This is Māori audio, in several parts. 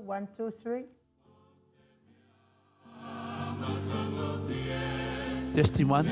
1, 2, 3. Testing one.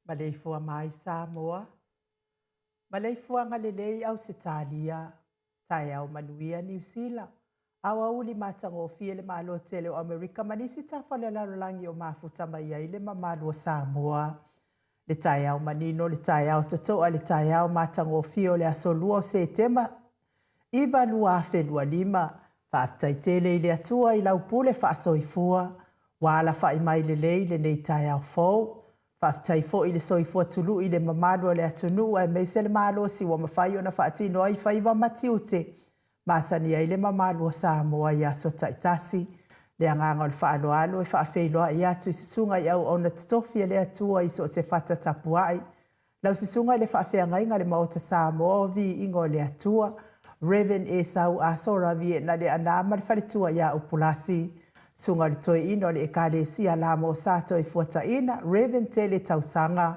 Ba dei fua mai Samoa. Malaifuanga lelei au Setalia, tai au manuia New Zealand. Awa uli matango fie le malo tele o Amerika manisi tafale langi o mafuta mai ai le mamalo Samoa. Le tai au manino, le tai au totoa, le tai au matango fie le asolua o Setema. Iba lua felua lima, whaftai tele ile atua i laupule whaasoifua. Wala whai mai lelei le nei tai au fau. Whaftai fo i le soifua tulu i le mamalo le atunu ai meise le malo si wa mawhai o na whaatino ai whaiwa matiute. Masani ai le mamalo Samoa i aso taitasi. Le anganga le whaaloalo e whaafeiloa i atu sisunga i au ona titofia le atua i so se whata tapuai. Lau sisunga le whaafeangainga le maota Samoa o vi ingo le atua. Reven e sau asora vi na le anama le whalitua i au pulasi. Sunga le toi ino le ekale sia la mo sato i fuata ina, Reven tele tausanga.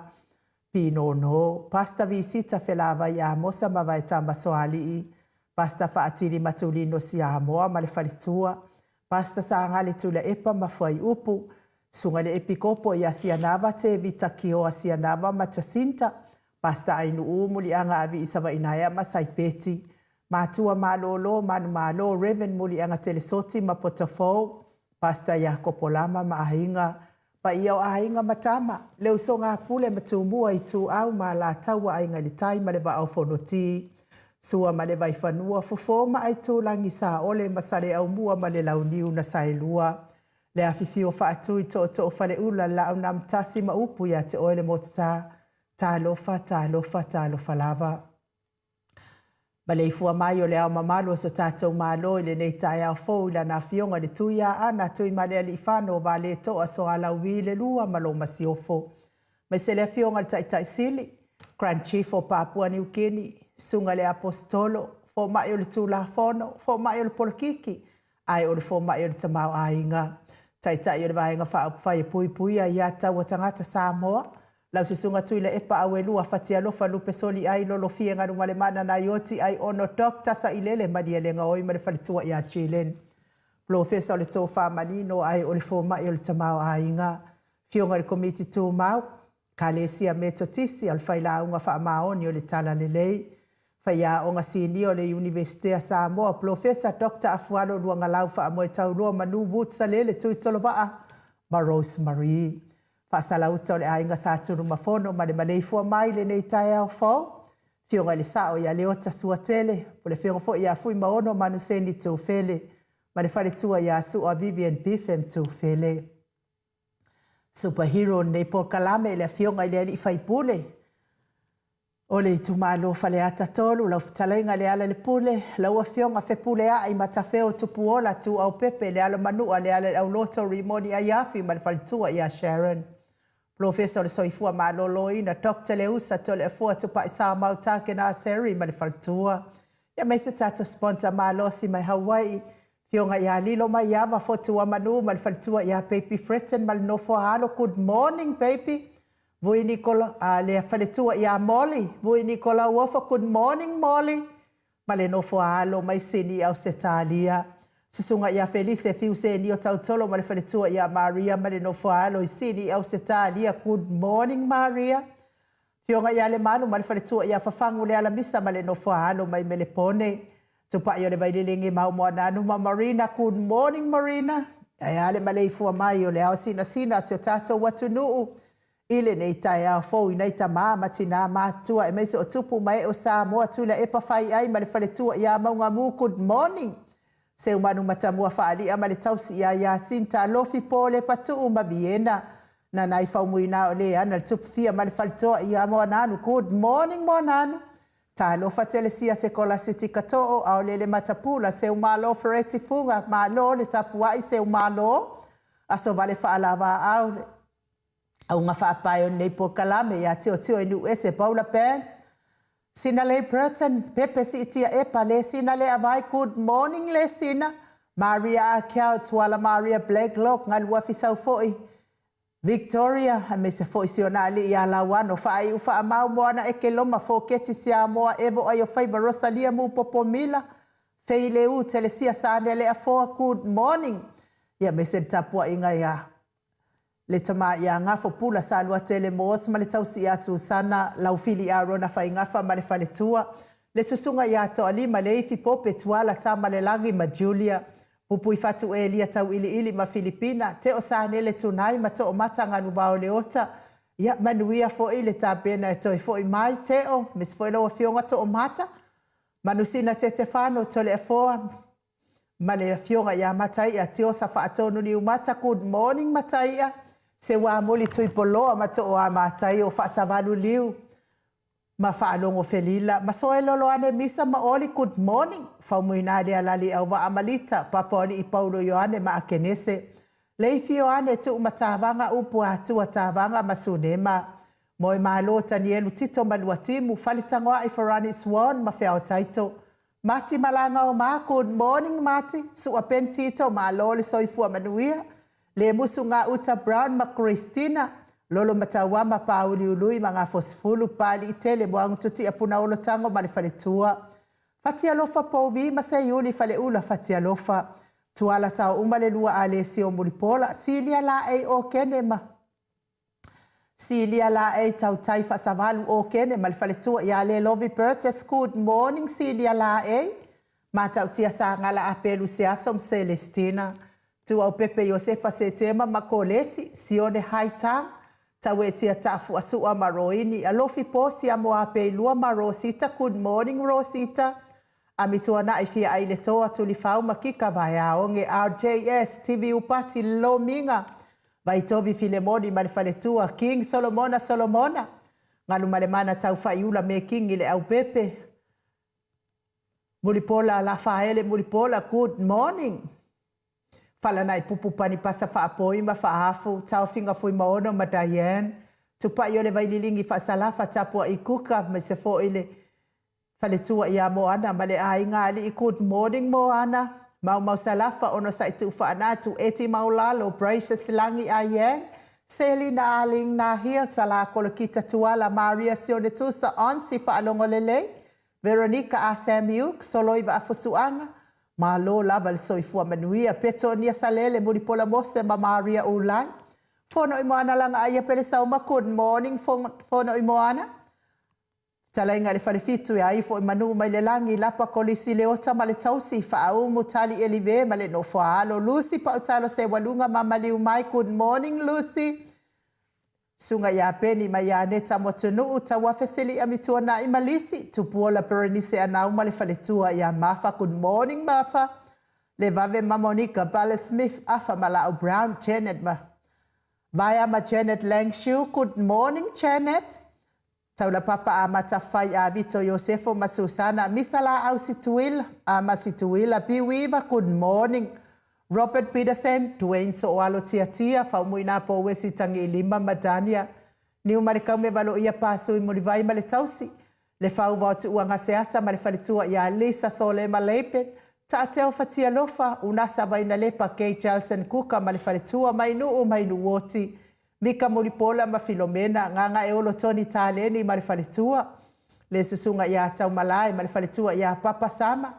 Pino no, pasta visita felava i amosa mawai tamba soali i. Pasta faatili matulino si amoa ma le whalitua. Pasta saanga le tula epa mafuai upu. Sunga le epikopo i asianava te vita kio asianava matasinta. Pasta ainu umuli anga avi isawa inaya masaipeti. Matua malolo, manu malo, Reven muli anga telesoti mapotafou. Pasta ya kopolama maahinga. Pa iau ahinga matama. Leo so ngā pule matumua i tu au ma la taua ainga li tai ma le wa au fonoti. Sua ma le vai whanua fofoma ai tu langi sa ole masare au mua ma le launiu na sailua. Le afifio whaatui to whare ula la au namtasi ma upu ya te oele motsa. Ta lava. Baleifua mai o le au mamalo sa tātou malo i le nei tai au fau i la na fionga le tuia ana tui male ali whano wa le toa so ala ui le lua malo masiofo. Mai se le fionga le tai sili, Grand Chief o Papua New Guinea, sunga le apostolo, fo mai o le tula fono, fo mai o le polokiki, ai o le fo mai o le tamau ainga. Tai o le vaenga whaapwhai pui pui a iata wa tangata Samoa, lau se sunga tui le epa awe lua fatia lofa lupe soli ai lolo fie ngarunga le mana na ioti ai ono dokta sa ilele madia le ngaoi ma le whalitua i a Chilen. Profesa o le tō whamanino ai o le fōma i o le tamau ainga. Fionga le komiti tū mau, ka le sia me totisi al whaila unga whaamaoni o le tala le lei. Whaia o ngā sini o le Universitea Samoa, Profesa Dr. Afualo luanga lau whaamoe taurua manu wutsa le tui tolovaa, ma Rosemary. Pasala uta o le ainga sāturu mafono ma le maleifua mai le nei tai au fau. Fionga le sao ia leota suatele, po le fionga fo ia fui maono manu sendi tū fele, ma le whare tua ia su a Vivian Biffem tū fele. Superhero nei po kalame le fionga i le ali whaipule. O le tumalo whale ata tolu, lau fitalenga le ala le pule, lau a fionga fe pule a i matafeo tupuola tu au pepe le ala manua le ala au loto rimoni a iafi ma le whale tua ia Sharon. Profesa o le soifua malolo ina Dr. Leusa to le afua tupa i sa mautake na seri ma le whaltua. Ia mai se tata sponsor malosi mai Hawaii. Fionga ia lilo mai iava fotua manu ma le whaltua ia baby Fretten ma le nofo halo. Good morning baby. Vui Nicola le whaletua ia Molly. Vui Nicola uofa good morning Molly. Ma le nofo halo mai sini au Setalia. Susunga ia Felice fiuse ni o tautolo ma le whaletua ia Maria ma le nofo alo i sini au Setalia. Good morning Maria. Fionga ia le manu ma le whaletua ia fafangu le ala misa ma le nofo alo mai me le pone. Tupa i o le vailingi mau moa nanu ma Marina. Good morning Marina. Ia le maleifua mai o le au sina si o tato watu nuu. Ile nei tai au fau i nei ta maa tina mātua e meise o tupu mai o Samoa tula e pa whai ai ma le whaletua ia maunga mu. Good morning. Se umanu matamua whaali ama le tausi ia sinta lofi po le patu ma Vienna. Na nai whaumuina o le ana le tupu fia ma le whalitoa ia moa nanu. Good morning moa nanu. Ta lofa telesia se kola siti katoo au le matapula se umalo fereti funga malo le tapuai se umalo. Aso vale whaalawa au le. Au ngā whaapaio nei po kalame ia tio inu ese Paula Pants. Sina le Burton, Pepe si itia epa le sina le avai. Good morning le sina. Maria Akiao tuala Maria Blacklock ngalua fisau foi. Victoria, me se foi sionali ia lawano whaai uwha amau moana eke loma fo keti sia moa evo ayo faiba Rosalia mu popomila. Fei leu telesia sane le afoa. Good morning. Ia me se tapua inga ia. le tama ia ngafo pula sa lua tele mos ma le tausi ia Susana laufili a rona fai ngafa ma le faletua le susunga ia to alima le ifi pope tuala tama le langi ma Julia pupui fatu e lia tau ili ma Filipina te o sa nele tunai ma to o mata nganu bao le ota ia manuia fo i le tabena e toi fo i mai te o mis fo i loa fionga to o mata manusina se te whano tole e foa ma le fionga ia matai a tio sa whaatonu ni umata good morning matai a se wa moli tui poloa ma to o a matai o whaasavalu liu ma whaalongo felila ma so e lolo ane misa ma oli good morning whaumuina le alali au wa amalita paponi i Paulo Ioane ma akenese leifi Ioane tu umatavanga upu atua tavanga masunema moi malo Danielu Tito maluatimu falitangoa i Farani Swan ma feo taito Mati malanga o ma good morning Mati su apen Tito ma lole soifua manuia le musu nga uta Brown ma Christina lolo matawama pauli ului mga fosfulu pali itele buang tuti apuna ulo tango mali faletua fatia lofa povi masayuli fale ula fatia lofa tuala tau umale lua alesi o mulipola silia la e o kenema silia la e tau taifa savalu o kene mali faletua ya le lovi Bertes good morning silia la e mata utia sa ngala apelu siasom Celestina tu au Pepe Josefa Setema makoleti sione haitang tawe tia tafu asua maroini alofi posi amo ape lua marosita good morning Rosita amituana ifia aile toa tulifau makika vaya onge RJS TV upati lominga vaitovi Filemoni malifaletua King Solomona ngalu malemana taufa iula me King ile au Pepe mulipola la faele mulipola good morning fala nai pupu pani pasa fa apoi ma fa hafu tau finga fui maono ma Diane tupa yo le vaililingi fa salafa tapua ikuka me se fo ile fale tua ia Moana male ai ngali good morning Moana mau salafa ono sa itu fa anatu eti maulalo Bryce Langi ayeng Selina aling na hia sala kolokita tuala Maria Sionetusa onsi fa alongolele Veronica Asamiuk soloiva afusuanga malo lava le soifua manuia Petonia Salele mulipola mose ma Maria Ulai fono imoana langa aia pele sauma good morning fono imoana talainga le falefitu ya ifo imanu mai le langi lapa kolisi le ota ma le tausi fa au mutali elive ma le nofoalo Lucy pa utalo se walunga mama liu mai good morning Lucy sunga ya peni ma ya neta motunu utawa fesili amituana imalisi tupuola perenise anau ma le faletua ya Mafa good morning Mafa le vave ma Monica Bale Smith afa mala Brown Janet ma vaya ma Janet Langshu good morning Janet taula papa ama tafai a Vito Josefo ma Susana misala au situila ama situila biwiva good morning Robert Peterson, Dwayne Soalo Tia, faumuina po wesi tangi ilima madania. Ni umarika mevalo ia pasu imulivai male tausi. Le fau vautu uanga seata male falitua ia Lisa Sole malepe. Taateo fatia lofa, unasa vaina lepa Kay Jalson kuka male falitua mainu woti. Mika mulipola ma Filomena, nganga eolo Tony Taleni male falitua. Le susunga ia tau malai male falitua ia Papa Sama.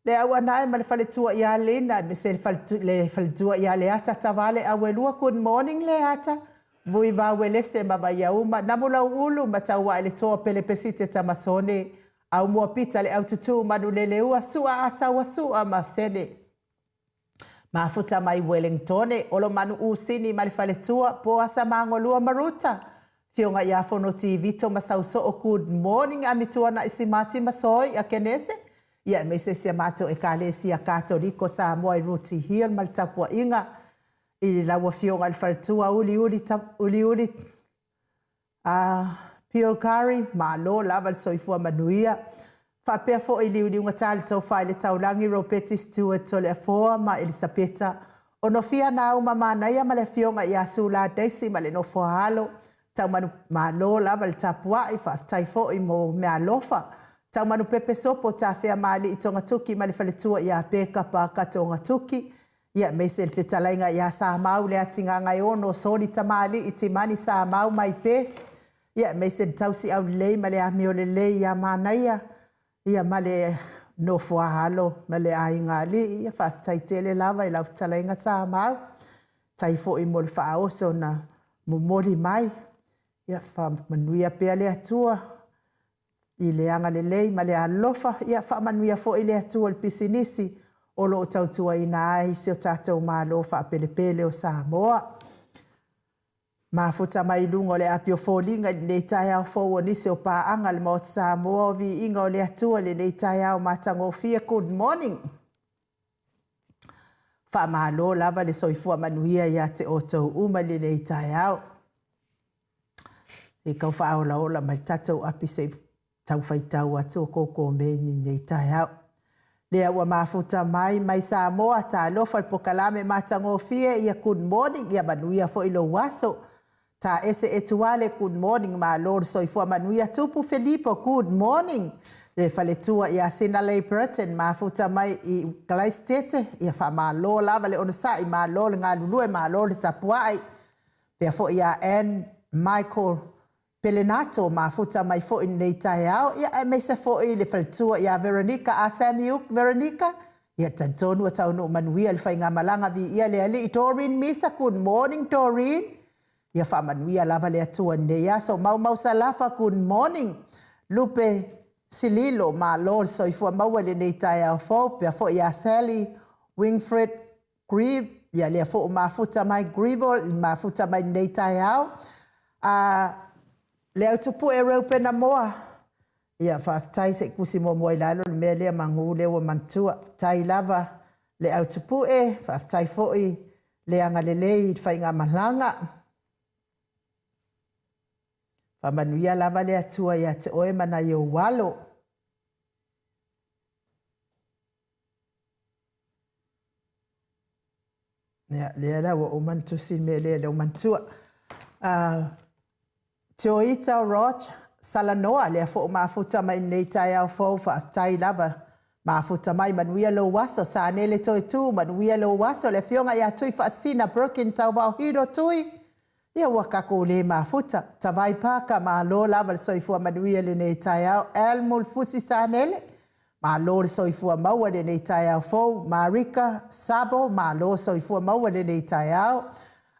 Le awana ma le faletua ia lena me se le faletua ia le ata tavale awelua good morning le ata vui va wele se ma ya uma namula ulu matawa ele toa pele pesite tamasone au mo pita le aututu manulele ua sua asa wasua masene mafuta mai Wellington olo manu usini ma le faletua po asa mangolua maruta fionga ia fono TV to masauso o good morning amituana isimati masoi akenese ia me se se mato e kalesia katoliko sa moi ruti hiel maltapua inga ili lawa fionga alfaltua uli Pio Kari malo lava soifua manuia fa pefo ili unga tali tau faile taulangi Ropeti Stewart tole afoa ma Elisabeta onofia na uma manaya male fionga ia sula Daisy male no fohalo tau manu malo lava tapua ifa taifo imo me alofa tau manu Pepe Sopo ta fea mali itonga tuki mali faletua ia peka pa katonga tuki ia meise el fetalainga ia sa mau le atinga ngai ono soli tamali itimani sa mau mai best ia meise tausi au lei male amiole lei ia manaya ia male no foahalo male ainga li ia fa taitele lava ila fetalainga sa mau tai fo'i mo le whaaoso na momori mai. Ia whamanuia pia le atua i le anga le lei ma le alofa. Ia whamanuia fo'i le atua le pisinisi o lo tautua ina ai se o tātou mālo whaapelepele o Samoa. Mafuta mai lungo le apio fōlinga le tai au fōua nise o pāanga le maot Samoa o vi inga o le atua le tai au matangofia. Good morning. Whamalo lava le soifua manuia ia te otou uma le tai au. E kau whaola ola mai tatou api se tau whaitau atu o koko meni le tai au. Lea ua mafuta mai Samoa ta lofa pokalame matangofia ia good morning ia manuia fo ilo waso. Ta ese etuale good morning ma lord soifua manuia tupu Filipo good morning. Le faletua ia Sinalei Burton mafuta mai i Gleistete ia whamalo lava le onosai ma lo le ngā lulue ma lo le tapuai. Pea fo ia Anne Michael Pelenato mafuta mai fo in nei tai au ia e meisa fo i le faletua ia Veronica Asamiuk Veronica ia tantonu a taunu manuia le whainga malanga vi ia le ali i Doreen Misa good morning Doreen. Ia whamanuia lava le atua nei aso mau salafa good morning. Lupe Sililo ma lor soifua maua le nei tai au fo pia fo ia Sally Wingfred Grieve ia le fo mafuta mai Grievol mafuta mai nei tai au. Le au tupu e reu pena moa. Ia whaftai se kusi mo moa ilalo le mea lea mangu lewa mantua. Tai lava le au tupu e whaftai fo i le anga le lei whainga malanga. Whamanuia lava le atua ia te oe mana i o walo. Lea la wa o mantu sin me lea leo mantua. Te oita o Roch Salanoa lea fo o mafuta mai nei tai au fo whaftai lava. Mafuta mai manuia lo waso sa nele toi tu manuia lo waso le fionga ia tui whaasina broken tau bao hiro tui. Ia wakako le mafuta. Tawai paka ma lo lava le soifua manuia le nei tai au. Elmul fusi sa nele. Ma lo le soifua maua le nei tai au fo. Marika Sabo ma lo soifua maua le nei tai au.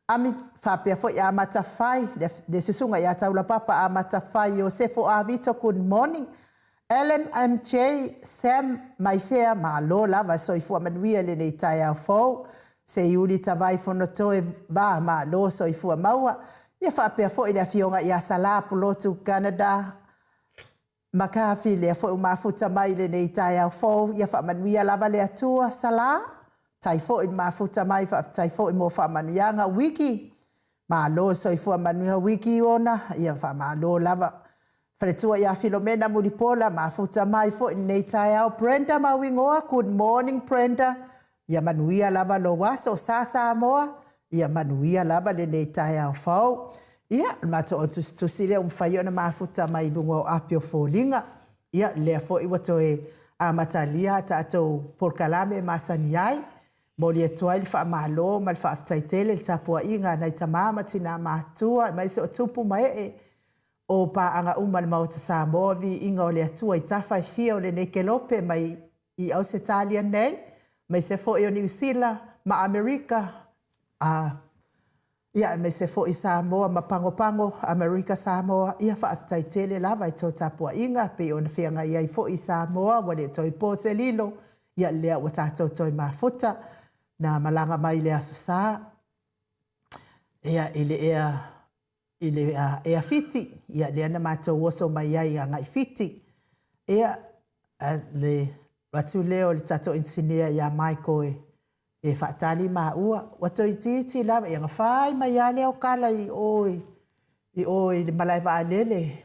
Ami whapea fo ia matawhai. De susunga ia taula papa a matawhai o sefo a vito good morning. LMMJ Sam Maifea ma lo lava soifua manuia le nei tai au fo. Se iuri tawai whonotoe wa ma lo soifua maua. Ia whapea fo ina fionga ia sala pulotu Canada. Makafi lea fo mafuta mai le nei tai au fo. Ia whamanuia lava le atua sala. Tai fo in mafuta mai tai fo in mo whamanuianga wiki. Ma lo soifua manuia wiki ona. Ia whamalo lava. Wharetua ia Filomena Mulipola mafuta mai fo in nei tai au. Brenda Mawingoa, good morning Brenda. Ia manuia lava lo waso sasa moa. Ia manuia lava le nei tai au fau. Ia mato o tusile umwhaiona mafuta mai lungo o apio fōlinga. Ia lea fo iwa toe a matalia tato porkalame masani ai. Moli e toa ili wha malo mal wha aftaitele il tapua inga nai tamama tina matua. Mai se o tupu mai e o pa anga umal mauta Samoa vi inga o le atua i tawhai fia o le nekelope mai i Ausitalia nei. Mai se fo i o New Zealand, ma Amerika, ia mai se fo i Samoa, ma pango, Amerika Samoa, ia whaaftai tele lava i tō tapua inga, pe o na whianga ia i fo i Samoa, wale toi pōse lilo, ia lea wa tātou toi mafuta, na malanga mai lea sasa, ia ile ea fiti, ia lea na mātou woso mai ia i ngai fiti, ia le watu leo le tato insinia ya Michael e whaatali maa ua. Wato i titi lawa, ia ngawhai mai ia leo kala i oi le malai wa alele.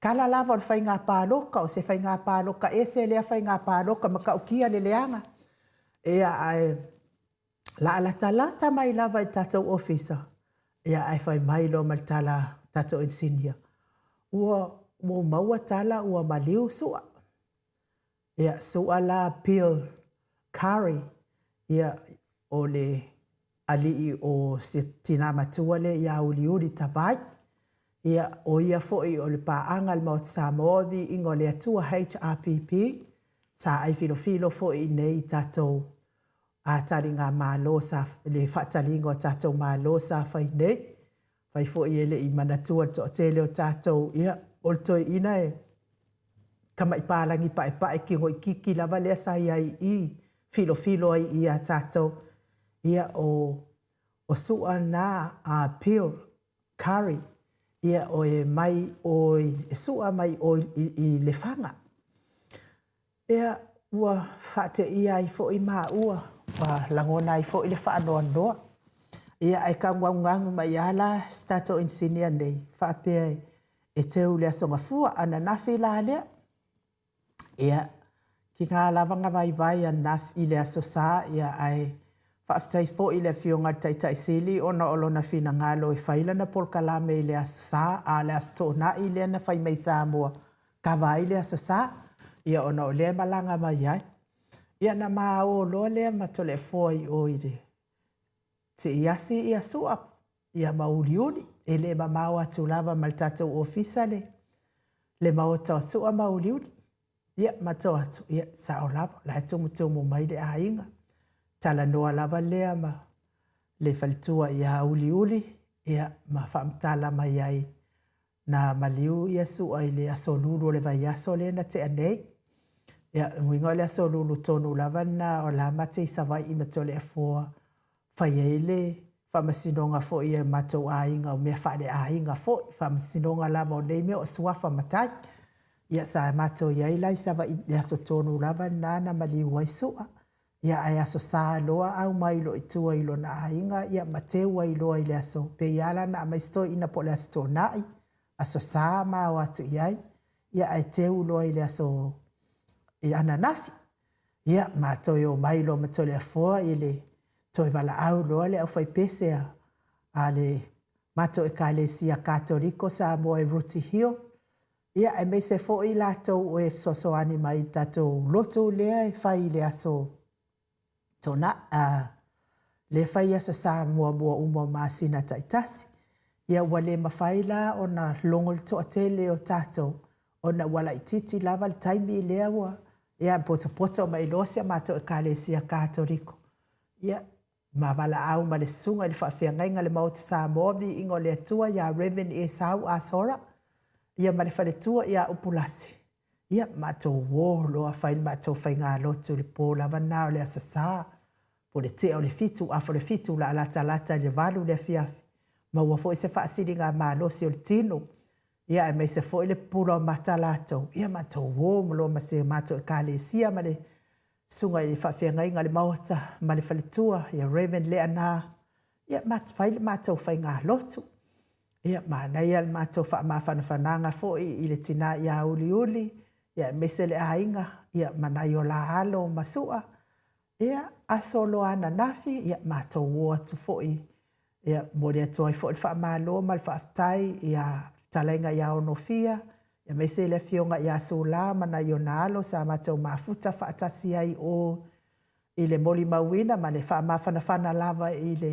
Kala lava o whai ngā pāloka, o se whai ngā pāloka, e se lea whai ngā pāloka, maka ukia le leanga. Ia ai, la alata mai lava i tato officer. Ia ai whai mai lo mal tala tato insinia. Ua maua tala, ua maliu sua. Ia sua la Bill Curry. Ia o le alii o se tina matua le ia uli tabai. Ia o ia foi o le paanga le maut Samoa vi ingo le atua HRPP. Sa ai filo foi nei tatou a taringa malo sa le whaatalingo tātou malo sa whai nei. Whai fo i ele i manatua to te leo tātou ia o toi ina e kamai pālangi pae ki ngoi kiki lava lea sa ai i filo ai i a tātou ia o sua na a Peel Curry ia o e mai o e sua mai o i le whanga. Ia ua whaate ia i fo i maa ua wa langona i fo i le whaanoa noa. Ia ai ka ngangu mai ala stato insinia nei whaapea e teu lea songa fua ana nafi la lea. Ia ki ngā lavanga vai a naf i lea so sa ia ai whaafitai fo i lea fionga tai sili ona olona fina ngalo i whaila na polkalame i lea so sa a lea sto na i lea na whai mai Samoa ka vai lea so sa ia ona o lea malanga mai ai. Ia na maa o loa lea matole foi o ire. Te iasi ia sua, ia mauliuni, e le mamau atu lava mal tatou ofisa le. Le mau tau sua mauliuni. Ia matau atu, ia sao lava, la tumu tumu mai le ainga. Tala noa lava lea ma le falitua ia uliuli, ia ma whaamtala mai ai. Na maliu ia sua i le aso lulu le vai aso le na te anei. Ia nguinga le aso lulu tonu lava na o la mate i savai i matole e fua. Whai eile, whamasinonga fo i e matou ainga o mea whaare ainga fo, whamasinonga lava o nei mea o suafa matai. Ia sa e matou i eilai sava i le aso tonu lava nana mali waisua. Ia ai aso sa loa au mailo i tua ilo na ainga, ia mateu ai loa i le aso. Pe iala na maisto ina po le aso tonai, aso sa maa watu i ai. Ia ai teu loa i le aso i ananafi. Ia matou i o mailo matole a fua i le toi wala au loa le au whai pese a le mato e ka le sia Katoriko Samoa e Ruti Hill. Ia e mei se fo i latou o e soso ani mai tatou loto lea e whai le aso tona le whai asa Samoa mua umo maasina taitasi. Ia wale mawhaila o na longol to a tele o tatou o na wala ititi lava le taimi lea ua. Ia pota mai losia mato e ka le sia Katoriko. Ia ma wala au ma le sunga i whaafia ngainga le mauta Samoa vi ingo le atua ia Reverend e sau a sora. Ia ma le whale tua ia upulasi. Ia matou wo loa whain matou whai ngā lotu le pō lava nao le asasa. Po le te o le fitu, afo le fitu la alata le valu le fiafi. Ma ua fo i se whaasiri ngā mālosi o le tino. Ia e mei se fo i le pula o mata latou. Ia matou wo mlo ma se matou e ka le sia ma le sunga i whawhia ngainga le mauta ma le whaletua, ia Raven lea nā. Ia whai le mātou whai ngā lotu. Ia mānei al mātou whanawhananga fo i le tina ia uli. Ia mese le ainga, ia manai o la alo masua. Ia asolo ana nafi, ia mātou wo atu fo i. Ia mori atua i fo i whaamalo ma le whaafitai, ia talenga ia onofia. Ia mei se le fionga i aso la mana i o nalo sa matau mafuta whaatasi ai o i le moli mawina ma le whaamawhanawhana lava i le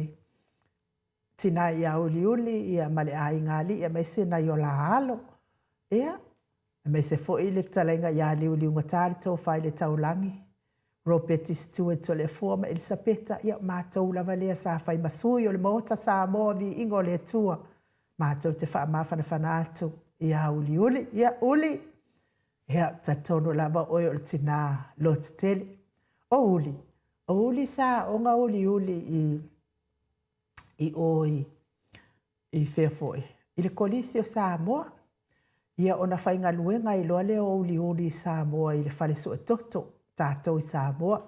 tina i a uli ia ma le ai ngali ia mei se na i o la alo. Ia mei se fo i le talenga i a liu ngatari tau whai le taulangi. Robert Stewart to le fua ma Elisabeta ia matau lava lea sa whai masui o le mota Samoa vi ingo le tua. Matau te whaamawhanawhana atu. Ia uli, ia uli. Ia tatono lava oi o le tina lot tele. O uli sa o ngā uli i oi i whewhoi. I le kolisi o Samoa. Ia ona whainga luenga i loa leo uli Samoa i le whare so e toto. Tātou i Samoa.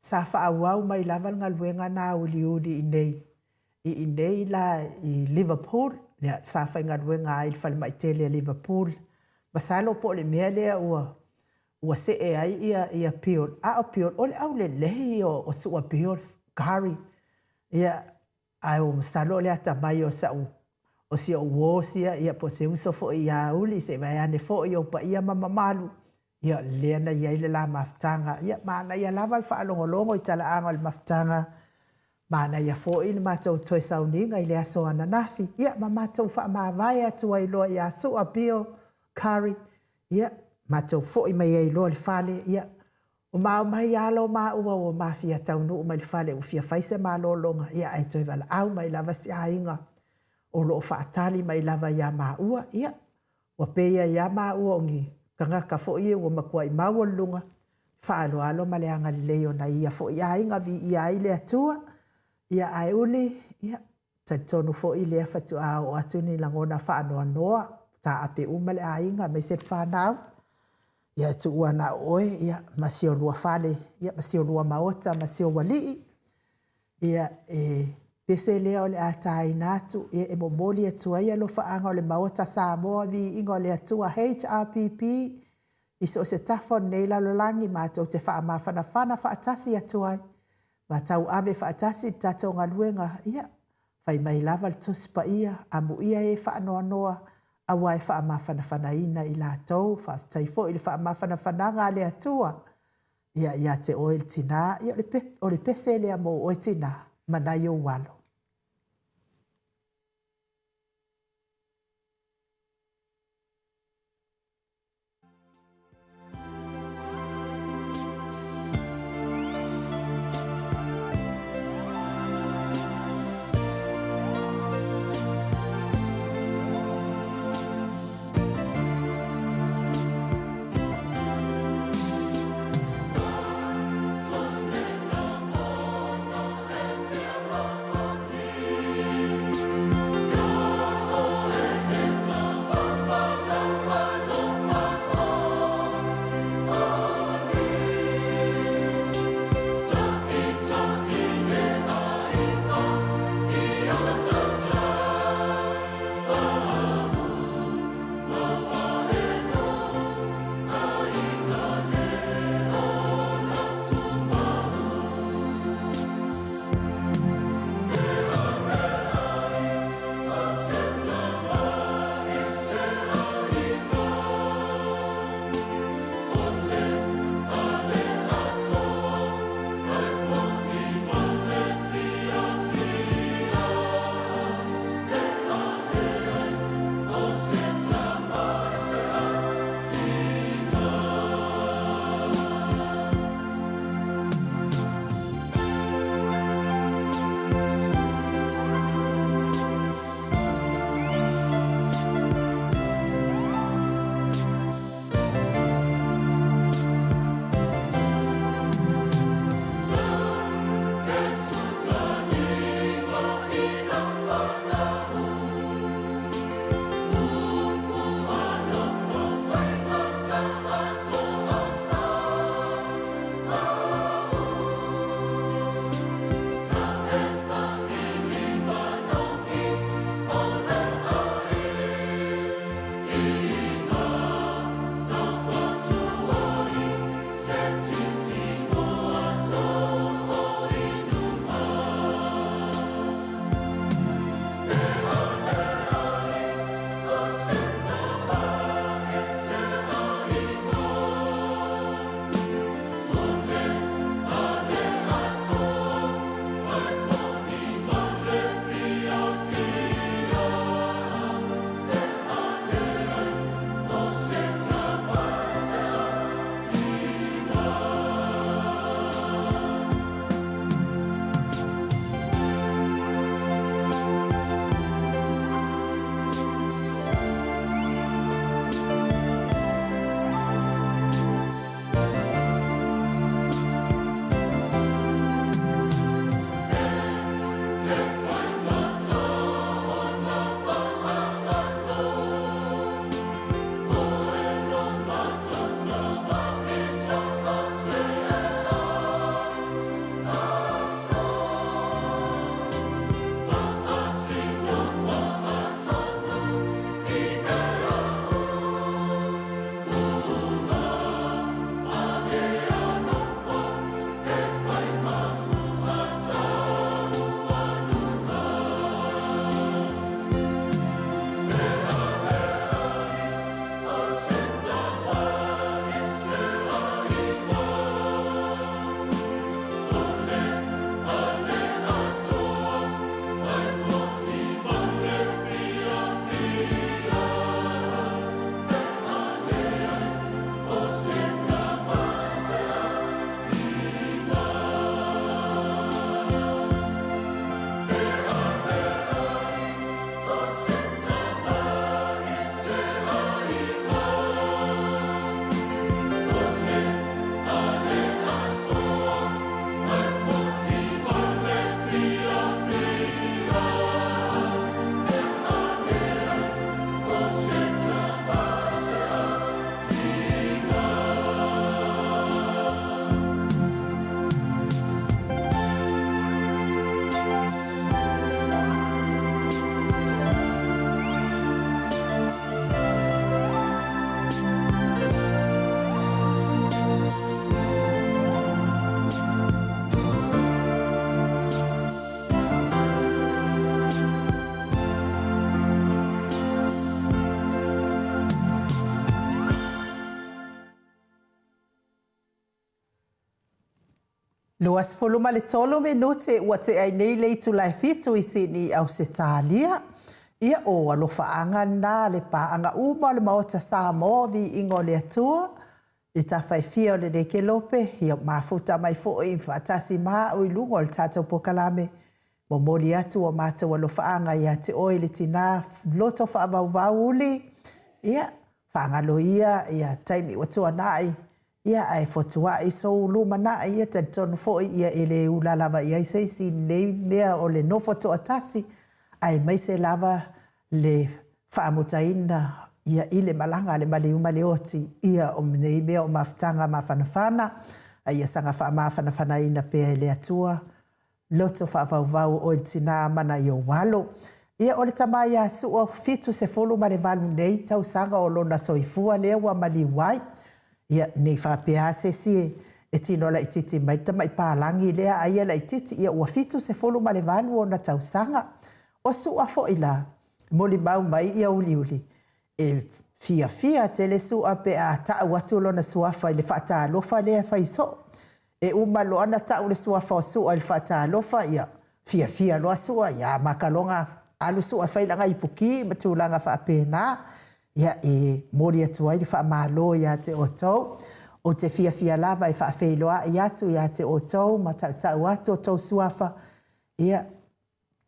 Sa whaawau mai lava ngā luenga nā uli i nei. I nei la i Liverpool. Lea sa whainga ruenga ai whale mai tele a Liverpool. Masalo po le mea lea ua se e ai ia Peel. A o Peel, ole au le lehi o sua Peel Curry. Ia ai o masalo lea tamai o sa o si o uosia ia po se uso fo ia uli se vai ane fo i o pa ia mamamalu. Ia lea na ia ile la maftanga. Ia maana ia lava al whaalongolongo i tala anga al maftanga. Mana ia fo i mātou toi sauninga i le aso ananafi. Ia ma mātou wha maawai atu ai loa i aso a Peel Curry. Ia mātou fo i mai ai loa le whale. Ia O mai alo ua o mafia taunu o mai le fale ufia faise malolonga ia ai toi wala au mai lava si ainga o loo whaatali mai lava ia ua ia. Wa peia ia ua o ngi kangaka fo ia ua makua i maua lunga whaalo alo ma le anga leo na ia fo ia inga vi ia i le atua ia ai uli ia tonu fo i lea fatu a o atuni langona whaanoa noa ta ape umale a inga mai set whanau ia tu ua na oe ia masio lua fale ia masio lua maota masio walii ia pese lea o le atai natu ia e momoli atua ia lo whaanga o le maota Samoa vi inga o le atua HRPP iso o se tafo nei lalolangi mātou te wha mawhana whana whaatasi atua ma tau ave whaatasi tatou ngaluenga ia whai mai lava le tospa ia amu ia e whaanoa noa awa e wha mawhana whana ina i la tau whaatai fo i le wha mawhana whana ngā le atua ia te oe le tina ia o le pese lea mo oe tina manai o walo. Luas foluma le tolo minute ua te ai nei le tu lai fitu I sini au se tālia. Ia o alofaanga na le paanga uma le maota Samoa vi ingo le atua. I ta whaifia o le neke lope. Ia mafuta mai fo I whatasi maa o I lungo le tātou pokalame. Mo moli atu o mātou alofaanga ia te oi le tina loto whaavau uli. Ia whaangalo ia taimi watua nai. Ia ai fotua I so lumana ia te tonu foi ia ele ulalava ia seisi nei mea o le nofo to atasi ai mai se lava le faamutaina ia ile malanga le mali umale oti ia o nei mea o maftanga mafanafana ia sanga fa mafanafana ina pe le atua loto fa vau o tina mana yo walo ia o le tamaya su o fitu se folu male valu nei tau sanga o lona soifua le wa mali wai ia nei whapea se si e tino la ititi mai tamai pālangi lea aia la ititi ia ua fitu se folu ma le valu o na tausanga. O su a fo ila, moli mau mai ia uli. E fia te le su a pe a taa watu lo na suafa i le whata alofa lea whaiso. E uma lo ana taa le suafa o su a le whata alofa ia fia loa sua ia makalonga alu su a whailanga i puki matulanga whapena. Ia e mori atu ai fa malo ia te otou o te fia lava I fa feiloa ia tu ia te otou ma tau atu otou suafa ia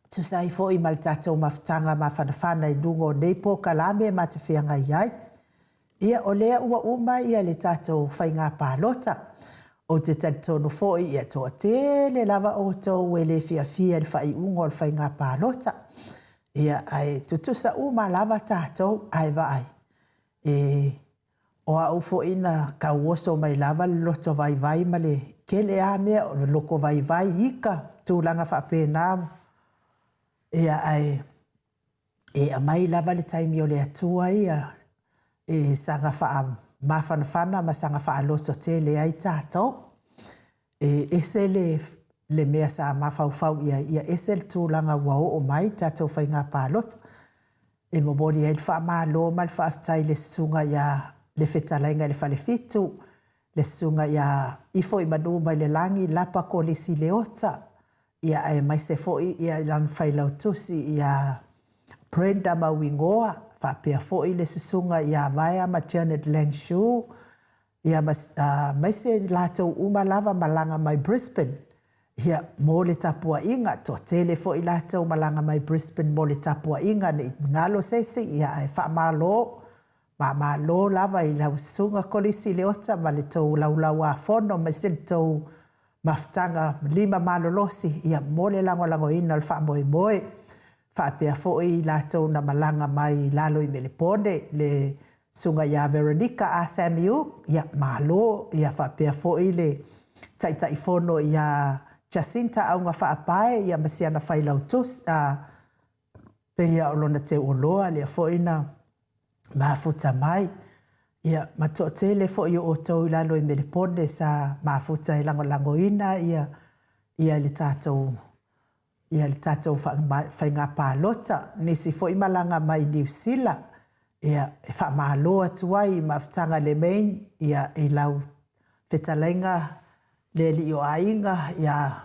tu sai foi mal tatou maftanga mafanafana I dungo nei po kalame ma te fianga iai ia o lea ua uma ia le tatou whainga palota o te tatono foi ia toa tele lava otou e le fia le whai ungo le whainga palota ia ai tutusa uma lava tātou ai vai. O au fo ina kauoso mai lava loto vai ma le kele a mea o loko vai ika tūlanga whapena. Ia ai a mai lava le taimi o le atua ia sanga wha mafanafana ma sanga wha loto tele ai tātou. Ese le mea sa mawhau ia ese le tūlanga wao o mai tātou whainga pālota. E mobori e wha malo mal wha aftai le sunga ia le whetalainga le whale fitu, le sunga ia ifo I manu mai le langi lapa ko le si le ota. Ia ai mai se foi ia lan whailau tusi ia Brenda Mawingoa, wha pia foi le sunga ia vaya ma Janet Langshu, ia mai se lato uma lava malanga mai Brisbane. Ia mo le tapua inga to tele fo I lata malanga mai Brisbane mo le tapua inga ni ngalo sesi ia ai wha malo lava I lau sunga kolisi le ota ma le tau lau a fono ma se tau maftanga 5 malolosi ia mo le lango ina le wha moe wha pia fo I lata na malanga mai lalo I Melepone le sunga ia Veronica a Samuel ia malo ia wha pia fo I le tai fono ia Jacinta au ngā whaapae ia masiana whailau tus pe ia olona te oloa lea foina mafuta mai ia mato tele fo i o tau lalo I Melepone sa mafuta I lango ina ia le tātou whainga pālota nisi fo I malanga mai New Zealand ia wha mahaloa tuai mafutanga le main ia I lau whetalainga le li o ainga ia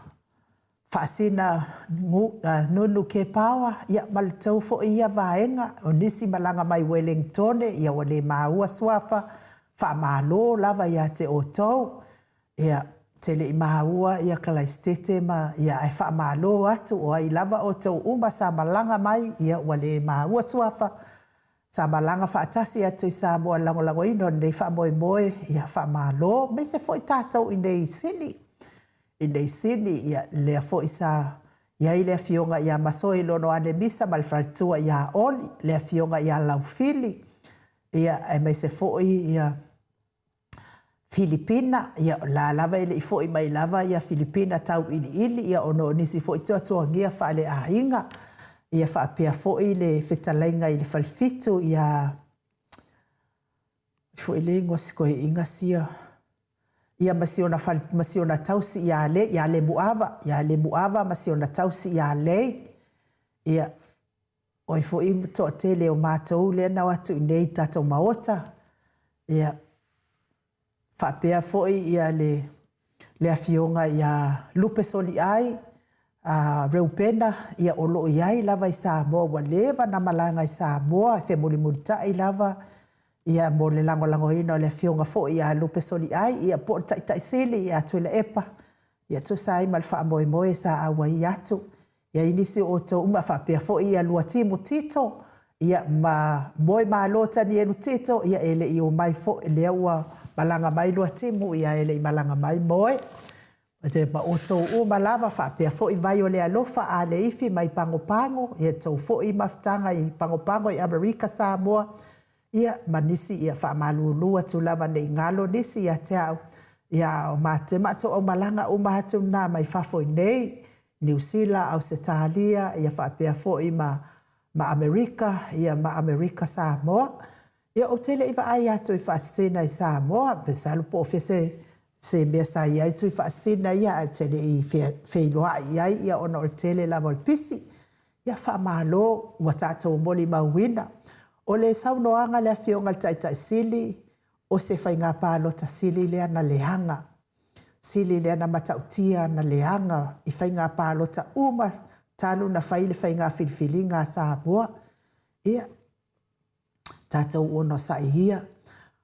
whaasina nunu ke pawa ia malatau fo ia vaenga o nisi malanga mai Wellington ia wale maua swafa wha malo lava ia te otou ia tele I maua ia kalaistete ma ia ai wha malo atu o ai lava otou uma sa malanga mai ia wale maua swafa sa malanga whaatasi atu I sa moa lango ino nei wha moe ia wha malo me se fo I tātou I nei sini ia lea fo I sa ia I lea fionga ia masoi lono ane misa malfratua ia oli lea fionga ia laufili ia ai mai se fo ia Filipina ia la lava ile I fo I mai lava ia Filipina tau ili ia ono nisi fo I tua ngia wha le ainga ia wha pia fo I le whetalainga I le falfitu ia fo I le ngosiko I inga sia ia masiona tausi ia le muava masiona tausi ia le ia oi fo I to tele o mātou le na watu nei tatou maota ia wha pia fo I ia le afionga ia lupe soli ai reupena ia olo iai lava i Samoa wa leva na malanga i Samoa e fe mulimulita lava ia mo le lango ina le afionga fo ia lupe soli ai ia po tai sili ia tuela epa ia tu sai mal fa moe sa awa iatu ia inisi o to uma fa pe fo ia lua timu tito ia ma moe malota ni elu tito ia ele i o mai fo le ua malanga mai lua timu ia ele i malanga mai moe te ma o to uma lava fa pe fo i vai o le alofa a le ifi mai pango ia to fo i maftanga i pango i Amerika Samoa ia manisi ia fa malulua tu lava nei ngalo nisi ia te au ia mate mato o malanga o mahatu na mai fafo nei New Zealand Australia ia fa pe fo i ma Amerika ia ma Amerika Samoa ia o tele iwa ai atu i fa sena i Samoa pe salu po fese se mesa ia tu i fa sena ia tele i fe loa ia ona o tele la vol pisi ia fa malo watato moli mawina o le saunoanga le afionga tai sili o se whainga pālota sili lea na lehanga. Sili lea na matautia na lehanga i whainga pālota uma talu na whaile whainga whilwhilinga Samoa. Ia, tātou ono sa ihia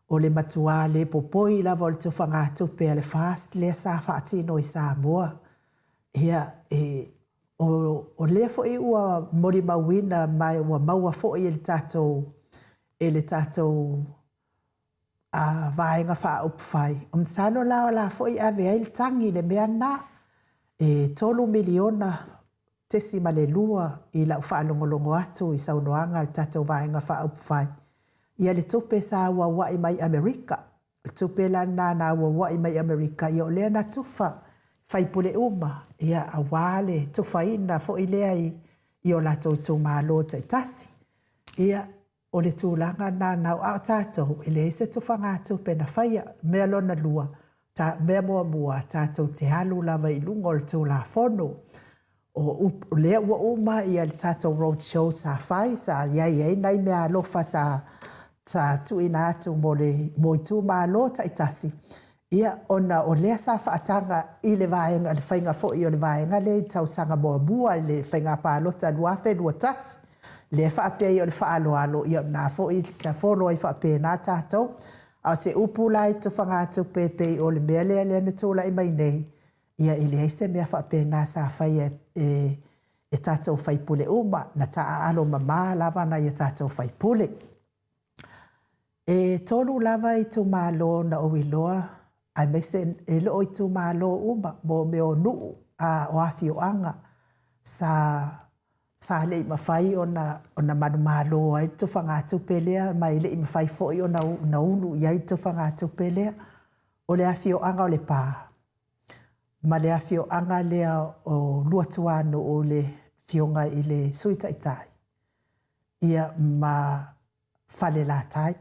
o le matua le popoi la vol tu whangatu pe le fast lea sa whaatino i Samoa. Ia, o lea fo i ua mori mawina mai ua maua fo i le tātou vaenga wha upwhai. Sano la fo i ave ai tangi le mea na tolu miliona tesima le lua i lau whaalongolongo atu i saunoanga le tātou vaenga wha upwhai. Ia le tupe sa wai mai Amerika. Le tupe la na wai mai Amerika. Ia o lea na tufa whaipule uma. Ia awale tufa ina fo i lea i o lato tu malo taitasi. Ia o le tūlanga nā nau au tātou i le se tu whangātou pena whaia mea lona lua mea mua tātou te halu lava i lungo le tū la whono o lea ua uma i le tātou road show sa whai sa iai nei mea alofa sa tuina atu mo i tū mālo taitasi ia ona o lea sa whaatanga i le vaenga le whainga fo i o le vaenga le tau sanga mua i le whainga pālota luafe lua tasi le whaapea i o le whaaloalo i o nā fo i sa whono i whaapea nā tātou. Au se upulai tu whangātu pepe o le mea lea na tūla i mai nei. Ia i le heise mea whaapea nā sa whai e tātou whaipule uma na taa alo mamā lava na i tātou whaipule. E tolu lava i tu mālo na o iloa ai me se e loo i tu mālo uma mo me o nuu a o awhioanga sa le mawhai ona manu malo ai tu whangātu pelea mai le mawhai foi ona unu iai tu whangātu pelea o le awhioanga o le pā. Ma le awhioanga lea o luatuano o le whionga i le suitaitai. Ia ma whale la tai.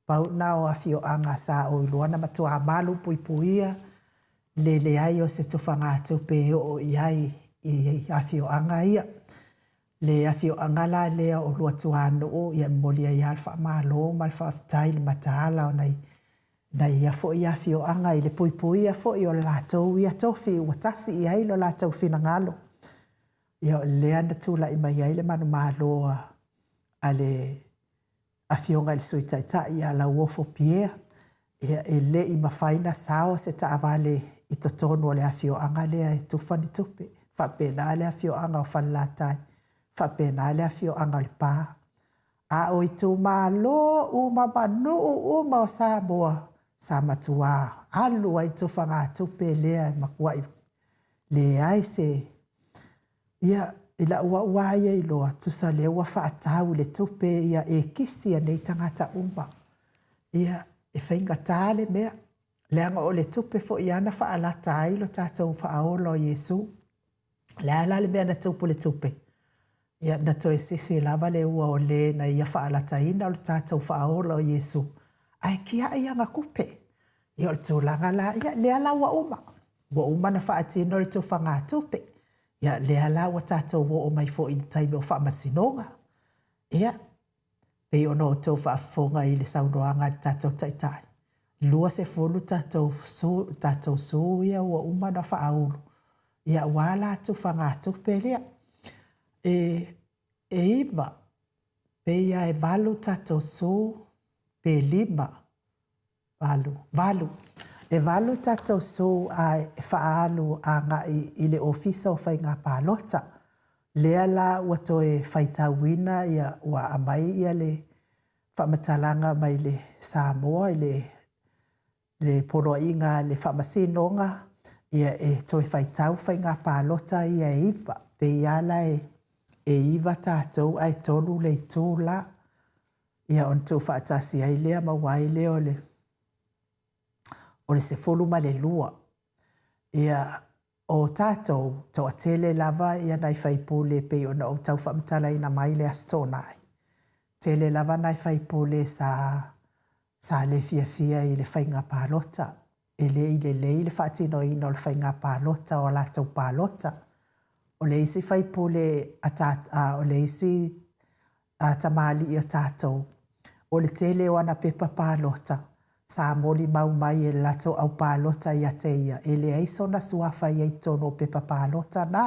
Pau na o awhioanga sa o iluana matua malu puipuia le ai o se tu whangātu pe o iai i awhioanga ia. Le afio angala lea o luatuano o ia molia i alfa malo malfa aftai le mataala o nei ia fo ia afio anga i le puipui ia fo i o latou ia tofi ua tasi i ai lo latou finagalo. Ia lea na tula i mai ai le manu malo a le afionga i le suitaitai ia la uofo piea. Ia e le i mawhaina sao se taavale i totonu o le afio anga lea e tufani tupe. Whapena le afio anga o whanlatai. Whapena le afio anga le pā. A o i tū mālo uma manu uma o Samoa. Sa matua alu ai tu whangātu pe lea makua i le ai se. Ia ila ua ia i loa tu sa le ua whaatau le tupe ia e kisia nei tangata umba. Ia e whainga tāle mea. Leanga o le tupe fo i ana whaalata ai lo tātou whaaolo Yesu. Leala le mea na tupu le tupe. Ia na toi sisi lava le ua o le na ia whaalata ina o le tātou whaaolo Yesu. Ai kia ia ngā kupe. Ia o le tūlanga la, ia lea la wa uma. Wa uma na whaatino le tū whangātupe. Ia lea la wa tātou wa o mai fo i taime o whaamasinonga. Ia, pei ono o tō whaafonga i le saunoanga tātou taitai. lua se fulu tatou su ia ua uma na whaaulu. Ia wala tu whangatu pelea. E ima, pe ia e valu tatou su, pe lima, valu. E valu tatou su a e whaalu a ngai i le ofisa o whai ngā pālota. Lea la ua toe whaitawina ia ua amai ia le whamatalanga mai le Samoa i le poro inga le whamasinonga ia e toi whaitau whai ngā pālota ia e iwa. Pe iala e iwa tātou ai tolu le tūla ia on tū whaatasi ai lea mawai leo o le se fulu ma le lua. Ia o tātou tau a tele lava ia nai whaipule pe ona o tau whamtala ina mai le astonai. Tele lava nai whaipule sa le fia i le whainga pālota. E le i le whaatino ino le whainga pālota o la tau pālota. O le isi whaipule o le isi tamali i o tātou. O le tele o ana pepa pālota. Sa moli mau mai e lato au pālota i ateia. E le aiso na suafa i tono pepa pālota na.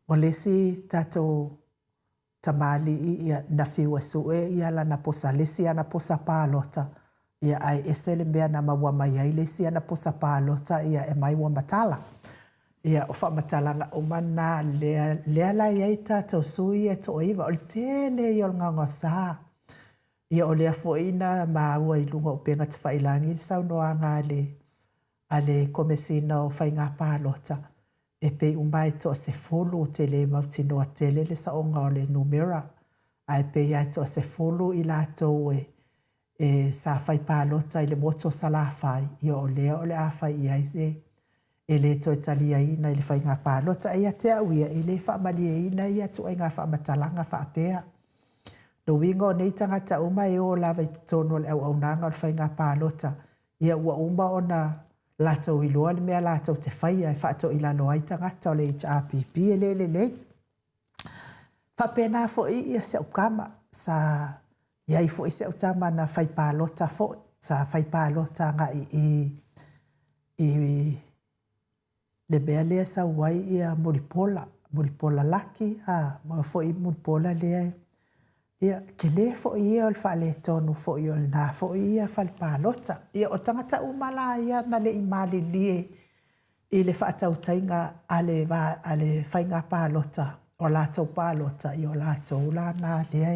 O le si tātou tamali i na fiua sue i ala na posa lesi ana posa pālota. Ia ai esele mea na maua mai ai lesi ana posa pālota ia e mai wa matala. Ia o wha matalanga o mana lea la iai tātou sui e to iwa. O le tele i o nganga saa. Ia o lea foina maua i lunga o penga te whailangi i sau noa ngā ale komesina o whai ngā pālota. E pe umai to se folu o tele mautino a tele le sa onga o le numera. Ai pe iai to se folu i lātou e sa whai pālota i le moto sa la whai. Ia o lea o le a whai iai se. E le to talia ina i le whai ngā pālota. Ia te auia i le whaamalia ina ia tu ai ngā whaamatalanga whaapea. No wingo nei tangata uma e o lava i tono le au nanga o le whai ngā pālota. Ia ua uma o na lātou i loa le mea lātou te whaia e whaatou i lano ai tangata o le HRPP e le. Whapena fo i ia se ukama sa iai fo i se utama na whai pālota fo sa whai pālota nga i le mea lea sa wai ia muripola laki ma fo i muripola lea ia ke le fo ia o le whale tonu fo i o le nā fo ia whale pālota. Ia o tangata umala ia na le imali lie i le whaatau tainga ale whainga pālota o lātou pālota i o lātou la nā lea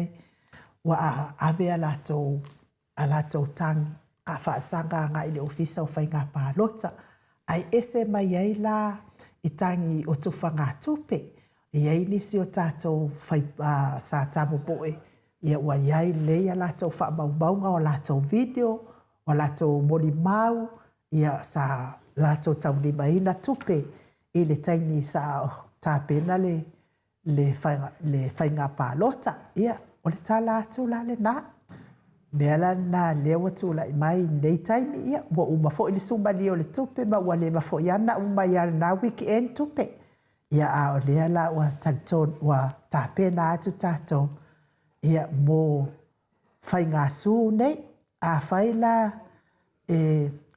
wa ave a lātou tangi a whaasanga nga i le ofisa o whainga pālota. Ai ese mai ai la i tangi o tufanga tupe. Iai nisi o tātou sa tamu poe. Ia ua iai leia lātou whaamaumaunga o lātou video, o lātou moli mau, ia sa lātou taunima ina tupe i le taini sa tāpena le whainga pālota. Ia, o le tā lātou la le nā. Mea na lewa tūla i mai nei taimi ia, ua uma fo i le sumali o le tupe, ma ua le mafo i ana uma i ala nā weekend tupe. Ia a o lea la ua taliton, ua tāpena atu tātou. Ia mō whai ngā sū nei, a whai la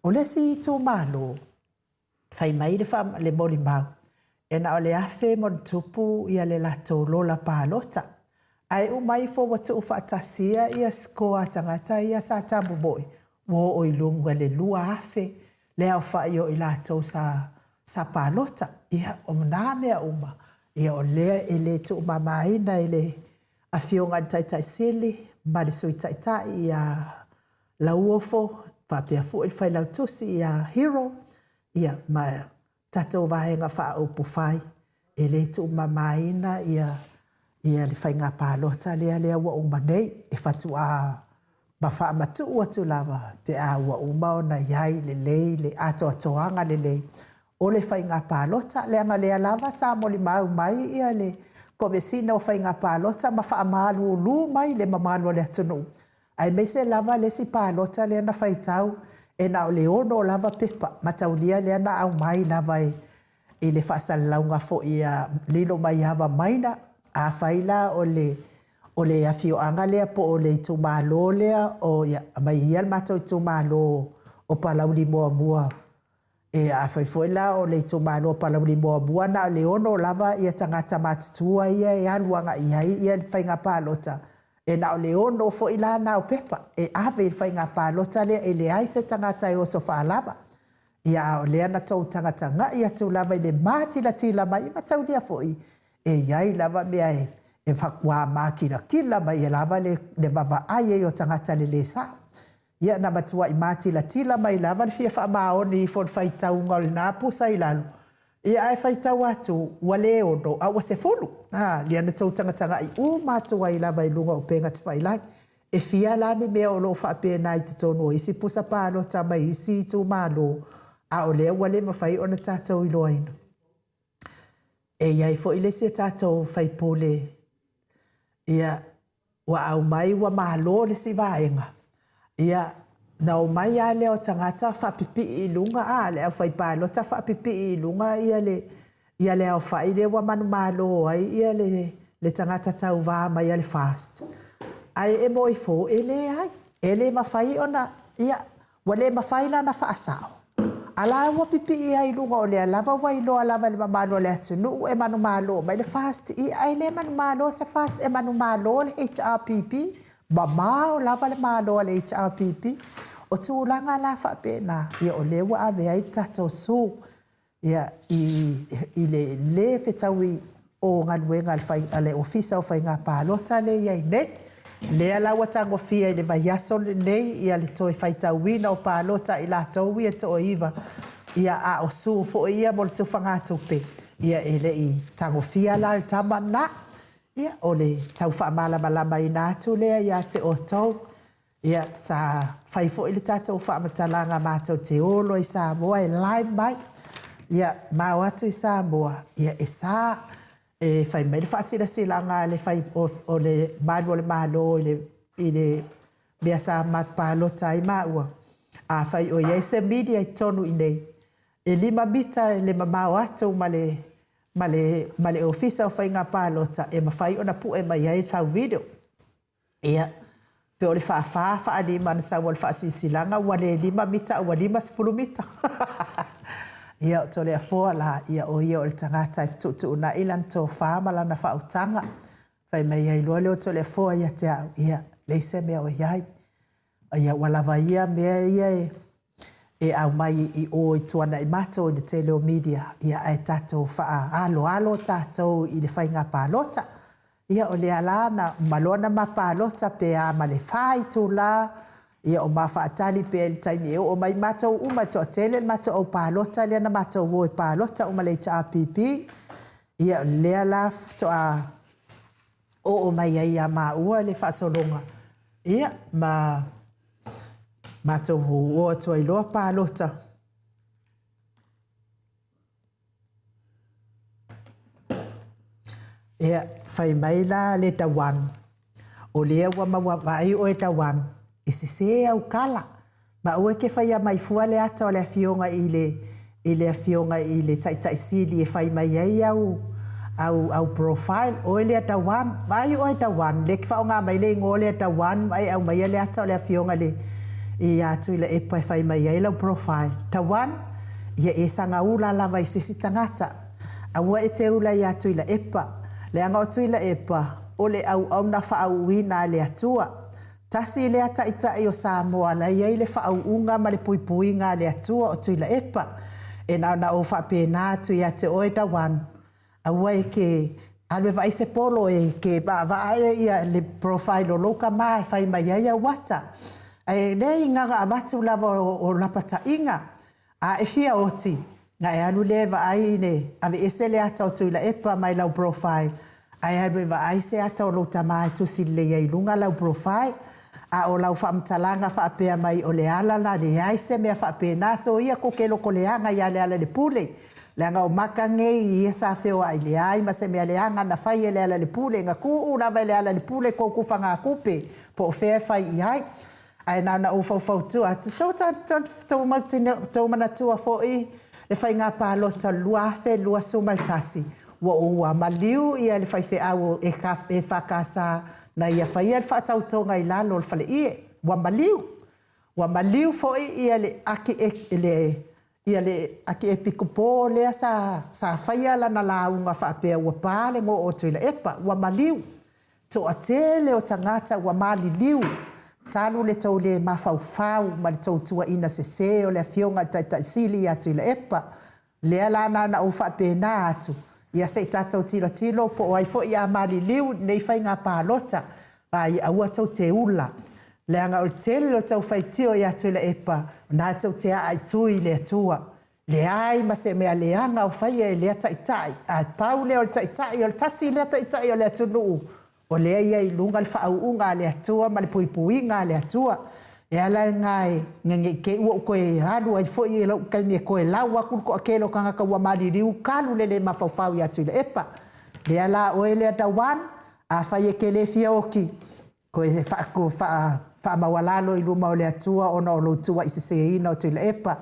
o le si tō mālo, whai mai le moli mau. E na o le awhe mon tupu ia le lato lola pālota. Ai o mai fo watu whaatasia ia skoa tangata ia sa tamu boi. Wo o ilunga le lua awhe, le au whai o i lato sa pālota. Ia o nā mea uma. Ia o lea e le tō mamaina e le a fionga taitai sili, mare sui taitai i a lauofo, papea fu i whai lautusi i a hero, ia ma tatou vahenga wha o pufai, e le tu mamaina i a le whai ngā pālota lea ua uma nei, e whatu a ma wha matu ua tu lava, pe a ua uma o na iai le ato atoanga lei, o le whai ngā pālota, lea lava sa moli mau mai ia le komesina o whai ngā pālota ma wha amalu o lu mai le mamalu le atunu. Ai mei se lava le si pālota le ana whai tau e na o le ono lava pepa. Mataulia le ana au mai lava e le whaasalaunga fo i a lilo mai hawa maina a whaila o o le afioaga lea po o le itumālō lea o ia mai ia le matou itumālō o palauli muamua e afaifoi la o le itumālō o palauli muamua na o le ono o lava ia tagata matutua ia e aluagaʻi ai ia le faiga palota e na o le ono foʻi la na o pepa e ave i le faiga palota lea e leai se tagata e oso faalava ia o lea na tou tagatagaʻi atu lava i le matilatila mai ma taulia foʻi e iai lava mea e whakua makila mai e lava le mavaai e o tangata le sa. Ia na matua i matila mai lava le fia whaamaoni i fol whaitaunga o le nāpu sa i lalo. Ia e whaitau atu wale ono a wase fulu. Lia na tau tangata i matua i lava i lunga o penga te whailai. E fia lani mea o lo whaapena i te tono isi pusa pālo tama isi tu malo. A o lea wale mawhai o na tātou i loa ino. E iai fo ile se tātou whaipole ia wa au mai wa malo le si vaenga ia na o mai a le o tangata whapipi i lunga a le au whaipalo ta whapipi i lunga ia le au whai le wa manu malo ai ia le tangata tau vā mai a le fast ai e moi fo e le mawhai ona ia wa le mawhai la na whaasao ala wa pipi i ai lunga o le lava wa ilo lava le mamalo le atunu e manu malo mai le fast i ai le manu malo sa fast e manu malo le HRPP mama o lava le malo le HRPP o tūlanga la whapena ia o le wa ave ai tato su ia i le whetaui o nganuenga le ofisa o whainga pālota le iai nei le ala watango fia i le vaiaso nei ia le toi whaitauina o pālota i la tau ia to iwa ia a o su fo ia mo le tufangatu pe ia ele i tango fia la le tamana ia o le tau whaamala malama i nātu lea ia te o tau ia sa whaifo i le tatou whaamatalanga mātou te olo i Samoa e live mai ia mau atu i Samoa ia e sa e fai mai le whaasira silanga le fai o le manu o le malo i le mea sa mat pālota i maua. A fai o iei se media i tonu i nei. E 5 mita le mamau atu ma le ofisa o fai ngā pālota e mawhai o na pu e mai ai tau video. Ia, pe o le wha lima na sa wale whaasisilanga wa le 5 mita wa 5 mita. Ia o tole a fōa la ia o le tangata i tutu na ilan tō whaamala na whautanga. Whai mai ai lua leo tole a fōa ia te au. Ia, leise mea o iai. Ia walawa ia mea ia e au mai i o i tuana i mato i le teleo media. Ia ai tātou wha alo tātou i le whainga pālota. Ia o le ala na malona ma pālota pe a ma le whai tū la. Ia o mawhaatali pe el taimi e o mai mātou uma to tele mātou o pālota lea na mātou o i pālota uma le HRPP. Ia lea la to a o mai ai a maua le whaasolonga. Ia mātou o atua i loa pālota. Ia whai mai la le tawan. O lea wa mawai o e tawan. E se au kala. Ma ue ke whai a mai fua le ata o le afionga i le afionga i le taitai sili e whai mai ai au profile o le tawan. Mai o e tawan. Le ki whao ngā mai le ngō le tawan. Mai au mai le ata o le afionga le i atu i le epa e whai mai ai lau profile. Tawan, ia e sanga ula lava i sisi tangata. Aua e te ula i atu i le epa. Le anga o tu i le epa. O le au na whaau wina le atua. Tasi le ata i o Samoa la iei le whaau unga ma le pui ngā le atua o tui la epa. E na o whapena atu i ate oe tawan. Aua e ke alwe vai se polo e ke vaare ia le profile o loka mai whai mai ai a wata. E le inga ngā amatu lava o lapata inga. A e fia oti. Ngā e anu le vai ne. Ave ese le ata o tui la epa mai lau profile. Ai alwe vai se ata o lota mai tu si le iei lunga lau profile. A o lau whaamtalanga whaapea mai o le ala la le aise mea whaapena so ia ko ke loko le anga ia le ala le pule. Le anga o makange i ia sa wheo ai le ai ma se mea le anga na whai e le ala le pule. Nga ku ura vai le ala le pule ko kufa ngā kupe po o whea whai i ai. Ai na o whau tua. Tau mana tua fo i le whai ngā pālota lua fe lua sumaltasi. ua maliu ia le faifeʻau e fakasa na ia faia le faatautoga i lalo o le faleʻie ua maliu foʻi ia le aki e pikopō lea sa faia lana lauga faapea ua pā le go o tuila epa ua maliu toʻatele o tagata ua maliliu talu le tou lē mafaufau ma le tou tuaʻina sesē o le afioga le taʻitaʻisili iā tuila epa lea lana na ou faapena atu ia seʻi tatou tilotilo po o ai foʻi iā maliliu nei faiga palota ia aua tou te ula leanga o tele o tau faitio ia tuila epa na tau te aitui le atua le ai ma se mea leanga o faia e lea taitai a pau lea o le taitai o le tasi lea taitai o le atunuu o lea ia i lunga le whaauunga le atua ma le puipuinga le atua e ala ngai nge ke ua koe halu ai foi e lau kaimi e koe lau akul ko akelo kanga ka ua maliriu kalu lele mafaufau ia tuila epa le ala o e lea dawan a faia ke le fia oki koe whaamawalalo i luma o le atua ona o loutua i seseina o tuila epa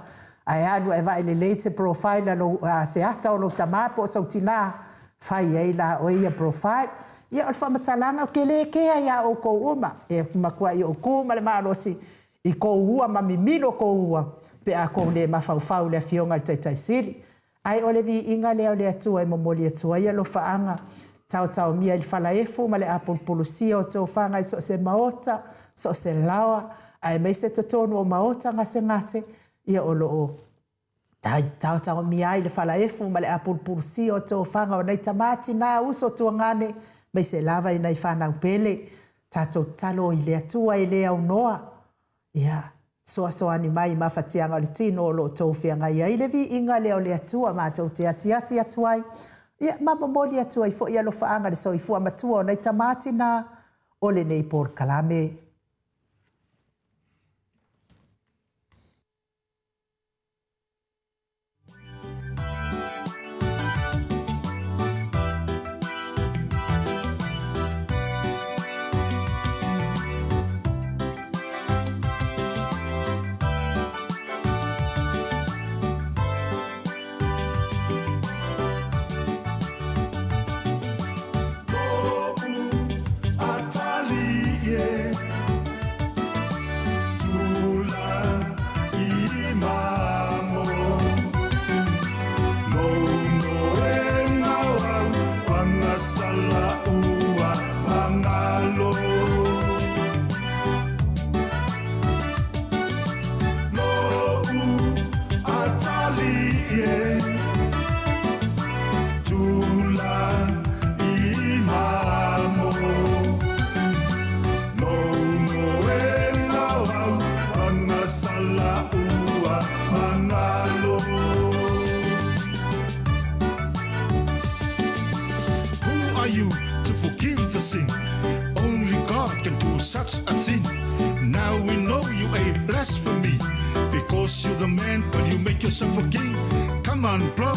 ai anu e vai le leite profile lo se ata o lo tamapo o sautina fai ai la o ia profile ia o whamatalanga o ke le kea ia o kou uma e makua i o kuma le maalosi i kou ua mamimilo kou ua pe a kou le mafaufau le fionga le taitaisili ai o le vi inga le o le atua e momoli atua ia lo faanga tau mia il falaefu ma le apolpolusia o tau whanga i so se maota, so se lawa, ai mei se totonu o maota ngase ia o loo. Tau mia i le falaefu ma le apolpolusia o tau whanga o nei tamati nā uso tuangane, mei se lava i nei whanau pele, tatou talo i le atua i le au noa. Ia, soani mai mawhatianga o le tino o loo tau whianga ia i le vi inga leo le atua ma tau te asiasi atuai, ia mamamoli atua i fo ia lo faanga le so i fua matua o nei tamati na o le nei por kalame. Such a thing. Now we know you ain't blasphemy because you're the man, but you make yourself a king. Come on, bro,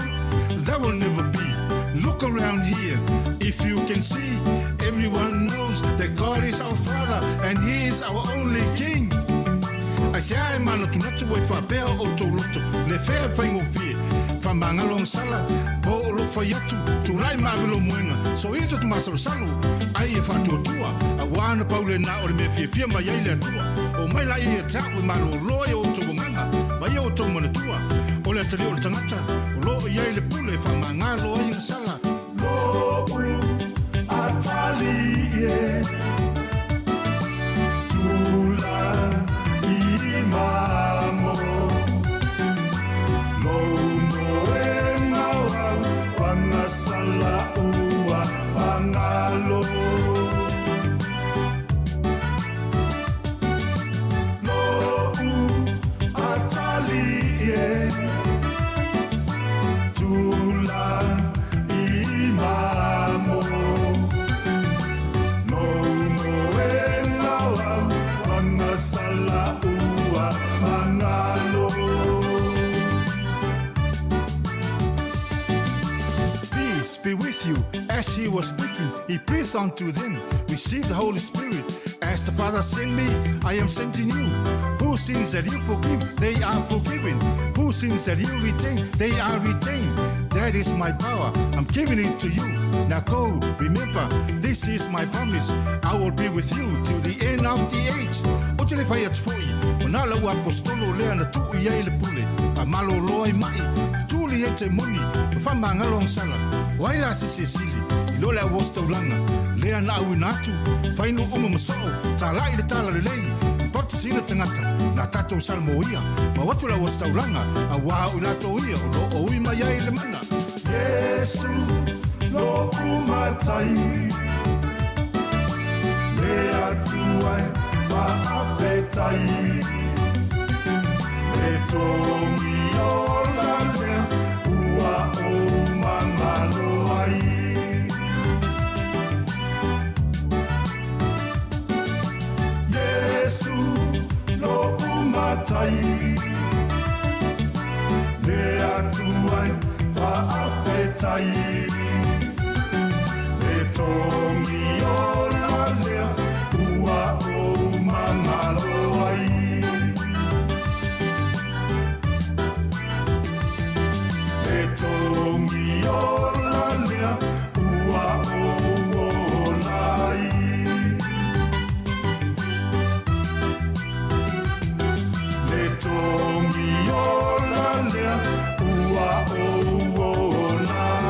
that will never be. Look around here, if you can see, everyone knows that God is our Father and He is our only King. I say, I man, to not to wait for a bell or to loto, le fair thing of fear. From Bangalong Sala, Bolo for Yatu, to Rai Mavilo Muena, so into to Master Salu, I if I do Tua, I want a Paula now or maybe fear my Yala Tua, or my lie attack with my loyal to Manga, by your Tomana Tua, or let the old Tanata, or Yale Pule from Mangalo in Sala. Atali, Tula, Imamo. Sala ua pangalo no atali tula imamo no ena sala ua pangalo. Be with you. As he was speaking, he breathed unto them. Receive the Holy Spirit. As the Father sent me, I am sending you. Whose sins that you forgive, they are forgiven. Whose sins that you retain, they are retained. That is my power. I'm giving it to you. Now go, remember, this is my promise. I will be with you till the end of the age. O te le whai atu fui, o nā lau apostolo lea na tuu iai le pule. Pa malo loa i mai, tūli e te muni, o whamba ngalong sala. Waila si se sili, i lo lea wostaulanga. Lea na au inatu, whainu uma masoo, tā lai le tala le lei. Porta sina tangata, na tatou salmoia. Ma watu la wostaulanga, a wau ilato ia, o lo o ima iai le mana. Yesu, lo umatai le atuai whaafetai le tongi o la lea ua o mangalo ai Yesu lo umatai le atuai whaafetai Tongi o la lea, ua o mangalo ai. E tongi o la lea, ua o lai. E tongi o la lea, ua o lai.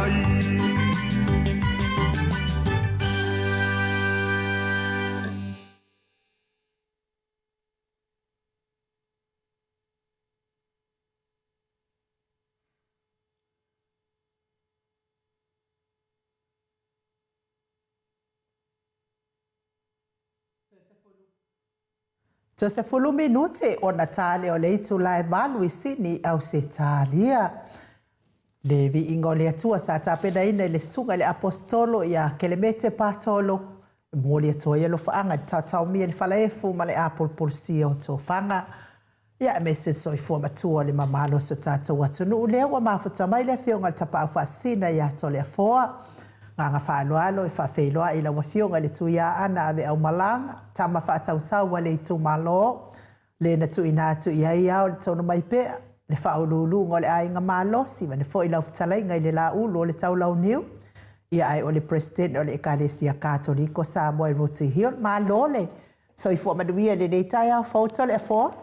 Joseph minuti o Natale o leitu lai malu I sini au se talia. Le vi ingo le atua sa tapena ina le sunga le apostolo ia kelemete patolo. Moli atua ia lo faanga tatau mia le falaefu ma le apol polisi o to fanga. Ia me se soi fua matua le mamalo so tatau atunu ulea wa mafuta mai le fionga le tapa au fasina ia to le afoa. Nganga whaaloalo e whawheloa I la wafionga le tuia ana ave au malanga. Tama whaasau wa le itu malo. Le na tu ina tu ia ia o le tono mai pea. Le whaolulu ngo le ainga malosi. Ma ne fo I lau fitalai ngai le la ulo le tau lau niu. Ia ai o le president o le ekalesia katoliko sa moe ruti hion malo le. So I fua manuia le nei au foto le afoa.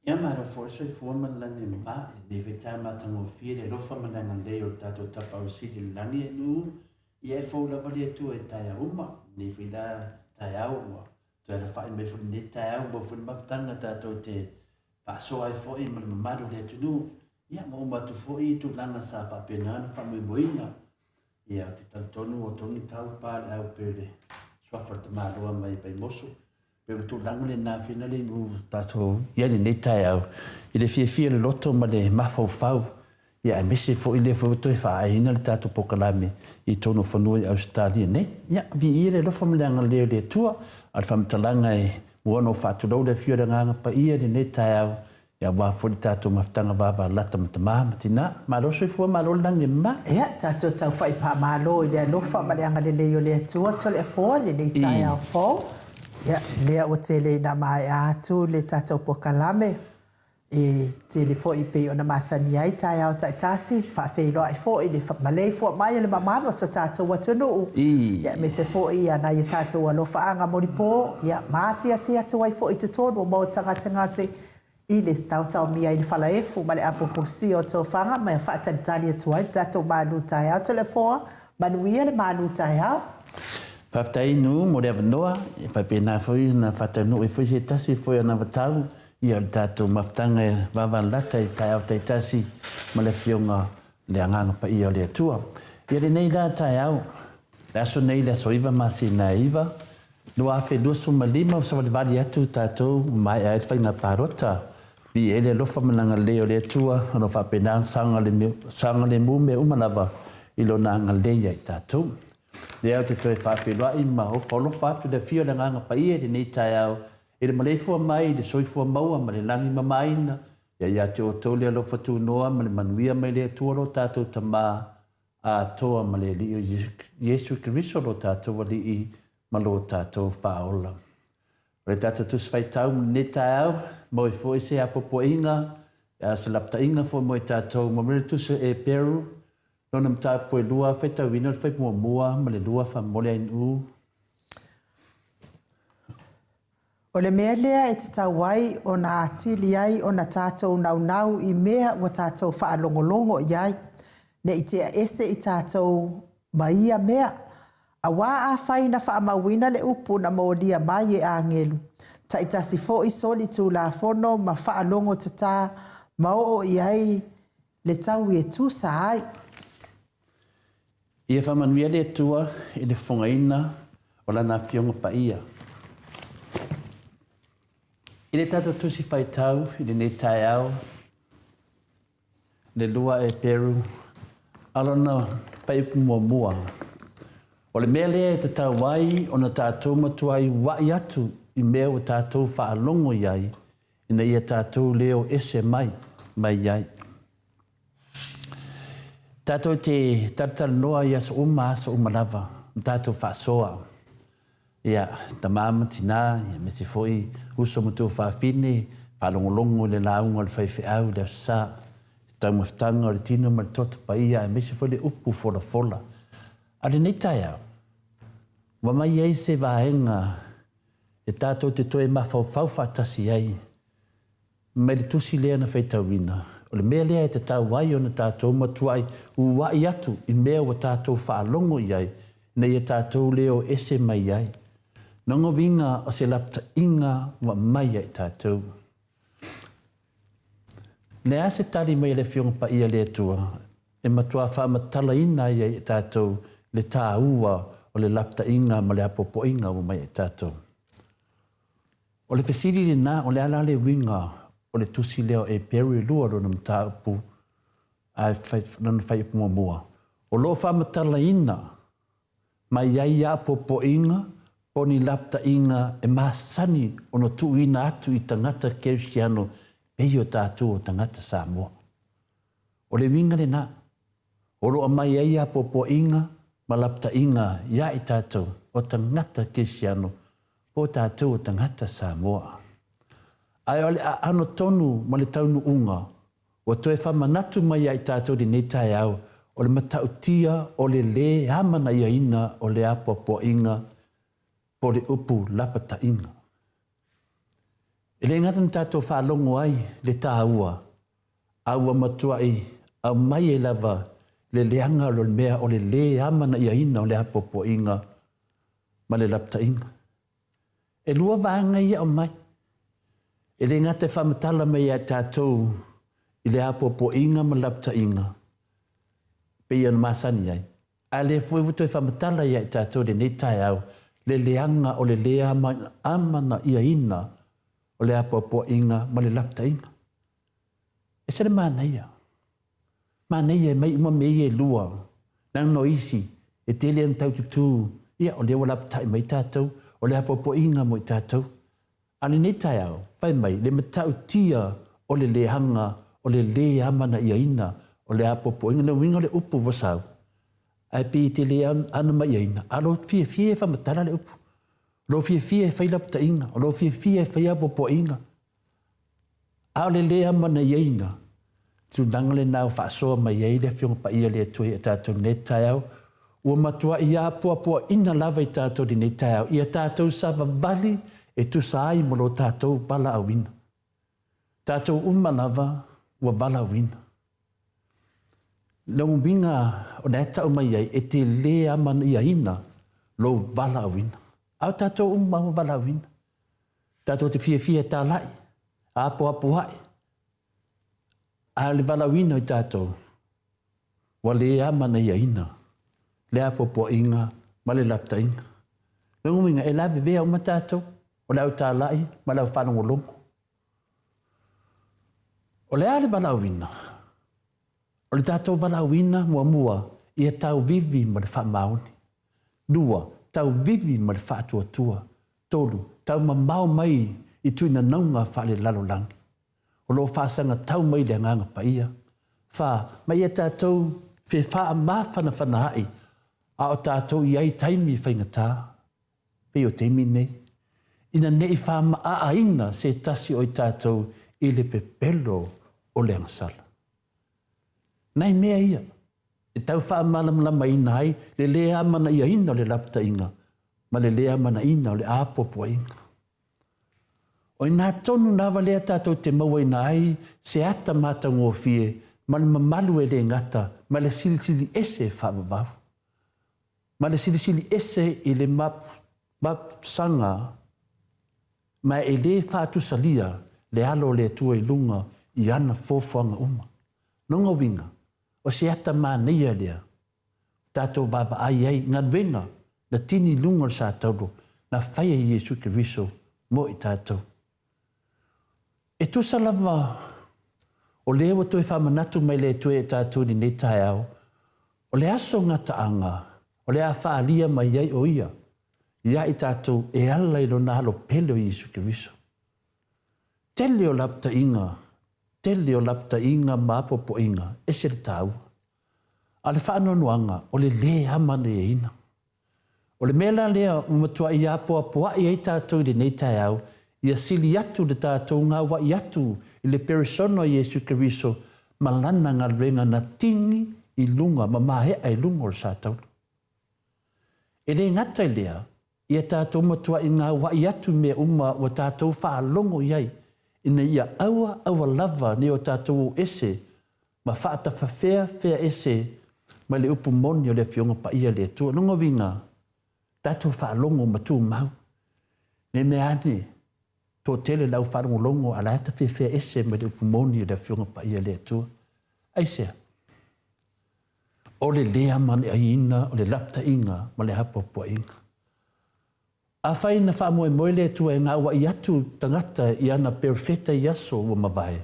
Ia mara fo so I fua malani ma. Le veta matango fie le lofa mananga le o tato tapa o sidi lani e nu. Ia e fo la vali tu e tai uma. Ne vida tai au ua. Tu era fai me fu ne tai au mo fu maftanga tato te paso ai fo I mal mamaru le tu nu. Ia mo ma tu fo I tu langa sa pa penana fa mo boina. Ia te tantonu o toni tau pa le au pele. Swafa te marua mai pai moso. Pero tu lango le na fina le mu tato. Ia le ne tai au. I le fie le loto ma le mafau fau. Ia me se fo I le fo to fa ai na le tato pokalame I tono fonoi Australia ne. Ia vi I le lofa ma le le tua. Al fam talanga e wono fa tu le fio de nganga pa ia le ne tai au. Ia wa fo le tato maftanga baba lata mtama matina. Ma lo se fo ma lo lange ma. Ia tato tau fai fa malo I le lofa ma le anga le le tua to le fo le ne tai au fo. Ia lea o te le na mai atu le tato pokalame. E te le fo I pe o na masani ai tai au tai tasi. Fa feilo ai fo I le malei fo mai le mamano so tato watunu. Ia me se fo I ana I tato alofa anga moripo. Ia maasi asi atu ai fo I te tono mo tanga sengase. I le stauta o mia I le falaefu ma le apo pulsi o tō whanga. Mai whaata tali atu ai tato manu tai au te le foa. Manuia le manu tai au. Paftai nu mo le avanoa. E whapena foi na whatanu e foi se tasi foi ana watau. Ia le tato maftanga e wawanlata I tai au tai tasi. Ma le fionga le anganga pa ia le atua. Ia le nei la tai au. Le aso nei le aso iwa masi na iwa. Lua afe lusu ma lima sa wale wali atu tato mai ai whainga parota. Bi ele lofa mananga leo le atua. Ano whapena sanga le mume umalawa. Ilo na anga leia I tato. Le au te toi whawhiloa I ma o wholo whatu le fio le nganga pa ia le nei tai au. E le malefua mai, le soifua maua, ma le langi mamaina. Ia te o tau le alofa tu noa, ma le manuia mai le tuaro tātou tama a toa ma le li o Yesu Kiriso lo tātou wali I ma lo tātou whaola. Re tātou tu svai tau ne tai au, mo e fo se apopo inga, se lapta inga fo mo e tātou, ma mre tu se e peru, Lona mta po lua feta wina fe mua ma le lua fa mole inu. O le mea lea e te tauai o na atili ai o na tātou nau I mea wa tātou whaalongolongo iai. Ne I te ese I tātou maia mea. A wā a whai na whaamawina le upu na maudia mai e angelu. Ta I tasi fo I soli tū la fono ma whaalongo te tā mao o iai le tau e tū sa ai. Ia whamanuia le tua I le whongaina o lana fionga pa ia. I le tata tusi whai tau, I le ne tai au, le lua e Peru, alona whai upu mua. O le mea lea e te tau wai, o na tātou matuai wai atu I mea o tātou whaalongo iai, ina ia tātou leo ese mai iai. Tātou te tātou noa ia so umalawa, tātou whaasoa. Ia, ta mama tina, ia me se foi uso mutu whaafine, whalongolongo le launga le whaiwheau le sa, tau maftanga o le tino ma le toto pa ia, me se foi le upu fola. Ale nei tai au. Wa mai ei se vaenga, e tātou te toe mawhau whatasi ai, me le tusi lea na whaitauina. O le mea lea e te tau wai o na tātou matuai, uwai atu I mea wa tātou whaalongo iai, nei e tātou leo ese mai iai. Nongo winga o se lapta inga wa mai ai tātou. Ne a se tali mai le fionga pa ia le tua, e matua whaamatala ina ai tātou le tā ua o le lapta inga ma le apopo inga wa mai ai tātou. O le fesiri le nā o le ala le winga o le tusi leo e peri lua rona mta upu ai nana whai upu mua. O lo whaamatala ina mai ai apopo inga Poni lapta inga e masani ono tu ina atu I tangata Kersiano e o tātou o tangata Samoa. O le winga le nā. O roa mai ai a popo inga ma lapta inga ia I tātou o tangata Kersiano o tātou o tangata Samoa. Ai ole a ano tonu ma le taunu unga o toe whamanatu mai ai tātou di netai au o le matautia o le amana ia ina o le a popo inga po le upu lapata inga. E le ngatan tātou whaalongo ai le tāua, aua matuai, au mai e lava le leanga o le mea o le amana ia ina o le apopo inga, ma le lapata inga. E lua vanga ia o mai. E le ngate whamatala mai a tātou I le apopo inga ma lapata inga. Pe ian masani ai. A le fuevuto e whamatala ia tātou le netai au, le leanga o le lea amana ia ina o le apopo inga ma le lapta inga. E sere māneia. Māneia mai uma mei e lua. Nang no isi e tele an tau tutu ia o le lapta I mai tātou o le apopo inga mo I tātou. Ani nei tai au, whai mai le matau tia o le leanga o le lea amana ia ina o le apopo inga na winga le upu wasau. Ai pi te le ana mai aina. A lo fie whamatara le upu. Lo fie whai lapta inga. O lo fie whai apopo inga. A le lea mana iaina. Tu nangale nau whaasoa mai ai le fionga pa ia le tui e tātou netai au. Ua matua ia apua ina lava I tātou di netai au. Ia tātou sava vali e tu saai mo lo tātou vala awina. Tātou lava ua vala awina. Nau winga o na tau mai ai e te lea mana ia ina lo vala awina. Au tātou ua vala awina. Tātou te fie tā lai. Apo hai. A le vala awina I tātou. Wa lea mana ia ina. Le apopo inga ma le lapta inga. Nau winga e lawe vea o ma tātou. O lau tā lai ma lau whanongolongo. O le ale vala awina. O le tātou walauina mua ia tau vivi ma le whamaoni. Dua, tau vivi ma le whātua. Tolu, tau mamau mai I tuina naunga whale lalolangi. O lo whasanga tau mai le nganga pa ia. Wha, mai ia tātou whi wha mawhana whanahai. A o tātou I ai taimi whaingatā. Pei o teimi nei. Ina nei wha maa se tasi o I tātou I le pepelo o le angasala. Nai mea ia, E tau whaamalamlama ina ai, le lea mana ia ina o le lapta inga, ma le lea mana ina o le āpopua inga. O ina tonu nawa lea tātou te maua ina ai, se ata mata ngō fie, ma le mamalu e le ngata, ma le silisili ese whaamabau. Ma le silisili ese i le map sanga, ma e le whaatusalia, le alo le tua i lunga, i ana fōwhanga uma. Nonga winga, o se ata māneia lea, tātou baba ai ai, ngā wenga, na tini lunga sa tauro, na whaia i Jesu Kiriso, mo i tātou. E tusa lava, o lewa toi whamanatu mai le tue e tātou ni nei tae au, o le aso ngata anga, o le a whaalia mai iai o ia i tātou e ala i lona halo pele o Jesu Kiriso. Tele o lapta inga mapopo inga, e se le tau. A le whaanonuanga, o le le amane e ina. O le mela lea umatua i apoa i ei tātou i nei tae au, ia sili atu le tātou ngā wa i atu i le perisono i Jesu Kiriso, ma lana ngā renga na tini i lunga, ma mahea i lunga o le sātau. E le ngata i lea, ia tātou matua i ngā wa i atu me uma o tātou whaalongo iai, ina ia aua lava ni o tātou ese, ma whaata whawhea ese, ma le upu moni o le fionga pa ia le tua. Nonga winga, tātou whaalongo ma tū mau. Ne me ane, tō tele lau wharongo longo a laeta whewhea ese ma le upu moni o le fionga pa ia le tua. Aisea, o le lea mani a ina, o le lapta inga, ma le hapopua inga. A whai na wha moe le tua e ngā ua i atu tangata i ana perfeta i aso ua mawai.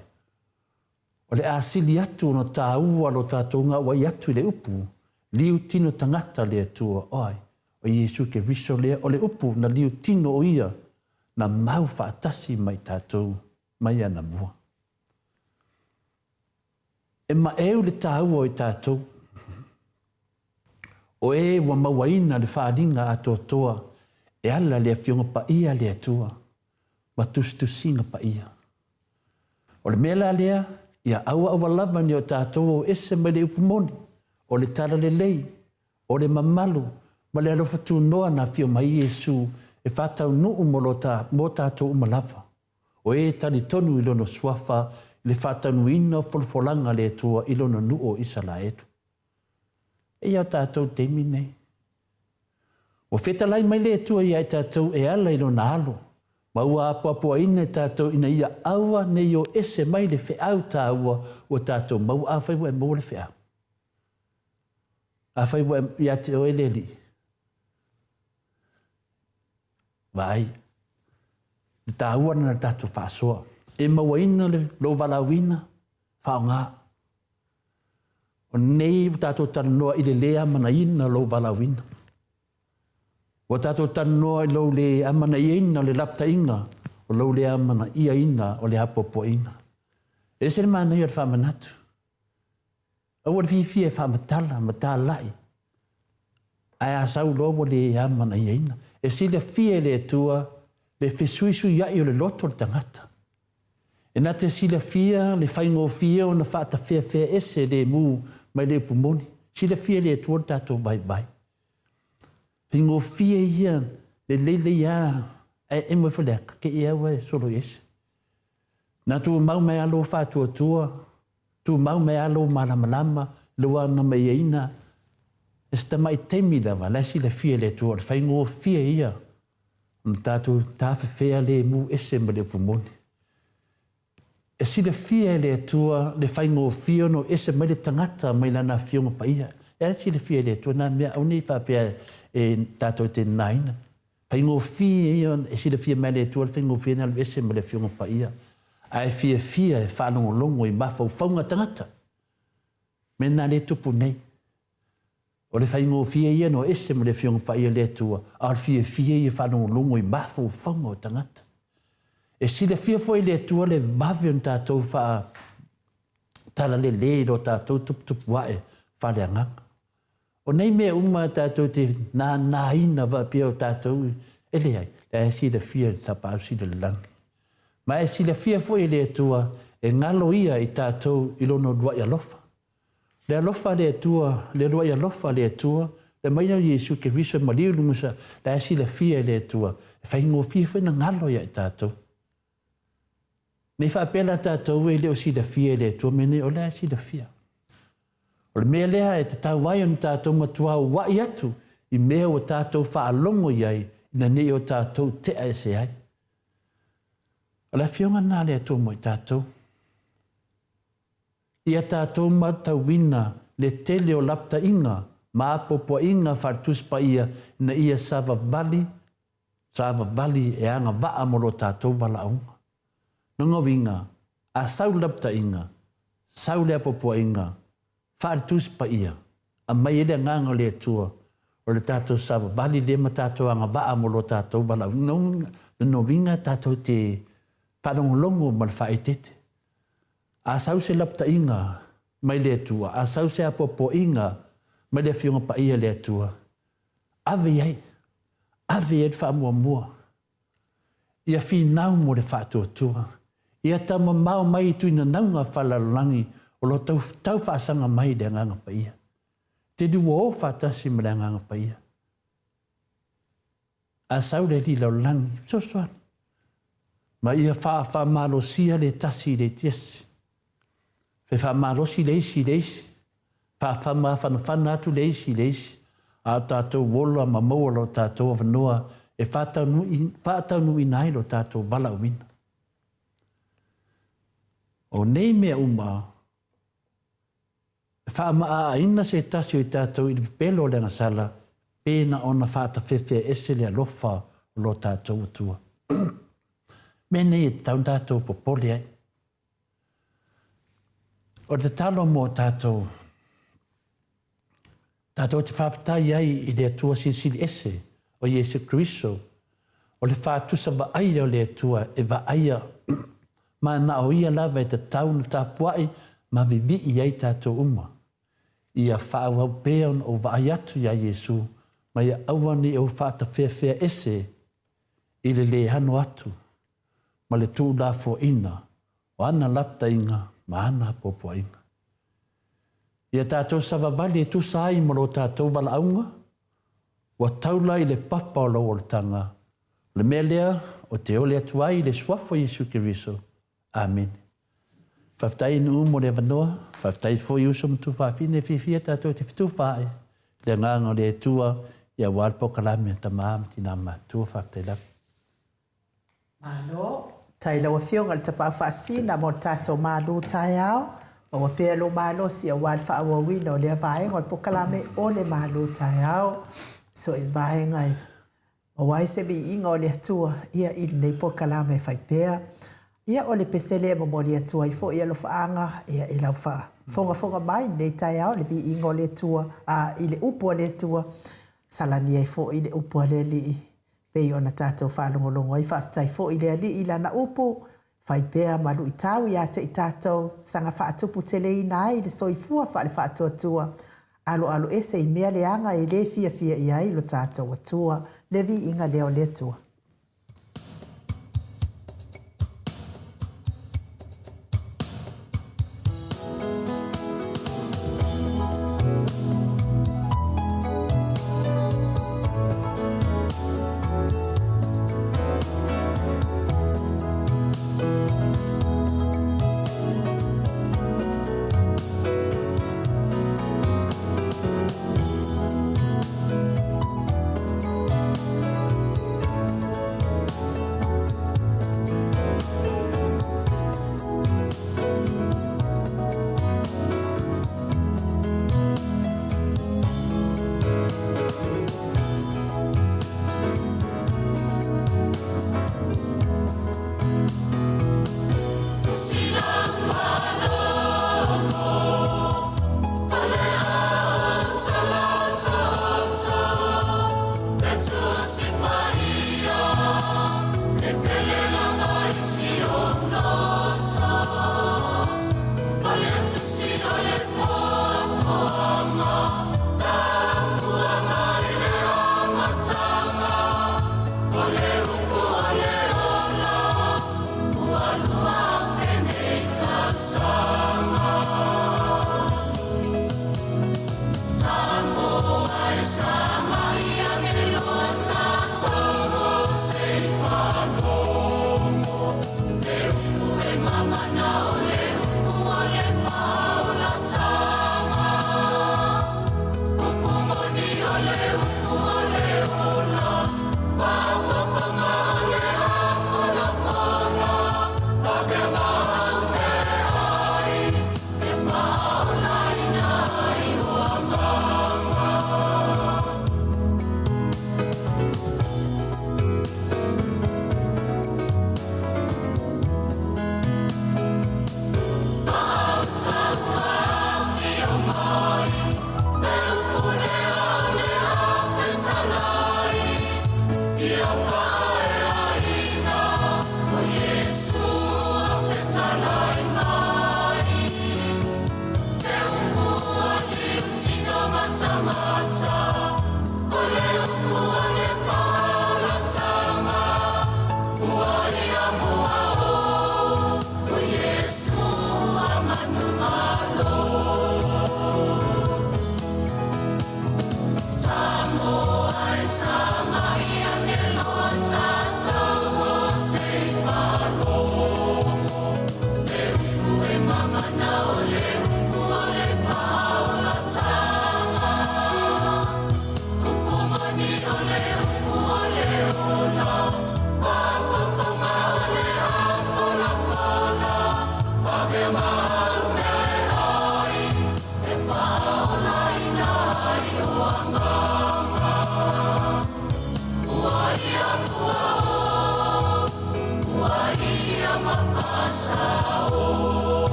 O le asili atu no tā ua lo tātou ngā ua i atu i le upu, liu tino tangata le tua oi. O Jesu Kiriso lea o le upu na liu tino o ia na mau whaatasi mai tātou mai ana mua. E ma eu le tā ua i tātou. O e ua mawaina le whaaringa ato toa, e ala lea fionga pa ia lea tua, ma tustusinga pa ia. O le mela lea, ia aua lava ni o tātou o ese mai le upumoni, o le tala le lei, o le mamalu, ma le alofa tu noa na fio mai Jesu, e whatau nuu mo tātou umalava. O e tali tonu i lono suafa, le whatau nuina folfolanga le tua i lono nuu o isala etu. E iau tātou temi nei. O whetalai mai le tua ia e tātou e ala i lona alo. Ma ua apua ina tātou ina ia aua nei o ese mai le whiau tāua o tātou mau awhaiwa e mau le whiau. Awhaiwa e ia te oe le li. Vai. Tāua na tātou whaasoa. E maua ina le lo walawina whao ngā. O nei tātou taranoa i le lea mana ina lo walawina. O tātou tanoa i lau le amana ia ina o le lapta inga, o lau le amana ia ina o le hapopo inga. E se le mana ia le whamanatu. Au le whiwhi e whamatala, matalai. Ai asau lovo le amana ia ina. E si le fie le tua, le whesuisu iai o le loto le tangata. E na te si le fia, le whaingo fia o na whaata whea ese le mu mai le pumoni. Si le fie le tua tātou bai. Pingo fia ia, le leile ia, e mwe whaleka, ke ia wa solo ese. Nā tu mau mai alo whātua tua, tu mau mai alo malamalama, lua na mai eina, e sta mai temi lawa, lasi le fia le tua, le whaingo fia ia, tātu tāwhewhea le mu ese ma le pumoni. E si le fia le tua, le whaingo fia no ese mai le tangata mai lana fionga pa ia. E si le fia le tua, nā mea au nei whapea e tātou te naina. Whaingo fia ia, e si le fia mai le tua, le whaingo fia na le ese ma le fionga pa ia. Ai fia e whanongo longo i mawhau whaunga tangata. Me nā le tupu nei. O le whaingo fia ia no ese ma le fionga pa ia le tua, ar fia ia whanongo longo i mawhau whaunga o tangata. E si le fia foi le tua le mawe on tātou wha tala le lo tātou tupu wae whale anganga. O nei mea uma tātou te nā ina wa pia o tātou ele ai. Le si le fia tapa au si le langi. Ma e si le fia foi le tua e ngalo ia i tātou i lono rua i alofa. Le alofa le tua, le roa i alofa le tua, le maina Yesu ke viso maliu lumusa, le asi le fia le tua. Fai ngō fia fai na ngalo ia i tātou. Nei whaapela tātou e leo si le fia le tua, mene o le asi le fia. O le mea lea e te tau wai on tātou matua o wai atu, i mea o tātou whaalongo iai, na nei o tātou te a se ai. O le fionga nā le atu mo i tātou. Ia tātou matau wina le tele o lapta inga, ma apopua inga whartus pa ia na ia sava vali e anga waa moro tātou wala aunga. Nunga winga, a sau lapta inga, sau le apopua inga, whartus pa ia, a mai ele nganga le tua, o le tātou sava vali le ma tātou anga waa moro tātou wala aunga. Nunga winga tātou te whanongolongo ma le whaetete. A sau se lapta inga mai le tua, a sau se apopo inga mai le fionga pa ia le tua. Ave ai wha mua mua. Ia fi nau mo le whaatua tua. Ia tama mau mai tuina naunga whalalangi o lo tau whaasanga mai le nganga pa ia. Te duwa o whaatasi ma le nganga pa ia. A sau le li lau langi, sosoan. Ma ia wha malo sia le tasi le tiesi. Fe wha marosi leisi. Wha whana atu leisi. A tātou wola ma maua lo tātou awanoa e whātau nui nai lo tātou wala uina. O nei mea uma, wha maa ina se tasi o tātou i pelo le ngasala, pēna ona whāta whewhea ese le alofa lo tātou atua. Mene e taun tātou popole ai. O te talo mo tātou te whaapatai ai i le atua sili ese o Jesu Christo. O le whaatusa wa aia o le atua e wa aia. Ma na o ia lava e te taunu tāpuai ma vivi i ai tātou uma. Ia whaawau peon o wa ai atu ia Jesu ma ia awani o whaata whea ese i le hano atu. Ma le tū la fo ina o ana lapta inga ma ana popua inga. Ia tātou savavali e tusai mo lo tātou wala aunga, wa taula i le papa o lo o le tanga. Le mea lea o te ole atuai le swafo Jesu Kiriso. Amen. Whaftai nu mo le wanoa, whaftai fo i uso mtu whawhine whiwhia tātou te whitu whae. Le nganga le tua, ia walpo kalame ta maam tina matua whaftai lap. Malo, tai lawa fionga le tapa whaasina mo tātou malu tai au. O wapea lo malo si a wad wha awa wina o lea vaenga o pokalame o le malo tai au. So i vaenga i. O wai se mi inga o lea tua ia i nei pokalame whaipea. Ia o le pesele mo mo lea tua i fo ia lo whaanga ia i lau wha. Fonga mai nei tai au le mi inga o lea tua i le upo o lea tua. Salani ai fo i le upo o lea li. Pei o na tātou whalongolongo i whaftai fo i lea li i lana upo. Fai pea malu i tau i ate i tātou sanga whaatupu tele i nai le soifua wha le whaatu atua. Alo ese i mea leanga i le fia i ai lo tātou atua. Levi inga leo le tua.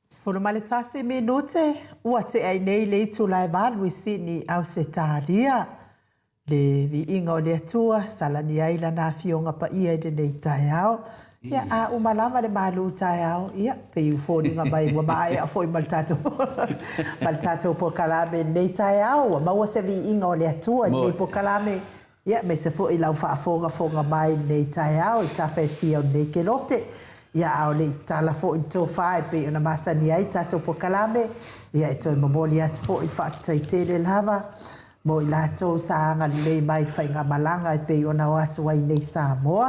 Sfolo male tasi minute ua te ai nei le itu lai malu I sini au se tālia. Le vi inga o le atua, salani ai lana fionga pa ia I nei tai au. Ia a umalama le malu tai au. Ia pe u fōninga mai wa mai a fōi maltato. Maltato po kalame nei tai au. Maua se vi inga o le atua nei po kalame. Ia me se fōi lau whaafonga mai nei tai au. I tawhai fia o nei ke lope. Ia au le tala fo in tō whae pe una masani ai tātou po kalame. Ia e toi mamoli atu fo I whaakitai tele lava. Mo I lātou saanga le mai whainga malanga I pe ona o atu ai nei Samoa.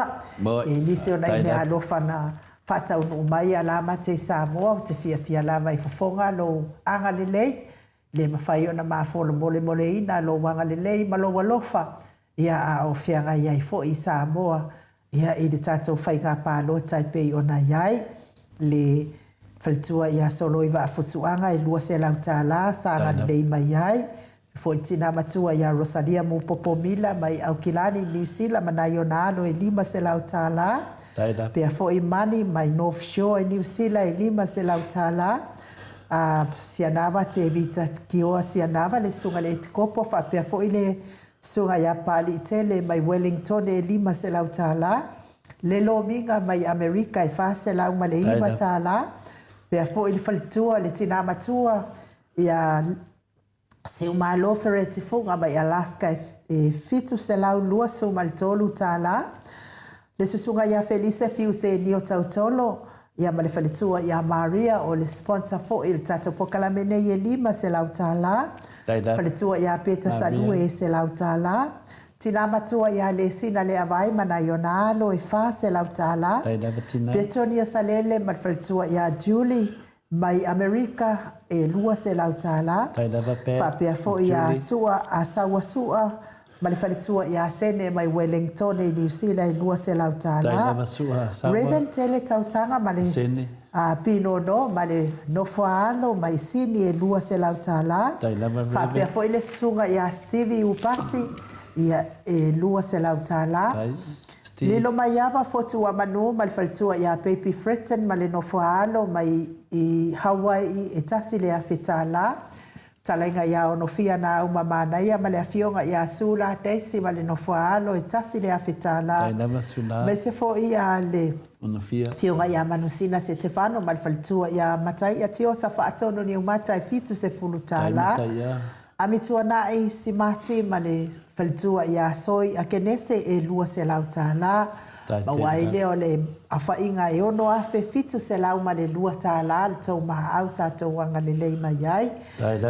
E nisi ona I mea alofa na whatau no mai a lama te Samoa. Te fia lava I whafonga lo anga le lei. Le mawhai ona mawholo mole ina lo wanga le lei ma lo walofa. Ia a o whianga iai fo I Samoa. Ia I le tātou whainga pālota I pei ona iai. Le whaltua ia solo I whaafutuanga I lua se lau tāla, sānga nei mai iai. Fo I tina matua ia Rosalia mu popo mila mai au kilani New Zealand manai ona alo e 5 se lau tāla. Pea fo I mani mai North Shore New Zealand e 5 se lau tāla. Sianava te evita kioa sianava le sunga le epikopo fa pea fo I le sunga ia pali tele mai Wellington e 5 se lau tāla. Le lominga mai Amerika e 4 se lau ma le 5 tāla. Pea fo I le whalitua le tina matua ia se umalofere te funga mai Alaska e 7 se lau 2 se umaltolu tāla. Le susunga ia Felice fiu se nio tautolo. Ia ma le whalitua ia Maria o le sponsor fo il tato pokalamene e 5 se lau tāla. Whalitua ia Peter Salue se lau tāla. Tina matua ia le sina le avai mana Ionalo e 4 se lau tāla. Petonia Salele ma whalitua ia Julie mai Amerika e 2 se lau tāla. Whapea fo ia sua a sawa sua. Ma le whalitua ia Sene mai Wellington e New Zealand e 2 se lau tāla. Raven tele tausanga ma le Pino no ma le Nofoalo mai Sini e 2 se lau tāla. Whapea fo ile sunga ia Stevie Upati ia e 2 se lau tāla. Lilo mai ava fotu wa manu ma le whalitua ia Baby Fretton ma le Nofoalo mai I Hawaii e tasi le awhetala. Talainga ia ono fia na uma mana ia ma le afionga ia Sula Daisy ma le Nofoalo e tasi le awhetala. Me se fo ia le fionga ia Manusina se Stefano ma le whalitua ia matai ia tio sa whaatono ni umata e fitu se fulutala. Amitua nai si mati ma le whalitua ia Soi a Kenese e 2 se lau tāla. Ma wai leo le awhainga e ono afe fitu se lau ma le 2 tāla le tau maha au sa tau wanga le lei mai ai.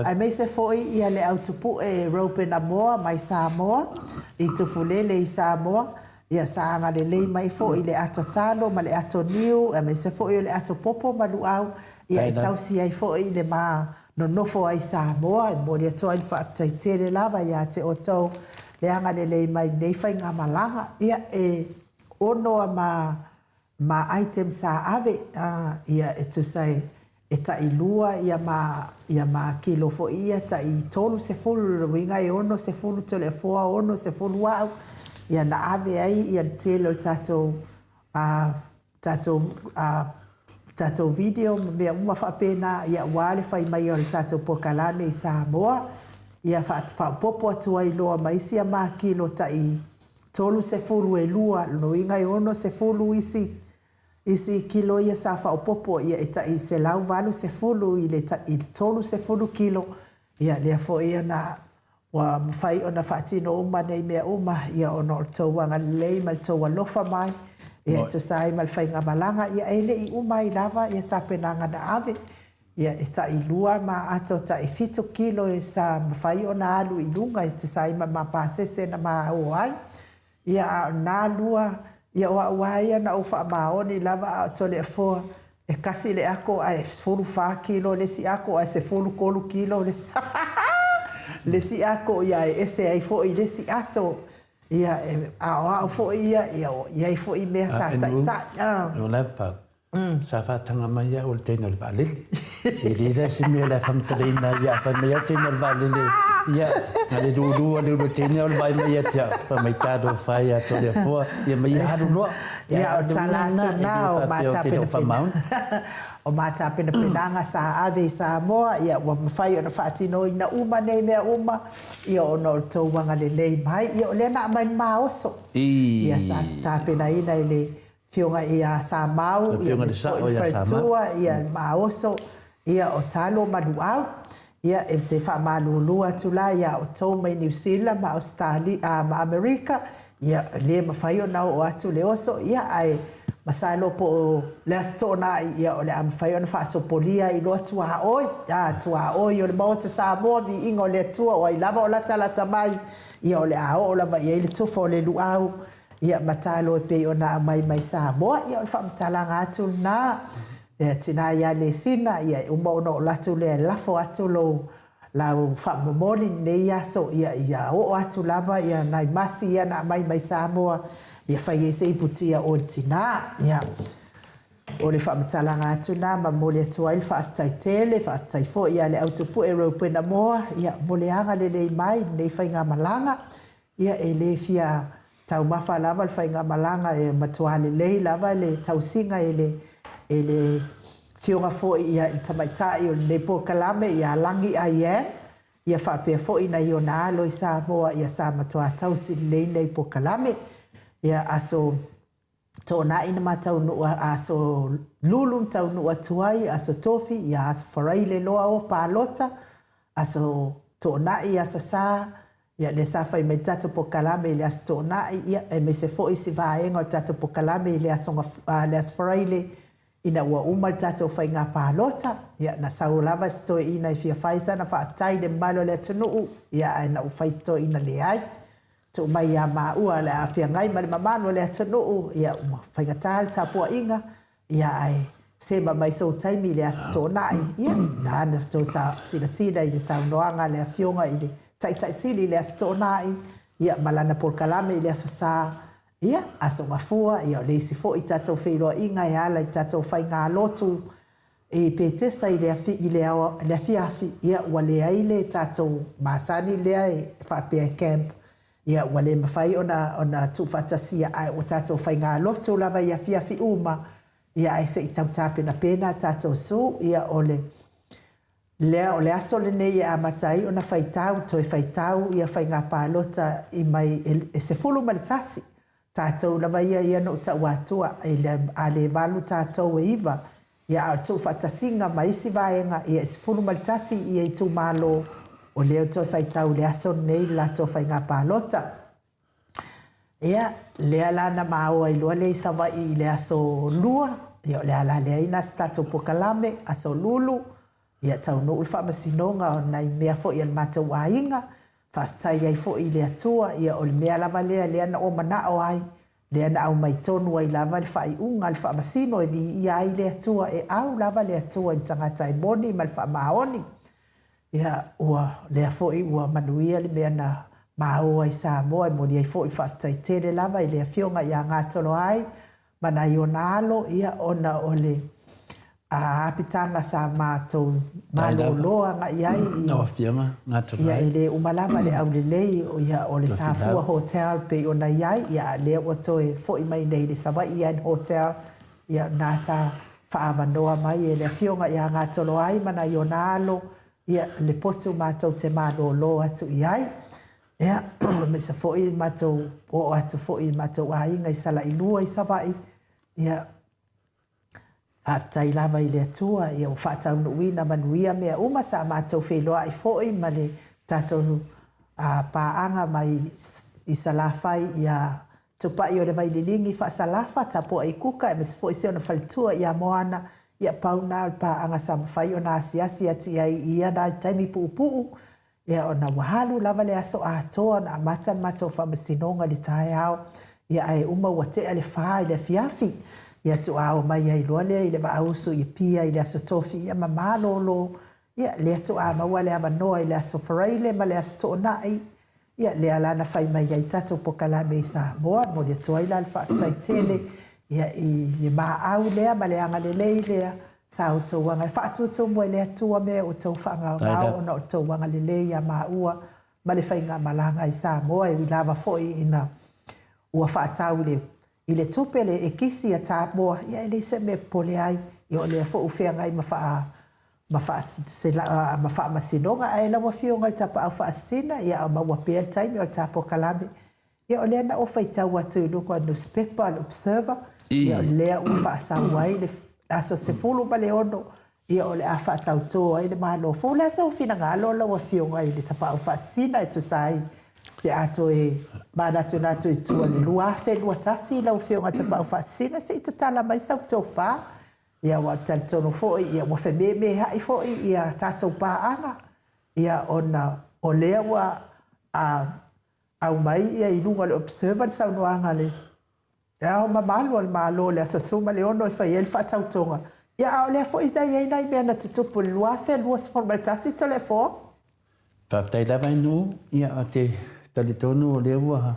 Ai mei se foi ia le autupu e Ropen Amoa mai Samoa. I tufulele I Samoa. Ia saanga le lei mai foi le ato talo ma le ato niu. Ai mei se foi le ato popo ma lu au. Ia e tau si ai foi le maa. No nofo ai Samoa, e mori atoa I whaatai tere lava ia te o tau le anga le lei mai nei whainga malanga. Ia e onoa ma item sa ave, ia e tu sai e ta I lua, ia ma kilo fo ia, ta I tolu se fulu, winga e ono se fulu tole foa, ono se fulu wau. Ia na ave ai, ia telo tatou video mea uma whapena ia wale whai mai o le tatou pokalane I Samoa. Ia whapopo atua I loa maisia maa kilo ta I tolu se fulu e lua, no inga I ono se fulu isi kilo ia sa whaopopo ia e ta I se lau walu se fulu I tolu se fulu kilo. Ia lea fo ia na wa mwhai o na whaatino uma nei mea uma ia ono tau wanga lei mal tau walofa mai. Ia to sai mal whainga malanga ia ele I umai lava ia tapenanga na ave. Ia e ta I lua ma ato ta I 5 kilo e sa mawhai o na alu I lunga e to sai ma pasese na ma o ai. Ia na lua ia o awaia na ufa maoni lava a tole foa e kasi le ako ai fulu fa kilo le si ako ai se fulu kolu kilo le si le si ako ia ese ai fo i le si ato ia a fo ia ia fo i me sa ta no la pa sa fa tanga mai ia ul teno le balele e le si me la fam trina ia fa me ia teno le balele ia ale du le teno le balele ia tia pa mai ta do fa ia to le fo ia mai ha do no ia tala na o mata pena o mata pena penanga sa ave sa moa ia wa mafai ona fatino ina uma nei mea uma ia ono to wanga le lei mai ia le na mai maoso ia sa sta pena ina ile fionga ia sa mau ia fretua ia maoso ia o talo manuau ia e te fa malulua tula ia o to mai New Zealand ma Australia ma America ia le mafai ona o atu le oso ia ai masalo po le stona ia o le am fai ona fa so polia I lo tua oi tua oi o le mota sa mo vi ingo le tua o I lava o la tala tamai ia o le a o la va ia le tofo le luau ia matalo pe ona mai sa mo ia o fa mtala ngatu na tina ia le sina ia o mo no la tu le la fo atu lo la fa momoli ne ia so ia o atu lava ia nai masi ia na mai sa mo ia fai e sei putia o tina ia o le whaamatalanga atu nā ma mole atua il whaatai tele whaatai fo ia le autopu e rau pena moa ia mole anga le nei mai nei whai ngā malanga ia e le fia tau mawha lava le whai ngā malanga e matua le lei lava le tau singa e le fionga fo ia tamaitai o le po kalame ia langi aien ia whaapea fo ina i o nā alo I sa moa ia sa matua tau sin lei nei po kalame ia aso tōna ina matau nua aso lulum tau nua tuai aso tofi ia aso farai le loa o pālota aso tōna I aso sa ia le sa fai me tato po kalame le aso tōna ia e me se fo isi vaenga o tato po kalame le aso farai le ina ua umal tato fai ngā pālota ia na sau lava sto ina I fia faisa na whaatai le malo le tunuu ia na ufai sto ina le ai to mai ya maua le afia ngai ma le mamano le atonu ia whainga tāle tāpua inga ia ai sema mai so taimi le asto nai ia nana to sa sila I le saunoanga le afionga I le tai sili le asto nai ia malana por kalame le aso sa ia aso ngafua ia le si fo I tatou whairoa inga ia ala I tatou whainga lotu e petesa I le afi ia wale ai le tatou masani le ai whapea camp ia wale mawhai ona tūwhatasia ai o tātou whai ngā loto lava ia fiafi uma ia ai se I tau tāpena pena tātou su ia o le aso le nei a matai ona whai tau toi whai tau ia whai ngā pālota I mai e se fulu maritasi tātou lava ia no tau atua a le malu tātou e iwa ia a tūwhatasinga mai isi vaenga ia se fulu maritasi ia I tū malo o leo toi whai tau le aso nei la to whai ngā pālota. Ia, lea lana maua I lua le isawa I le aso lua. Ia, lea la lea ina stato pokalame, aso lulu. Ia, tau no ulfa masinonga o nai mea fo I al mata wainga. Whaftai ai fo I le atua. Ia, o le mea lava lea na o mana o ai. Lea na au maitonu ai lava le whai unga le wha masino e vi ia ai le atua e au lava le atua I tangata I boni ma le wha maoni. Ia ua lea fo'i ua manuia le mea na māua I Samoa mo ai fo'i whaafitai tere lava I lea fionga I a ngā tolo ai mana I o nalo ia ona o le apitanga sa mātou maloloa nga iai Nawa fionga ngā tolo ai ia le umalava le au le lei o ia o le Safua Hotel pe ona iai ia lea ua toe fo'i mai nei le sawa ia in hotel ia nasa whaamanoa mai e lea fionga I a ngā tolo ai mana I o nalo ia le potu mātou te mālolo atu iai. Ia, me sa fo'i mātou o atu fo'i mātou ainga I sala I lua I sawai. Ia, whaatai lava I le atua, ia o whaatau nuina manuia mea uma sa mātou wheloa I fo'i ma le tātou pāanga mai I salafai ia tupai o le vai lilingi whaasalafa tapo ai kuka e me sa fo'i se ona whalitua ia moana ia pauna pa anga sa mawhai o nā siasi ati ai ia nā taimi pu'u ia o nā wahalu lava le aso a toa na amatan matou whamasinonga li tae au ia ai uma ua te ale whaai le fiafi ia tu ao mai ai loa lea i le maausu i pia i le aso tofi ia mamalolo ia lea tu a maua le amanoa i le aso faraile ma le aso toʻonaʻi ia lea lana fai mai ai tatou pokalame i Samoa mo le atua i la le faafetaitele ia i le maau lea ma le agalelei lea sa o tauanga le faatuatou mo i le atua mea o tau faagaogao ona o tauanga lelei a maua ma le faiga malaga i Samoa e lava foʻi ina ua faatau i le tupe le e kisi a tamoa ia i le se me pole ai ia o le foʻufeagai ma faamasinoga ae laua fioga le tapaau faasina ia o maua pea le taimi o le tapokalame ia o lea na o faitau atu i luku a newspaper le Observer ia o lea ua faasau ai le aso sefulu ma le ono ia o le a faatautō ai le malofou le asa ufinagalo laua fioga i le tapaau faasina e tusai pe ato e manatu natu i tua le lua afe lua tasi lau fionga tapaau faasina se i tatala mai sau tau wha ia wa talitono fo'i ia wa whememe hai fo'i ia tātou pāanga ia ona o lea wa au mai ia i lunga le Observer sau noanga le ia o mamalo le malo le asasuma le ono i whai el whatautonga ia o lea fo'i dai ei nai mea na tutupu le lua afe lua sformal tasi to le fo Whaftai lawa inu ia o te talitonu o lea ua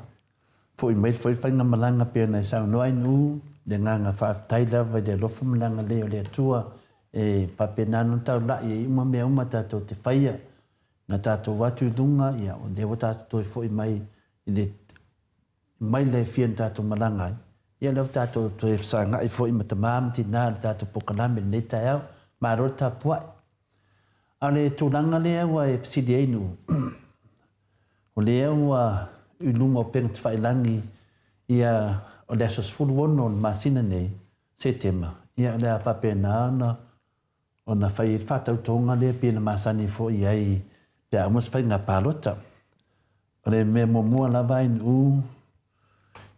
fo'i mai fo'i whainga malanga pia nei sau noa inu le nganga whaftai lawa le lofa malanga leo le atua e papenano tau la i uma mea uma tātou te whaia na tātou watu i lunga ia o lea tātou fo'i mai i le mai le fian tātou malanga ia leo tātou te whasanga i fo'i matamāmati nā le tātou pokalame nei tai au ma rota puai ale tūlanga lea ua e fisidi einu. O lea ua i lunga o penga te whailangi ia o lea sosfulu ono o masina nei se tema. Ia lea whapena ana o na whai whatautonga lea pia masani fo i ai pia amos whai ngā pālota. O le mea momua lawa inu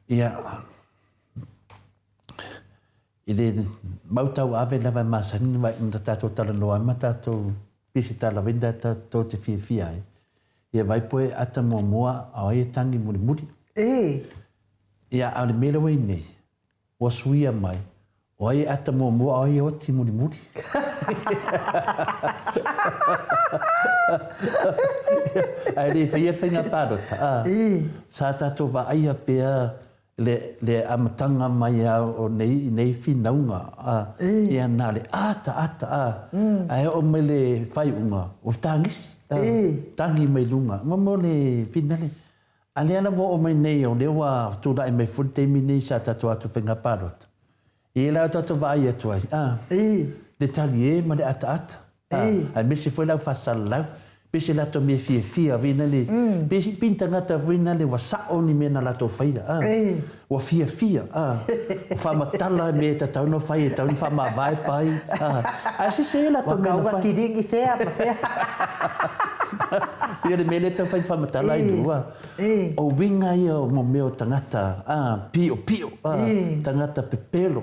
ia i le mautau ave lawa masani wai inda tātou talanoa ma tātou pisi tala winda tātou te fia ai. Ia vai poe ata mua a ai tangi muri. Ia au le mele wei nei. Wa suia mai. O ai ata mua a ai oti muri. Ai le fia whainga pārota. Sa tātou wa aia pea le amatanga mai o nei finaunga ia nā le ata ai o mai le whaiunga o tangis tangi mai lunga mamo le finale ale ana o mai nei o lewa tūra i mai funtemi nei sa tatu atu whenga pārota i lau tatu vai atu ai le tali e ma le ata ai mesi foi lau whasalau pese lato me fia vina le pese pinta ngata vina le wasao ni mena lato faia wa fia fa matala me ta tau no fai tau ni fa ma vai pai ai se lato me wa kiringi fea ia le mele ta fai fa matala i dua o winga ia mo meo tangata pio tangata pepelo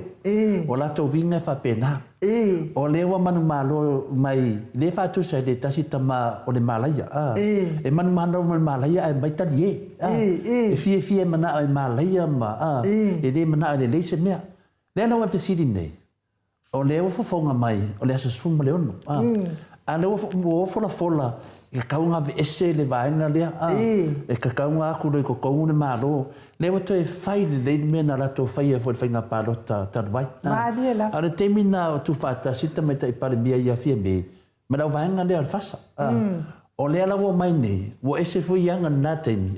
o lato winga fa pena o lewa manu malo mai le fa tu sai de tasitama o le malaya e manu malo mo malaya ai mai tali e fie mana ai malaya ma e de mana le leise mea le no wa fisidi nei o lewa fofonga mai o le aso sfuma le ono a lewa fola e kaunga ve ese le vaina le e ka kaunga aku le ko koune malo le wato e fai le mena la to fai e foi na palota tarvai Mariela ara temina tu fata sita meta i pare bia ia fie me ma la vaina le alfasa o le ala wo mai nei wo ese foi yanga na temi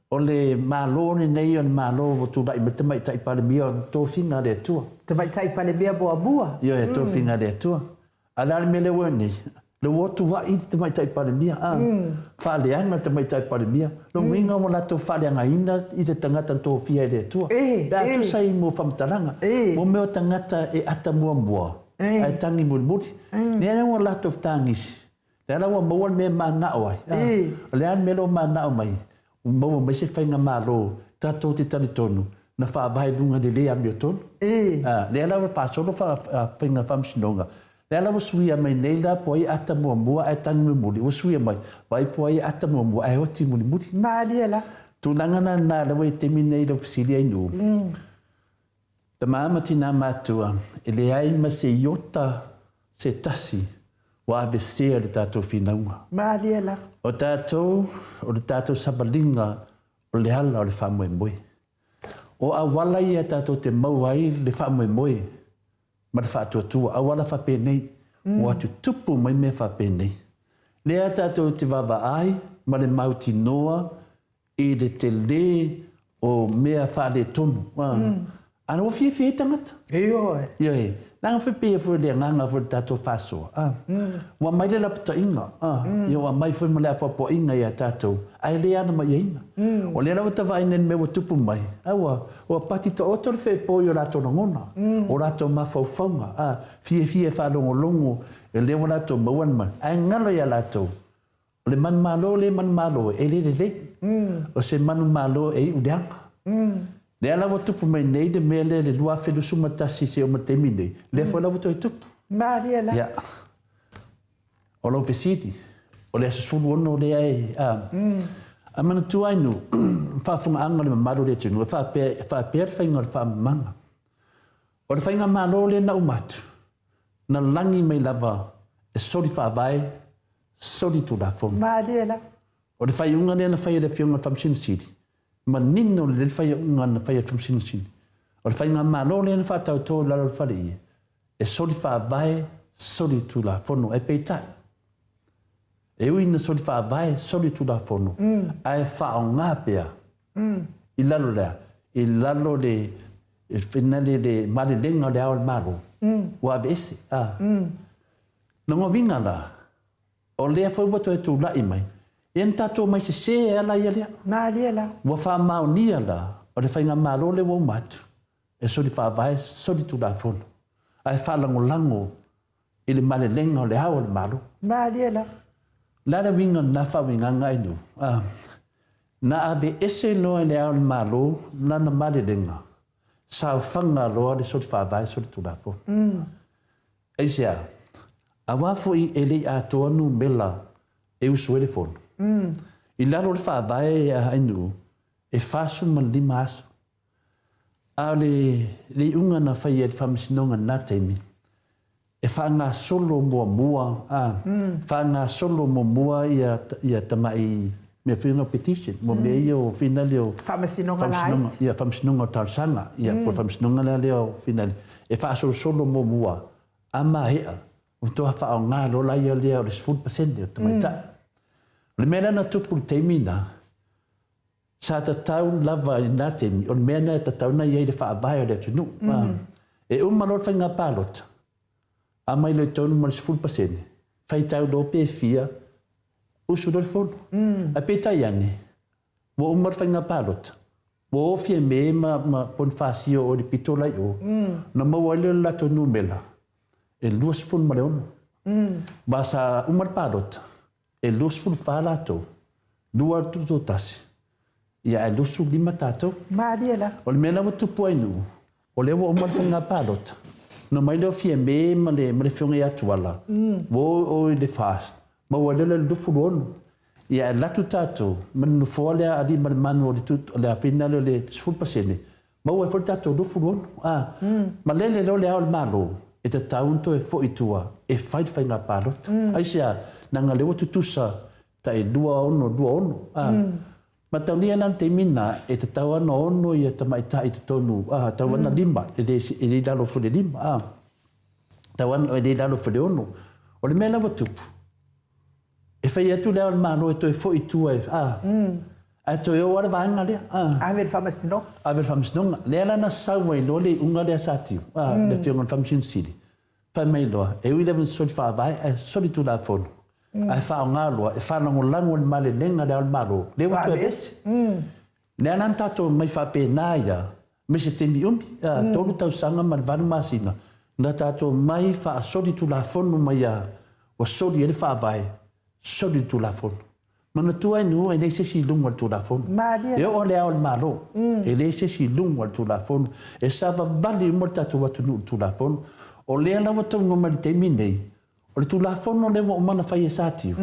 o le malo ni nei on malo tu dai meta mai tai pare bia to finga le tu te mai tai pare bia boa io e to finga le tu ala me le woni le wotu wa i te mai tai palemia fale anga te mai tai palemia lo winga mo lato fale anga ina i te tangata to fia le tua da tu sai mo famtaranga mo me o tangata e ata mua ai tangi mo ne ana mo lato tangis le ana mo me mana oi le an melo mana mai mo me se fainga malo tato te talitonu na fa vai dunga de le amioton le ana pa solo fa fainga famsinonga Ela suia mai nei la poi ata mua e tangu muli o suia mai vai poi ata mua e oti muli Mariela tu nangana na la wei temi nei lo fisili ai no Tamaama tina mātua, e le ai ma se iota se tasi, wa abesea le tātou whinaunga. Māliela. O le tātou sabalinga, o le hala o le whamoe moe. O awala ia tātou te mau ai le whamoe moe, ma le whaatuatua, awala whapēnei, o atu tupu mai me whapēnei. Lea tātou te wawa ai, ma le mauti noa, i le te le o mea whale tonu. Ana o fie tangata. Ioe. Ioe. Nanga whipea fwoi le nganga fwoi tātou whasoa. Wa mai le lapita inga. Ia wa mai fwoi ma le apapo inga ia tātou. Ai le ana mai inga. O le rawa tawa inen me wa tupu mai. Awa, o pati ta oto le whee pōi o rātou na ngona. O rātou mawhauwhaunga. Fie whalongo longo. E le wa rātou mauan mai. Ai ngalo ia rātou. O le manu malo e le. O se manu malo e udeanga. Le ala wa tupu mai nei de mea le lua whedu sumatasi se o matemi nei. Le fo la wa toi tupu. Māriela. Ja. O lau pesidi. O le asasulu ono le ai. A mana tu ainu. Whaafunga anga le mamaro le tunu. Whaapea whainga le whaamanga. O le whainga malo le na umatu. Na langi mai lava. E sori whaavai. Sori tu la fonu. Māriela. O le whaiunga le na whai le whiunga whamsinu siri. Ma nino le whai unga na whai whamsinu siri. O le whainga malo le na whaatau tō lalo le whare ia. E sori whaavai. Sori tu la fonu. E peitai. E ui na sori whaavai. Sori tu la fonu. Ai whao ngā pia. I lalo lea. I lalo le. E whenale le mare lenga le ao le maro. Wa ave ese. Nango vinga la. O lea whai watu e tū lai mai. E an tātou mai se se e ala ia lea. Māriela. Wa wha mao nia la. O le whainga malo le wau matu. E sori whaavai. Sori tu la fonu. Ai whalango lango. I le mare lenga o le ao le maro. Māriela. Lara winga na whawinga ngai nu. Na ave ese loa le ao le malo, na na mare lenga. Sao whanga loa le sori whaavai, sori tulafo. Eisea, a wafo i ele a toanu mela e usu ele fono. I laro le whaavai a hainu, e whasu man lima aso. A le unga na whai e whamisinonga na teimi. E whaanga solo mua, whaanga solo mua ia tamai mea whiunga petition, mo mea ia o whinale o... Whamasinonga lait. Ia whamasinonga o tausanga, ia po whamasinonga lea o whinale. E wha solo mua, a mahea, o toa wha o ngā rola ia lea o le 10% o tamai tai. Le mea na tupu teimina, sa ta tau lava i nā teimi, o le mea na ta tau na ia i le wha avai o le atunu. E umaror whainga pālota. A mai le tonu ma le 10%. Fai tau do pe fia usu do fono. A pe tai ane. Wo umar whainga pālota. Wo ofia me ma pon fasio o le pitola i o. Na mawale la tonu mela. E luas fun ma le ono. Ba sa umar pālota. E luas fun whalato. Lua tuto tasi. Ia e lusu lima tātou. Māriela. O le mena watu puainu. O le wo umar whainga pālota. No mai leo fia me ma le whiunga i atu ala. Wo o i le fast. Ma ua lele le dufu roonu. Ia e latu tātou. Manu fua lea ali ma le manu o le apina leo le 10%. Ma ua e fo tātou dufu roonu. Ma lele leo le ao le malo. E te taunto e fo i tua. E whai whainga pālota. Aisea, nanga leo tutusa ta e lua ono. Ma tau nia nan te mina e te tau ana ono i te maita i te tonu. Tau ana lima, e le dalo fule lima. Tau ana e le dalo fule ono. O le mea lawa tupu. E whai atu leo le mano e toi fo i tua e. A toi o wara vaenga lea. Avel whamasino. Avel whamisinonga. Lea lana sawa i lo le unga lea satiu. Le whiunga whamisin siri. Whai mai loa. E ui lewan sori whaavai, e sori tu la fono. Ai whao ngā loa, e whanango lango le male lenga leo le maro. Leo tu e besi. Lea nan tātou mai whape nāia, me se temi umi, tolu tau sanga ma le vanu māsina. Nā tātou mai wha sori tu la fono mai a, o sori e le whaavai, sori tu la fono. Mana tu ai nu, e le se si lunga tu la fono. Māria. E o leo le maro, e le se si lunga tu la fono. E sava vali mo tātou watu nu tu la fono. O lea lawa tau ngoma le temi nei. O le tulafono lewa o mana whai e sātiu.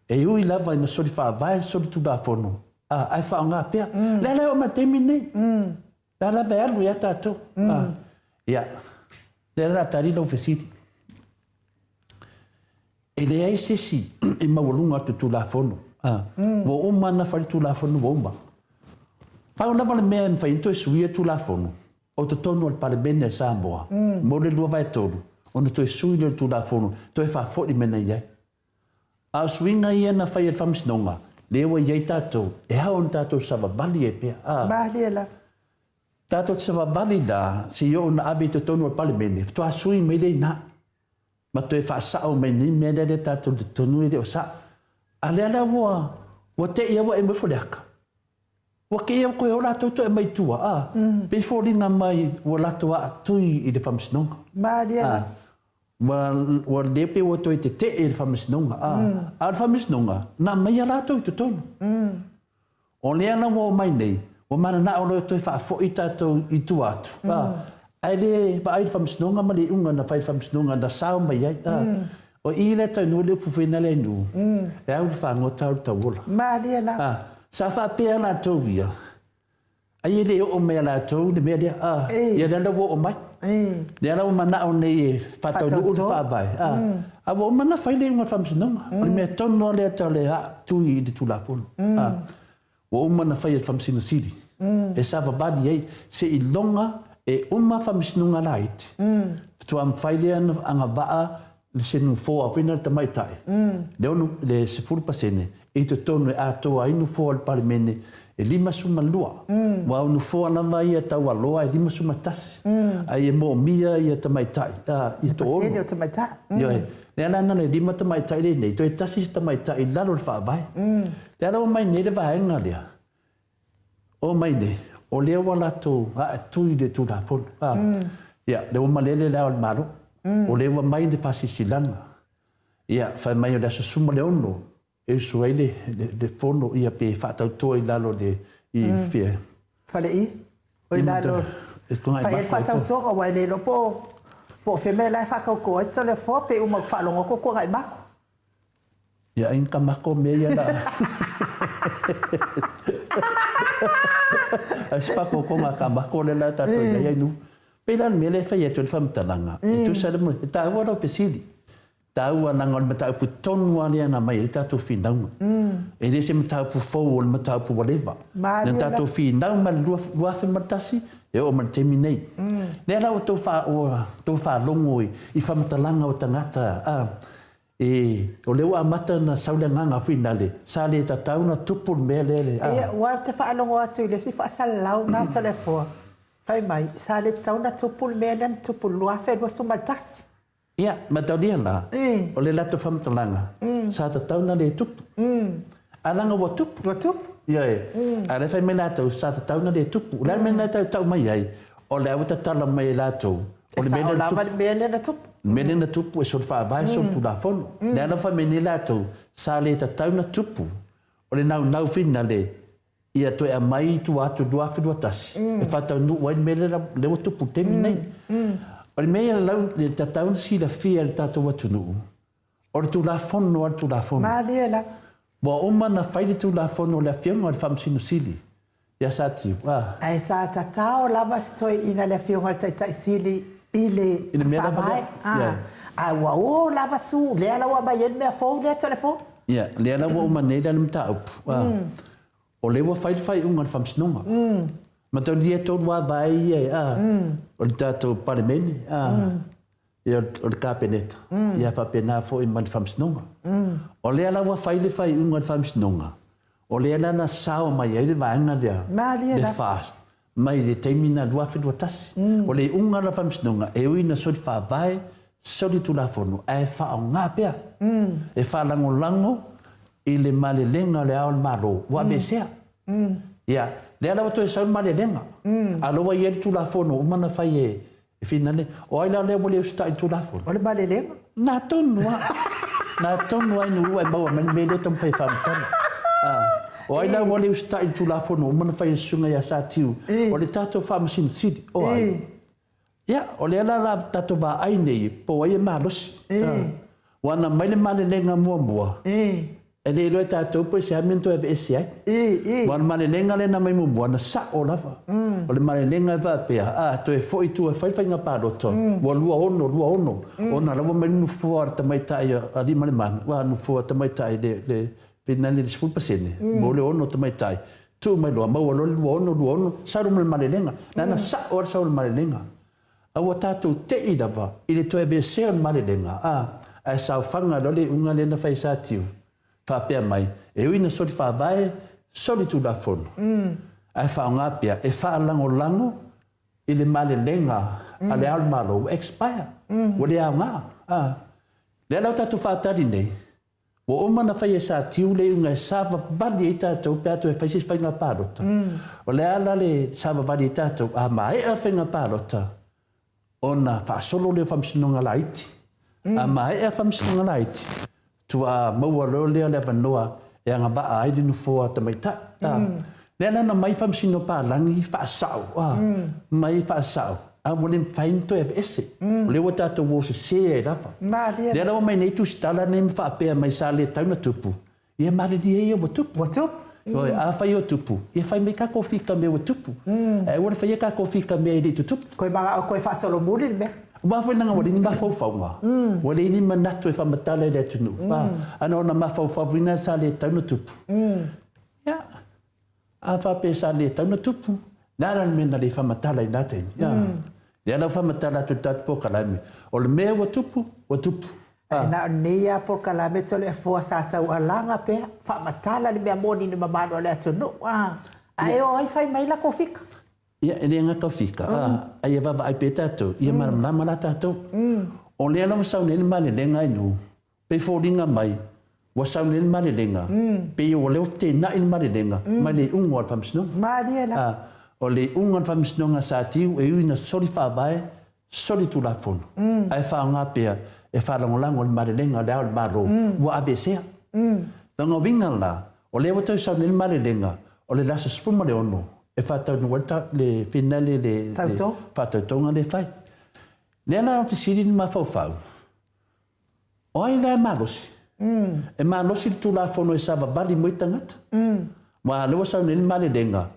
E ui lava ina sori whaavai, sori tulafono. Ai whao ngā pia. Lea leo ma teimi nei. La la be alu ia tātou. Ia. Le la tari no fesiti. E le ai sesi e maulunga tu tulafono. Wo uma na fai tulafono wo uma. Pau na male mea fai into suia tulafono. O te tonu al palemene a Samoa. Mo le lua vai tolu. O na toi sui le tulafono. Toi fa foti mena iai. A suinga ia na fai al famisnonga. Lewa iai tātou. E hao na tātou savavali e pia. Mahali e la. Tātou savavali la. Si yo na abe te tonu al palemene. Toa sui me le na. Ma toi fa sao me ni me le tātou te tonu e le o sa. A le ala wa te ia wa e mwefoliaka. Wa ke ia koe o latou to e mai tua. Pe fōringa mai wa latou a tui i le whamisnonga. Mahali e la. Wa lepe wa toi te te i le whamisnonga. A le whamisnonga, na mai a latou i te tonu. O lea na wa o mai nei, wa mana na o loi toi whaafo i tātou i tu atu. Ai le pa ai le whamisnonga ma le unga na whai whamisnonga na sao mai ai. O i le tau nua le puwhina le nu. E au le whangota au tau ola. Mahali e la. Sa fa pea la tau via. Ai le o mea la tau, le mea lea, ia le wo o mai. Le ala o mana o nei e whatau lu ulu whabai. A wo o mana whai le unga whamsinonga. O le mea tono lea tau le ha tui i le tulafono. Wo o mana whai e whamsino siri. E sa wabadi ei, se i longa e uma whamsinonga la iti. Tu am whai lea anga waa le senu fō a whina ta mai tai. Le onu le se furupasene. E te tonu e atoa inu fō al palemene e 5 suma lua. Wa unu fō ana mai e tau aloa e 5 suma tasi. Ai e mo mia i a tamaitai. I to ono. Pasene o tamaitai. Ioe. Le ana nane 5 tamaitai le nei. To e tasi si tamaitai lalo le whaavai. Le ana o mai nei le vaenga lea. O mai nei. O lea walato a tui le tūrafon. Ia, le o malele lea o le maro. O lea wa mai le pasisilanga. Ia, whai mai o lea sa suma le ono. E suele de fono ia pe fatau toi lalo de I fie. Fale I? Oi lalo. Fai fatau toi wa le lo po fe me la fa ko to le fo pe uma fa longo ko ngai ba. Ya in ka mako me ya la. As pa ko ma ka mako le la ta to ya nu. Pe lan me le fa ye to fam talanga. Tu sa le mo ta wa do pe sidi. Tau ana ngon mata pu tonu ana na mai ta to finau. E le se mata pu fo mata pu whatever. Na ta to finau ma lua fe matasi e o man terminate. Ne la o to fa longo I fa matalanga o tangata e o leo a mata na saulenga nga finale sa le ta tau na tupu me le. E wa te fa longo atu le si fa salau na telefo. Fai mai sa le tau na tupu me le tupu lua fe lo so matasi. Ia, ma tau dia la. O le lato whamtalanga. Sa ta tau na le tupu. Alanga wa tupu. Wa tupu? Ia e. A le whai me lato, sa ta tau na le tupu. Le me lato tau mai ai. O le au ta tala mai lato. O le mele tupu. Mele na tupu. Mele na tupu e sol whaavai sol tu la fono. Le ala whai me lato, sa le ta tau na tupu. O le nau fina le. Ia toi a mai tu atu dua whidua tasi. E whatau nu wain mele le wa tupu temi nei. O le mea lau le tatau si la fia le tatou watunu. O le tulafono o le tulafono. Mahali e la. Wa oma na whai le tulafono le fionga o le whamsino sili. Ia sa tiu. Ai sa tatao lava stoi ina le fionga le taitai sili pile whamai. Ai wa o lava su lea lawa mai en mea fau lea telefon. Ia, lea lawa o manera le mta upu. O le wa whai unga le whamsinonga. Ma tau lia tō wā vai e o le tātou palemene e o le kāpeneta. Ia whapena fo I mani whamsinonga. O lea lawa whaile whai unga le whamsinonga. O lea lana sao mai e le vaenga lea. Le fast. Mai le teimina lua whidua tasi. O le unga le whamsinonga e uina sori whawai, sori tulafono. E whao ngā pea. E whalango lango I le male lenga le ao le maro. Wa besea. Ia. Le ala wato e saun male lenga. Aloa I eri tulafono, umana whai e finale. O aila lea wale usta I tulafono. O le male lenga? Nā tonua. Nā tonua I nua e maua mani mele tam whai whamtana. O aila wale usta I tulafono, umana whai e sunga ia sa tiu. O le tato whamasino sidi. O ai. Ia, o le ala la tato wā ainei, po ai e malosi. Wana maile male lenga mua mua. E le loe tātou po se amento e esi ai. Wana malelenga le na mai mumuana sa o lava. O le malelenga e vapea. To e foi tu e whaiwhainga pāroto. Wa lua ono. Ona lawa mai nufua ta mai tai a lima le manu. Wa nufua ta mai tai le pinani le siful pasene. Mo le ono ta mai tai. Tu mai loa maua lo lua ono. Saru mai malelenga. Nana sa o sa o le malelenga. Awa tātou te i lava. I le toe be se o le malelenga. Ai sa whanga lo le unga le na whai sa tiu. Whapea mai, e uina sori whawai, sori tu la fono. Ai whaonga pia, e whaalango i le male lenga, a le almalo, expire. O le au ngā. Le lau tatu whaatari nei, o omana whai e sa tiu le unga e sawa bali e tātou, pe atu e whaisis whainga pārota. O le ala le sawa bali e tātou, a mai e whainga pārota, ona whaasolo le whamsinonga laiti. A mai e whamsinonga laiti. Tua maua leo lea lea wanoa e anga waa aile nufua ta mai ta. Lea nana mai whamsino pālangi whaasau. Mai whaasau. A wale mwhainto e ese. Lewa tātou wose se e rafa. Lea lawa mai nei tu stala nei mwhaapea mai sa le tauna tupu. Ia maridi e o tupu. Oi, a whai o tupu. Ia whai me kako whika me o tupu. E ora whai e kako whika me e le tupu. Koe maga o koe whaasolo muri me. Wa foi nanga wale ni mafaufaunga. Wale ni manatu e whamatala le tunu. Ana ona mafaufauina sa le tauna tupu. Ia. A whape sa le tauna tupu. Nara mena le whamatala i nate. Ia na whamatala tu tatu po kalame. O le mea wa tupu. Na nea po kalame tole e fua sa tau alanga pe. Whamatala ni mea moni ni mamano le tunu. Ai o ai whai mai la kofika. Ia, e rea ngaka whika. Ai e wawa ai pe tātou. Ia maramama la tātou. O lea lawa saunene male lenga inu. Pe fōringa mai. Wa saunene male lenga. Pe o leo te na in male lenga. Mai le ungo al whamsinonga. Maria la. O le ungo al whamsinonga sa tiu e uina sori whawae, sori tu la fono. Ai whaonga pia e whalangolango le male lenga le au le maro. Wa abesea. Tanga winga la. O leo tau saunene male lenga. O le lasa spuma le ono. E whatau nuata le finale le whatautonga le whai. Lea na whisiri ni mawhauwhau. O ai lea malosi. E malosi tu la whono e sawa bali moi tangata. Wa lewa sau nini male lenga.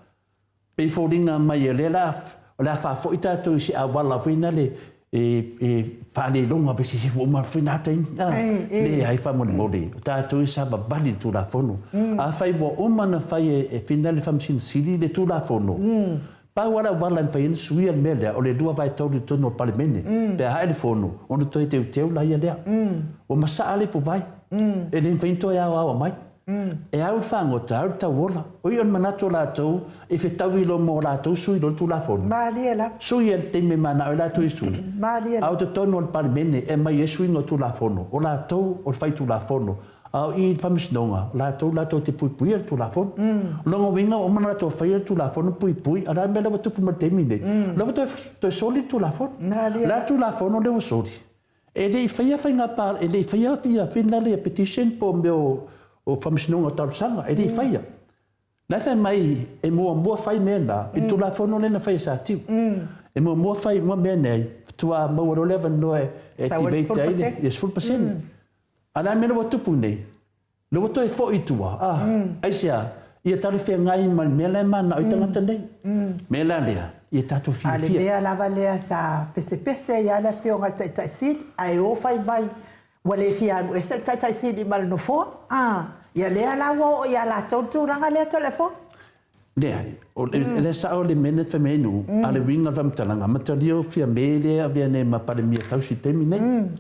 Pei whoringa mai e lea la whafo i tātou si a wala whina le whale longa vesi si wuma whina tein. Le ai whamone mole. Tātou i sawa bali tu la whono. A whai wa omana whai e finale whamsina siri le tu la whono. Pau ara wala whai ina suia mele o le dua vai tauri tono o palimene. Pe a haere whono. Ono toi teu la ia lea. O masa ale po vai. E le whainto e awa mai. E au whangota, au tau ola. Oi on manato lātou, e whetau ilo mō lātou sui lo tu la whono. Maria la. Sui e te me mana o lātou i sui. Maria la. Au te tono o palimene e mai e sui no tu la whono. O lātou o whai tu la whono. Au i whamisnonga, lātou te pui tu la whono. Longa winga o mana lātou whai tu la whono pui. Ara mea lawa tupu ma temine. Lawa toi soli tu la whono. Lātou la whono lewa soli. E lei whaia whainga pār, e lei whaia whinale a petition po meo o whamisnonga tausanga, e lei whaia. Nai whai mai e mua whai mea nā, e tu la whono lena whai sa tiu. E mua whai mua mea nei, tua maua lewa noe e ti veita ine, e 10%. Ana mea lawa tupu nei, lawa toi fo i tua. Aisia, ia tari whea ngai mea lai mana o i tangata nei. Mea lai lea. Ia tātou whiwhia. Ale mea lava lea sa pese ia le whionga le taisili, ai o whai mai, wale whianu e se le taisili mara no fōa. Ia lea lawa o ia la tōranga lea telefon. Lea, le sa o le mene te menu, ale winga whamtalanga, matario whia me lea via ne mapare mia tausi temi nei.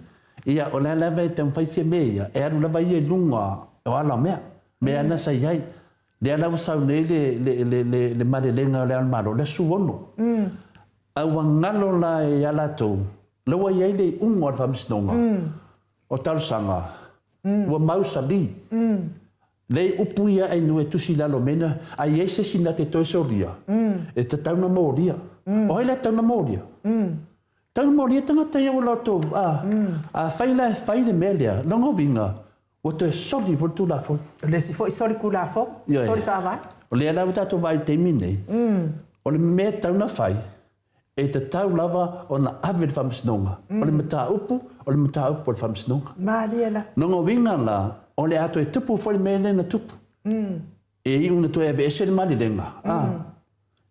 Ia o lea lawa e te mwhai whia me ia, e aru lawa ia lunga o ala mea, mea nasa iai. Lea lawa sau nei le marelenga o le almaro, le suono. Awa ngalo la e ala tau, lawa iai le ungo al whamsinonga, o tausanga, ua mausa li. Lei upu ia e nue tusi lalo mena, a iei se sina te toi soria, e te tauna moria. O hei le tauna moria. Tauna moria tangata ia o loto, a whai le melea, longo vinga, o te soli vo tu la fo. Le si fo i soli ku la fo, soli whaavai. O le alawa tato vai te minei. O le mea tauna whai, e te tau lava o na awe le whamsinonga. O le mata upu o le whamsinonga. Maria la. Nongo winga la, o le ato e tupu foi mele na tupu. E i una to e vese le mali lenga.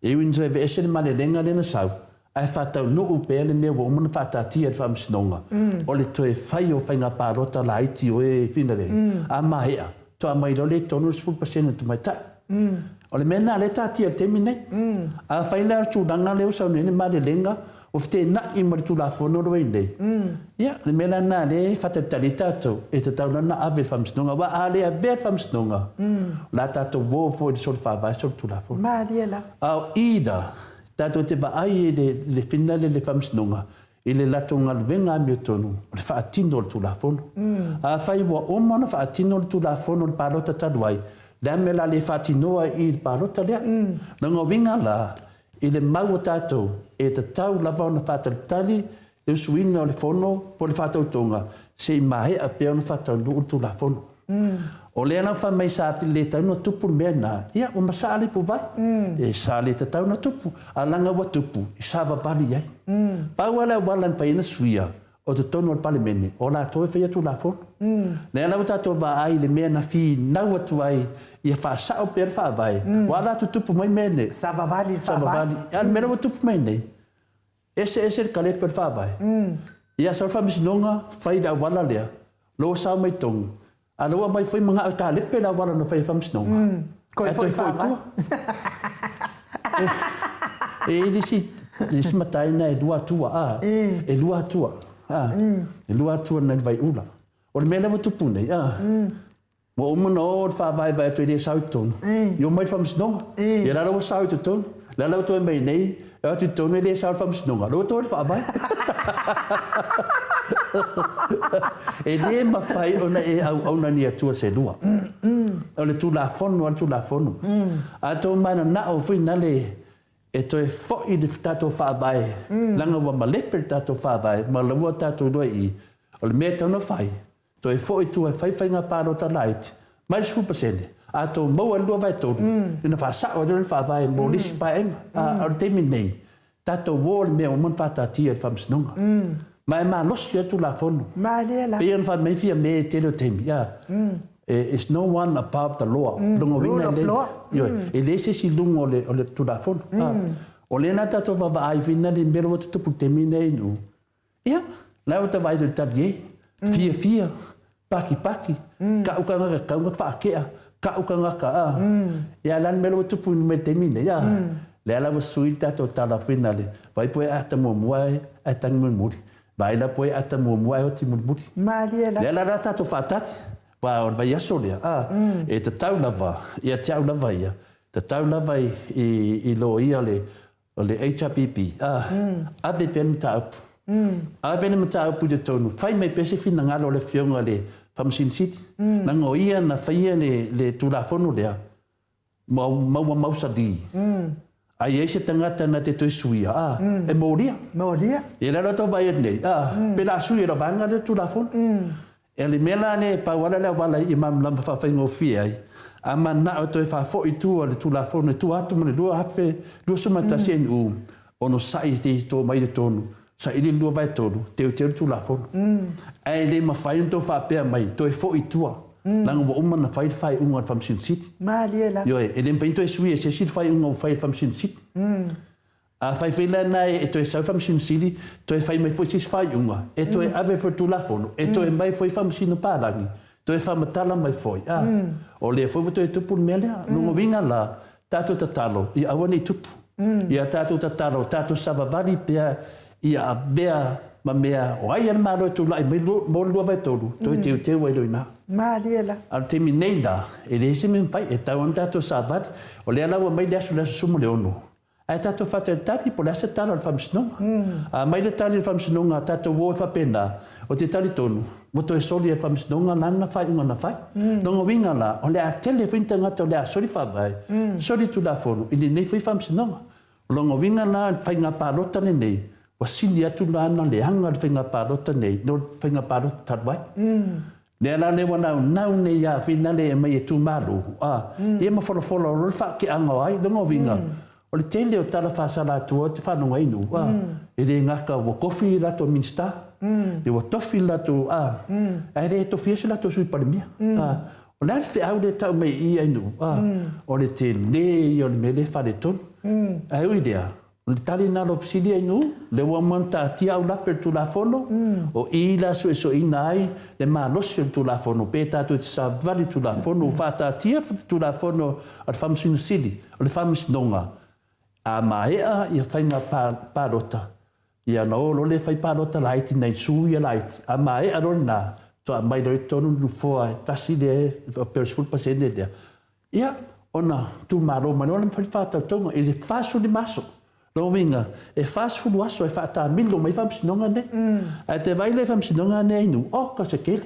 E una to e vese le mali lenga le na sau. Ai whatau no upe le mea wa umana whatatia e whamsinonga. O le to e whai o whainga pārota la iti o e whinare. A mahea. To a mai le tonu 10% tu mai tai. O le mena le tatia te minei. A whaila tu ranga leo sau nene mali lenga. O fte na i mari tu la fono roi nei. Ia, le mena na le whatatari tātou. E te tau na ave whamsinonga. Wa a le a bea whamsinonga. La tātou wo fo i sol whawai sol tu la fono. Mariela. Au ida. Tātou te waai le whinale le whamsinonga. I le lato ngalwenga mi o tonu. Le whaatino le tu la fono. A whai wa omana whaatino le tu la fono le pārota taruai. Le mela le whaatinoa i le pārota lea. Nanga winga la. I le mau o tātou. E te tau lava ona whātaritari. E usuina o le fono po le whātautonga. Se i mahe a pia ona whātaunu o tu la fono. O le ana wha mai sāti le tau na tupu mea nā. Ia, o masāle po vai. E sāle te tau na tupu. A langa wa tupu. I sāwa pali ai. Pau ala walan pa ina suia. O te tono al pale mene. O la toi whai atu la fono. Le ana wata toa ba ai le mea na whi nau atu ai. Ia wha sao pera wha vai. Wala tu tupu mai mene. Sāwa vali wha vai. Ia mera wa tupu mai nei. Ese kale pera wha vai. Ia sa wha misinonga whai da wala lea. Lo sao mai tongu. Aloa mai foi mga ka lepe la wala no fai famsnonga. Ko foi fa. E disi matai na e lua tua a. E lua tua. E lua tua na vai ula. O le mele watu pune a. Mo umana o fa vai vai to de sauton. Yo mai famsnonga. E la lo sauton. La lo to mai nei. E tu to ne de saut famsnonga. Lo to fa vai. E le mawhai ona e au na ni atua se lua. O le tu la fono. A tō mana na o whina le e toi fo i de tato whabai. Langa wa malepe tato whabai. Ma laua tato doa i. O le mea tauna whai. Toi fo i tua whaiwhainga pārota light. Mai shupa sene. A tō maua lua vai tōru. Ina whasao le whabai mo lisi paenga. A o te minei. Tato wo le mea o man whatatia whamsinonga. Mai ma losi atu la fono. Mariela. Pean fa me fia me te lo temi. It's no one above the law. Rule of law. E le se si lungo le tu la fono. O le na tato va ai fina de mero tu pu temi nei nu. Ia, la o te vai de tadie. Fia. Paki. Ka ukanga ka fa kea. Ka ukanga ka. Ia lan mero tu pu me temi nei. Ia. Le ala was sui tato tala fina le. Vai poe ata mo muai atang mo muri. Vai la poe ata mo muai o ti muri. Mariela. Le ala tato fatati. Wa o vai asolia. E te tau lava. Ia tau lava ia. Te tau lava i lo ia le HRPP. Ave pen taupu. Ave pen taupu de tonu. Fai mai pese fina ngalo le fionga le Famsin City. Nango ia na faia le tulafono lea. Mau sadi. Ai ese tangata na te toisuia. E moria. E la roto vai nei. Pe la sui ro vanga le tulafono. E le mela ne pa wala le wala i mam lam fa faingo fiai. Ama na o toi fa fo i tu le tulafono tu atu mane dua hafe dua sumata sen u. Ono sai te to mai de tonu. Sa ili lua vai tonu. Te tulafono. Ai le ma fai to fa pe mai toi fo i tua. Langa wa umana fai unga Famsin City. Mariela. Yo e le pento e sui se sit fai unga fai Famsin City. A fai fela na e to e sa Famsin City, to e fai mai foi sis fai unga. E to e ave for tulafono, e to e mai foi Famsin Palangi. To e fa matala mai foi. O le foi to e tupu mele, no vinga la tato tatalo, i awani tupu. Ia tato tatalo, tato savavali pea ia bea ma mea o ai ma lo tu lai mo lo vai todo. To te wai loina. Mariela. Al terminenda, e le se men fai e tau tato sabat, o le ala mai le asu le sumo le ono. Ai tato fata tati po le asa tala al famsinonga. A mai le tali al famsinonga tato wo fa pena, o te tali tonu. Mo to e soli al famsinonga nana fai unga na fai. Nongo winga la, o le a tele finta ngata o le a soli fa vai. Soli tu la fono, ili nei fai famsinonga. Longo winga la fai nga parota ne nei. O sini atu na ana le hanga fai nga parota nei, no fai nga parota tarwai. Le ala le wana nau ne ya fina le mai e tu malu. E ma fola o fa ki anga ai, longo winga. O le tele o tala fa sala tu o te whanonga inu. E le ngaka wa kofi rato minsta. e wa tofi lato ai re tofi se lato sui palemia o le fe au le tau mai ia inu o le te le o le mele fa le ton ai o idea o le tali na lo fisili inu le wa manta tia au laper tu la fono o ila so ina ai le malosi tu la fono pe tatu te sa vali tu la fono fa ta tia tu la fono al famsin sili o le famis nonga a maea ia fainga parota ia no lo le fai parota laiti nei su ia laiti a maea rona to mai do tonu lu fo tasi de persful pasende dia ia ona tu maro manona fai fata tonga ele faso di maso lo vinga e faso fu aso e fata milo mai fam sinonga ne a te vai le fam sinonga ne nu o ka se kele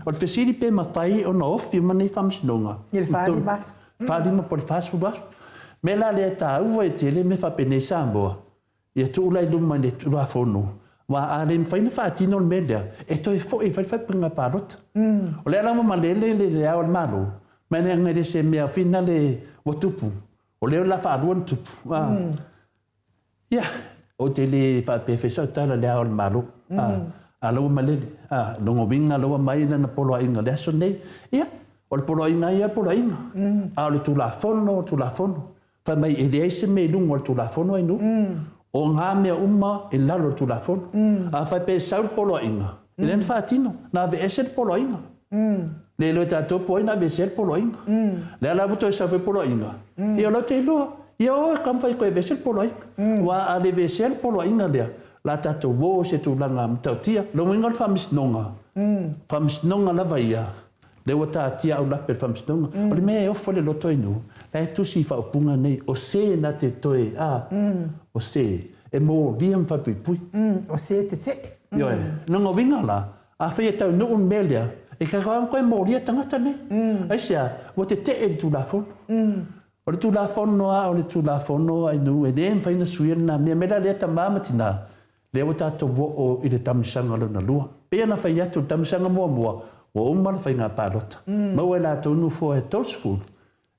o le fesili pe ma fai ona ofi mani fam sinonga il fa di maso fa di ma por faso fu aso me la le ta u e tele me fa pene sambo ia tu lai lu mani tu la fono wa ale fai na fati non media e to e fai pinga parot o le ala ma le au malo ma ne ngere se me finale o tupu o le la fa ruan tupu ia o te le fa pe fe sa tala le au malo alo malele longo vinga lo mai na polo inga le so nei ia o le polo inga ia polo inga le tu la fono fa mai e le se me lungo tu la fono inu o ngā mea uma e lalo tu la fono. A whai pe saul polo inga. E len whaatino, nā ve esel polo inga. Le lo tātou poi nā ve esel polo inga. Le ala vuto e sa ve polo inga. I o lo te lua, i o e kam whai koe ve esel polo inga. Wa a le ve esel polo inga lea. La tātou wo se tu langa mtautia. Lo mwinga whamis nonga. Whamis nonga lava ia. Le wa tātia au lape whamis nonga. O le mea e ofo le loto inu. La e tusi whaupunga nei. O se na te toe o se e mo liam fa pui o se te yo no vinga la a fe ta no un melia e ka ko mo lia tangata ne ai sia o te tu la fon o tu la fon no a o tu la fon no ai no e dem fa ina suina me me la leta mamatina le o ta to o i le tamsanga na lua pe na fa ya tu tamsanga mo o umma fa ina parota mo e la to no fo e tosful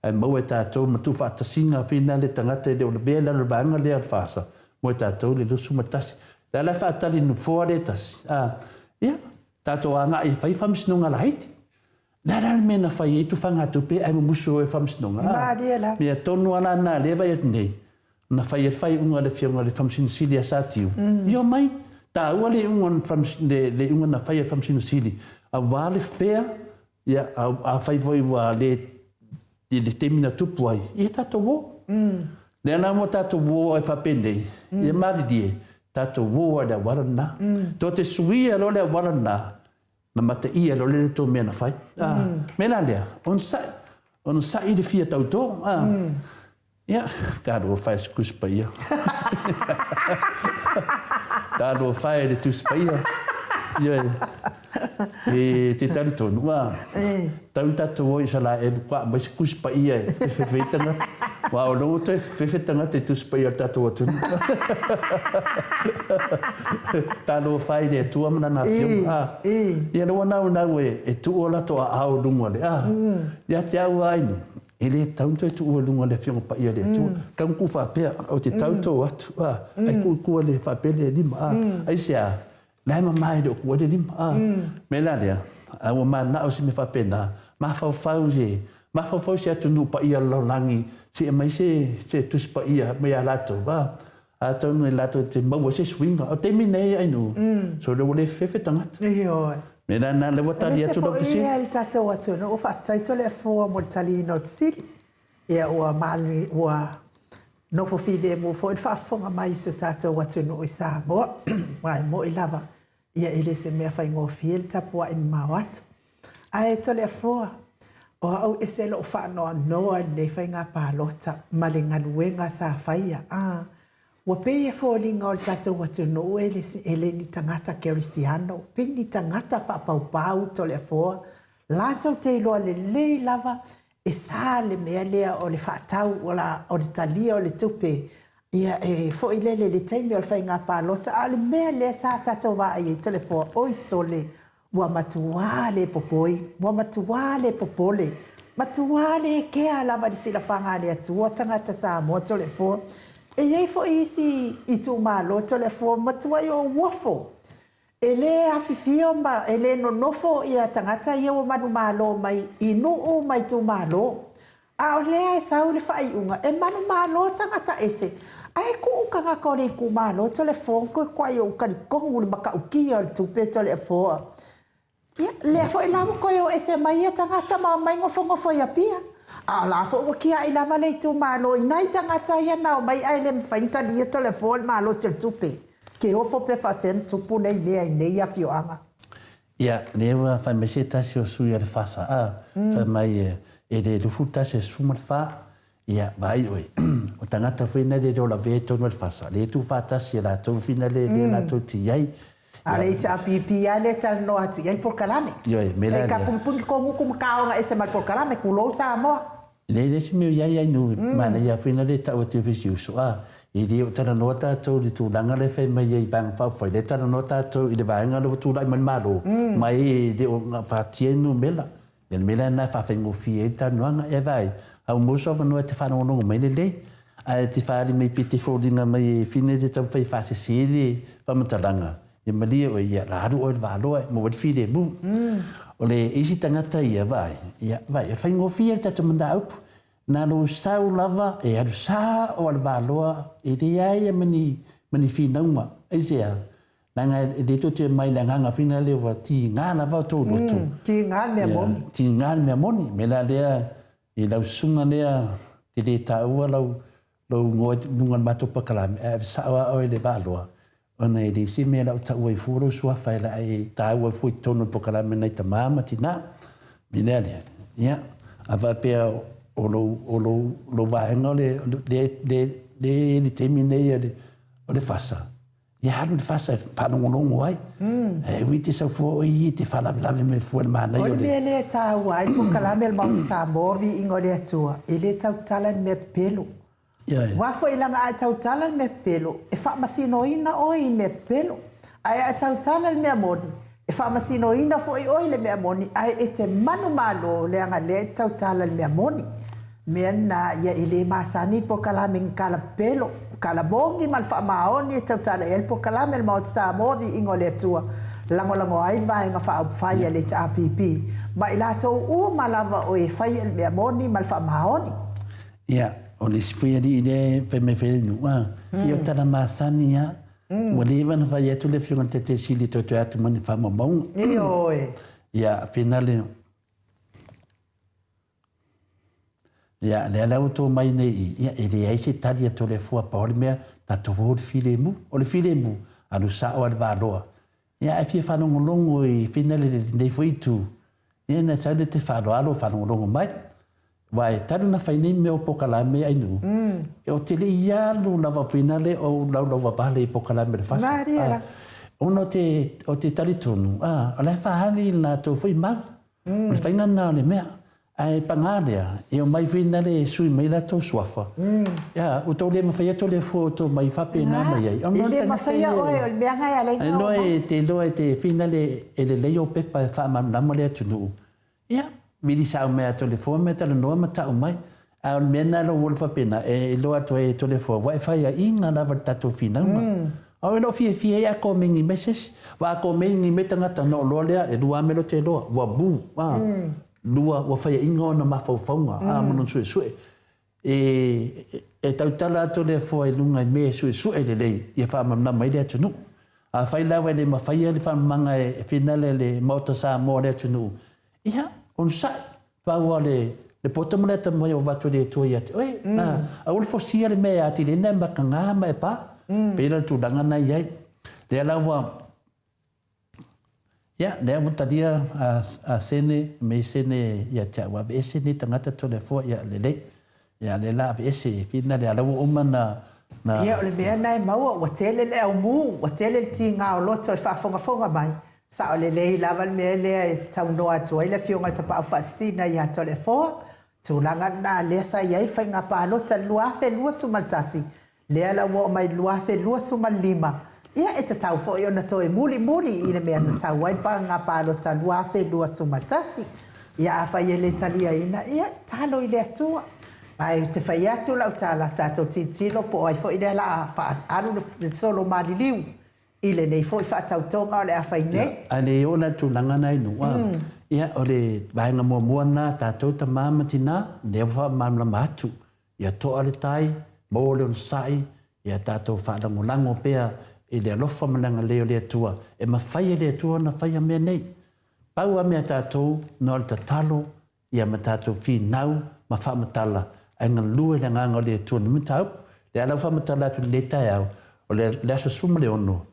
e mo e tātou matu whaatasinga pina le tangata le o le bea lalo banga le alfasa. Mo e tātou le lusu matasi. Le ala whaatali nu fōa le tasi. Ia, tātou a ngā i whai whamisinonga la haiti. Nā rana mena whai i tu whangatu pe ai muso e whamisinonga. Māria la. Mea tonu ala nā le vai atu nei. Na whai e whai unga le whionga le whamisinosili a sātiu. Io mai, tā ua le unga na whai e whamisinosili. A wale whea, ia, a whai voi wa le i le temina tupu ai. I tātou wō. Le ana mo tātou wō ai whapendei. I mari die. Tātou wō ai le warana. Tō te suia lo le warana. Na mata ia lo le tō mea na whai. Mena lea. On sa i le fia tau tō. Ia. Kāro whai skuspa ia. Kāro whai le tuspa ia. Ia. E te tari tonu, tau tātou o isa la e lukua, mai se kuspa ia e whewhetanga. Wa o longo te whewhetanga te tuspa ia tātou atunu. Tālo whai le tua mana nā whionga. Ia roa nau e tu o lato a ao lunga le. Ia te au ainu. E le taunto e tu o lunga le whionga pa ia le tua. Kau ku whapea o te tautou atu. Ai kua le whapea le lima. Ai sea. Lai mai do ko de lim me la dia a o ma na o si me fa pena ma fa fa se tu no pa ia lo langi si mai se tu pa ia me ala to va a to no lato te mo se swing o te mine ai no so do le fe tanga io me la na le vota dia tu do si il tata o tu no fa taito le fo mo tali no si ia o mal o no fo fide mo fo il fa fonga mai se tata o tu no isa mo mai mo ilava ia ele se mea fai ngō fiel tapua i mawat. A e tole a fōa. O au e se lo whanoa noa nei fai ngā pālota ma le ngaluenga sa whaia. Wa pei e fōlinga o le tātou atu no ele si ele ni tangata kerisiano. Pei ni tangata whapaupau tole a fōa. Lātau te iloa le lei lava e sā le mea lea o le whaatau o le talia o le tupe. Ia e fo i lele le taimi o le whai ngā pālota. A le mea le sa tātou wā i e telefua oi sole. Ua matuale popoi. Ua matuale popole. Matuale kea lava di sila whangane atua tangata sa mua telefua. E iei fo i si i tu malo telefua matuai o wafo. ele afifio ma ele no nofo ia tangata ia o manu malo mai inu o mai tu malo a ole ai sau le fai unga e manu malo tangata ese ai ku kanga ko le ku malo telefon ko kwa yo ka kongu le maka uki o tu pe telefon ia le fo ina ko yo ese mai tangata ma mai ngofo ia pia a la fo ki ai la vale tu malo ina tangata ia na mai ai le fainta dia telefon malo sel tu pe ke ofo pe fafen tupu nei mea i nei a fioanga. Ia, lewa whai me se tasi o sui ale whasa a, whai mai e re rufu tasi e suma le wha, ia, vai oi, o tangata whina le rola ve tonu ale whasa, le tu wha tasi e la tonu whina le la tonu ti iai. A le cha pipi a le tal no ati iai por kalame. Ioi, me la le. E ka pumpungi ko nguku mkaonga ese mal por kalame, kulo sa moa. Le si me iai nu, mana ia whina le tau te visi uso a, i ri o tana noa tātou li tūlanga le whai mai i bang whawhai. Le tana noa tātou i le vāenga le tūlai mani mālo. Mai i le o ngā whātienu mela. Le mela nā whawhengu fie i tānuanga e vai. Au moso whanua te whanongongo mai le lei. A te whaari mai pite whoringa mai whine te tau whai whasesere whamataranga. I malia o ia rāru o le wāloa mo wadi whire mu. O le isi tangata ia vai. Ia vai. E whaingo fie i tātou manda aupu. Nā lo sau lava e aru sā o ala wāloa e te ai e mani whinauma. E sea, nanga e te tote mai la nganga whina lewa ti ngā lava o tō roto. Ti ngā mea moni. Ti ngā mea moni. Me la lea, e lau sunga lea, te le tāua lau ngoa nungan matopa kalame. E sawa o e le wāloa. Ona e le si mea lau taua i furo sua whai la e tāua fui tono po kalame nei ta māma ti nā. Me lea lea. Ia, awa pia o lo vaenga le temi nei o le whasa. Ia haru le whasa e whanongonongo ai. E witi sa fua o i te whanawlame me fua le mānei o le. O le mea le tāu ai po kalame al mau sa movi ingo le atua. E le tau talan me pelo. Wafo ilanga ai tau talan me pelo. E whamasino ina oi me pelo. Ai ai tau talan me amoni. E whamasino ina fo i oi le me amoni. Ai e te manu malo le anga le tau talan me amoni. Mena ia ile masani po kalame kala pelo kala bongi mal fa maoni tau tala el po kalame el mau sa modi ingo le tua lango ai vai nga fa fai le APP ma ila to u malava o e fai el me moni mal fa maoni ia o le sfia di ile pe me fe nu a io tala masani ya o le van fa ia tu le fiona te sili to atu mani fa mo io ia finale. Ia, le ala uto mai nei, ia, e le aise tali a tole fua pa ole mea, na tovo le file mu, o le file mu, anu sa o al valoa. Ia, e fia whanongolongo i finale nei fuitu, ia, na sa le te whaloalo whanongolongo mai, wai, tanu na whainei me o pokalame ainu. E o tele ialu lava finale o lau wapale i pokalame le fasa. Mariela. Ono o te talitonu, ala whahani na tō fui mau, o le whaingana o le mea. Ai pangalea e o mai vina le sui mai la to swafa ya o to le mafia to le foto mai fa pena mai ai o le mafia o e me anga ya le no e te finale e le o pepa fa ma na mole tu ya mi di sa me to le fo me ta no mata o mai a me na lo wolfa pena e lo ato e to le fo wifi ya inga na verta to fina o lo fie ya ko mingi message wa ko mingi metanga ta no lo le e dua melo te lo wa bu lua wa fai ingo na mafaufaunga a mono sue e tautala ato le fo e lunga me sue le lei ia fa mamna mai le tunu a fai la le mafai le fa manga e finale le moto sa mo le tunu ia on sa pa wale le potamoleta mai o vatu le to ia oi a ul fo sia le me ati le na makanga mai pa pela tu danga na ia le lawa. Ya, le avutaria a sene me sene ya chawa be sene tangata tole fo ya le ya le la be se fina le ala o mana na ya le me na mau o tele le o mu o tele tinga o loto fa fonga mai sa le lava me le tau no atu ile fionga ta pa fasina ya tole fo tu langa na le sa ya fa nga pa lota lua fe lua sumaltasi le ala o mai lua fe lua sumalima. Ia e te tau fo i ona toi muli i le mea na sa wai pa ngā pālo ta lua fe lua sumatasi. Ia a whai e le talia ina, ia talo i le atua. Ai te whai atu lau tāla tātou titilo po ai fo i le la a wha aru le solo mariliu. I le nei fo I whaatautonga o le awhai nei. Ane o na tūlanga nei nua. Ia o le vaenga mua na tātou ta māmati nā, ne wha mamla mātu. Ia toa le tai, mō le on sai, ia tātou whalangolango pēa I le alofa mananga leo le atua. E mawhai le atua na whai a mea nei. Pau a mea tātou, no le tatalo, ia ma tātou whi nau, ma whamatala. Ai ngā lue le nganga le atua ni mutau. Le alau whamatala atu le tai au, o le aso suma le ono.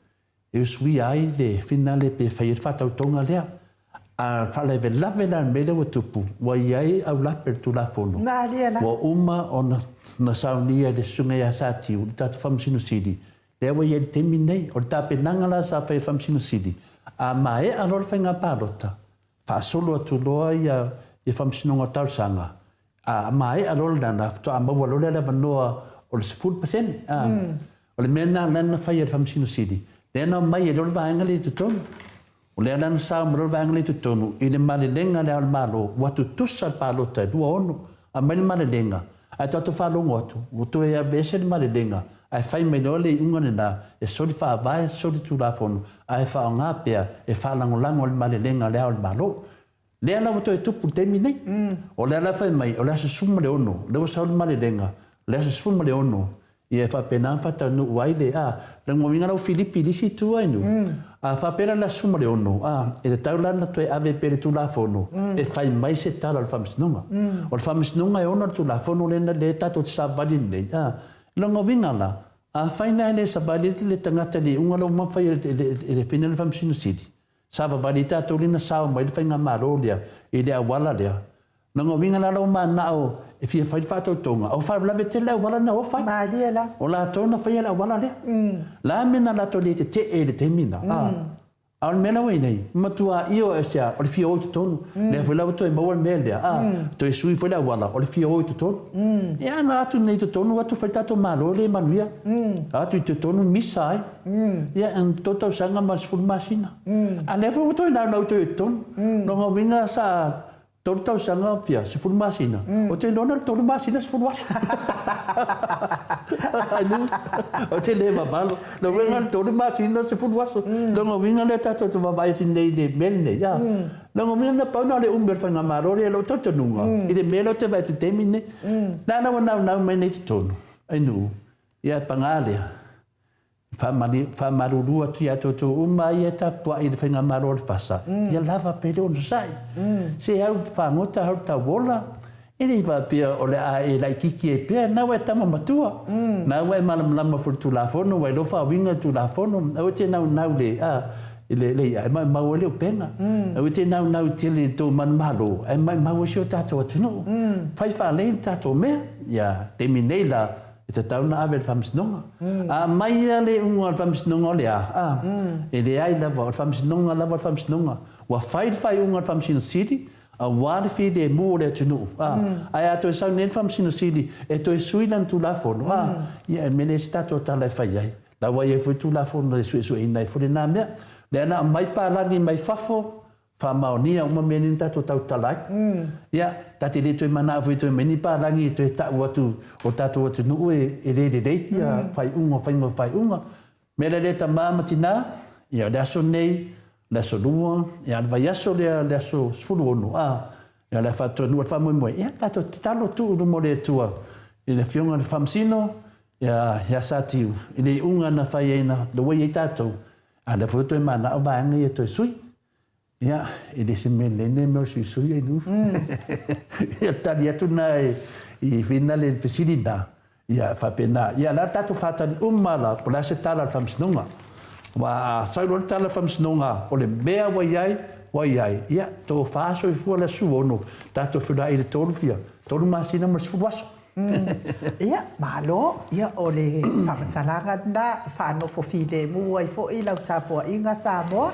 E usui ai le whina le pe whai e whatautonga lea. A whale ve lawe la mele wa tupu, wa iai au lape tu la fono. Nā lia la. Wa uma o na saunia le sunga ia sāti, o le tātou whamsino sidi. Le awa iai te minei, o le tāpe nangala sa whai whamsino sidi. A mae a rol whai ngā pārota. Wha solo atu loa ia whamsino ngā tausanga. A mae a rol nana, to a maua lole la vanoa o le 4%. O le mena lana whai e whamsino sidi. Le ana mai e rol vaenga le tutonu. O le ana sa mo vaenga le tutonu. I le male lenga le al malo. Watu tusa palota e dua ono. A mai male lenga. A tatu whalongo atu. O tu e a vese le male lenga. Ai whai mai le ungane nā. E sori wha vai, sori tu la fono. Ai wha o ngā pia. E whalango lango le male lenga le al malo. Le ana wato e tupu temi nei. O le ana whai mai. O le asa suma le ono. Le wasa o le male lenga. Le asa suma le ono. I e whapena whata nu waile le ngawinga lau Filipi lisi tu ainu. A whapena la suma le ono. E te taulana tu e ave pere tu la fono. E whai mai se tala le whamisnunga. O le whamisnunga e ono tu la fono le tato te sabali nei. Le ngawinga la. A whaina le sabali le tangata li unga lau mawhai le whina le whamisinu sidi. Sava bali tato lina sawa mai le whainga maro lea. I le awala lea. Le ngawinga la lau maa nao. E fia whai whātautonga. Au whai lawe te leo wala na o whai. Mādia la. O la tōna whai la wala lea. La mena la tō le te e le te mina. A on mena wei nei. Matua io e sea. O le fia oi tu tonu. Le whai lau tō e maua mea lea. Tō e sui whai la wala. O le fia oi tu tonu. E ana atu nei tu tonu. Atu whai tato malo le manuia. Atu I tu tonu misa ai. Ia an tōtau sanga mas fulmasina. A le whai tō e nau tō e tonu. No ngā winga sa... Tolu tau sanga pia, se fulu masina. O te lona tolu masina se fulu masina. O te le mabalo. No winga tolu masina se fulu masina. No winga le tato tu mabai si nei de mele ya. No winga na pauna le umber fanga marori e lo toto nunga. I le melo te vai te temine. Nana wana nau me nei te tonu. Ai nu. Ia pangalea. Whamarurua tu ia toto umai e ta pua I le whainga marori whasa. Ia lava pele ono sai. Se hau whangota hau ta wola. E nei whapia o le a e lai kiki e pia. Nau e tama matua. Nau e malamlama furu tu la fono. Wai lofa winga tu la fono. Au te nau le le ia. E mau leo penga. Au te nau tele tō manmalo. E mau sio tato atunu. Whai whalei tato mea. Ia temi nei la. E te tauna awe le whamisnonga. A mai le unga le whamisnonga o le a. E le ai lava o le whamisnonga lava o le whamisnonga. Wa whai unga le whamisino sidi. A wāre whi le mua le atunu. Ai ato e sau ne le whamisino sidi. E to e suilan tu la fono. Ia e mene si tato tala e whai ai. La wai e fui tu la fono le sui ina e fure nā mea. Le ana mai pālangi mai whafo. Whamaonia uma meni tato tau talai. Ia, tati le toi mana afu I toi meni pārangi I toi tau atu o tato atu nuu e re reiti a whai unga. Mera le ta māmati nā, ia le aso nei, le aso lua, ia le vai aso le aso sfuru onu. Ia le whatua nua whamoe. Ia tato talo tu uru mo le tua. I le whionga le whamsino, ia sātiu. I le unga na whai eina, le wai e tatou. A le whatua mana o vaanga I toi sui. Ia, e le se me lene me o sui e nu. Ia tali atu na I whina le pesiri na. Ia whapena. Ia la tatu whatani umala po la se tala whamsinonga. Wa sairo le tala whamsinonga o le mea wai ai. Ia, tō whaaso I fua la suono. Tato whina I le tolu fia. Tolu masina ma sifu waso. Ia, malo. Ia o le whakatalanga na whanofo file mua I fo I lau tāpua inga Samoa.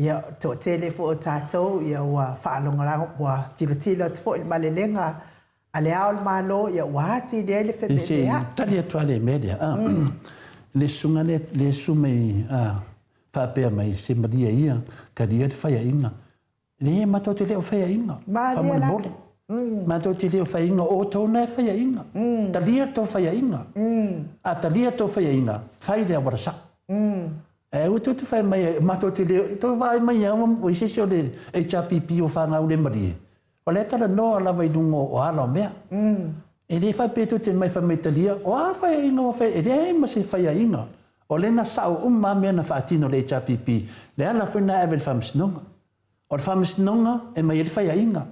Ia to tele fo tatou ia wa whaalongaranga wa tilo te fo I malelenga a le ao malo ia wa ti le whepedea. Tali atua le media. Le sunga le sumei whapea mai se maria ia ka ria te whaia inga. Le mato te leo whaia inga. Maria la. Mato te leo whaia inga o tōna e whaia inga. Talia tō whaia inga. A talia tō whaia inga. Whai lea warasa. O tu fai mai mato te leo, to vai mai o se se le HRPP o whanga ule mari. O le tala noa la vai dungo o ala o mea. E le whai peto te mai whametalia, o a whai inga o whai, e le ma se whai a inga. O le na sao mea mea na whaatino le HRPP, le ala whena ewe le whamsinonga. O le whamsinonga e mai e le whai a inga.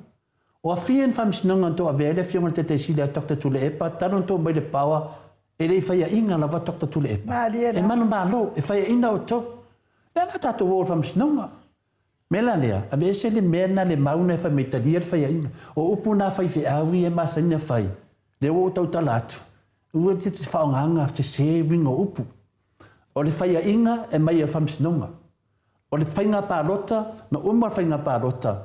O a whien whamsinonga to a vele whionga te te sile a tokta tule epa, tanon to mai le paua, e le whai a inga la wa tokta tule epa. E manu malo, e whai a inga o to. Le ala tato o whamsinonga. Mela lea, a me se le mea na le mauna e whametalia le whai a inga. O upu na whai whi awi e masanya whai. Le o tau talatu. Ua te whaonganga te sewing o upu. O le whaia inga e mai e whamsinonga. O le whainga pālota, na umar whainga pālota,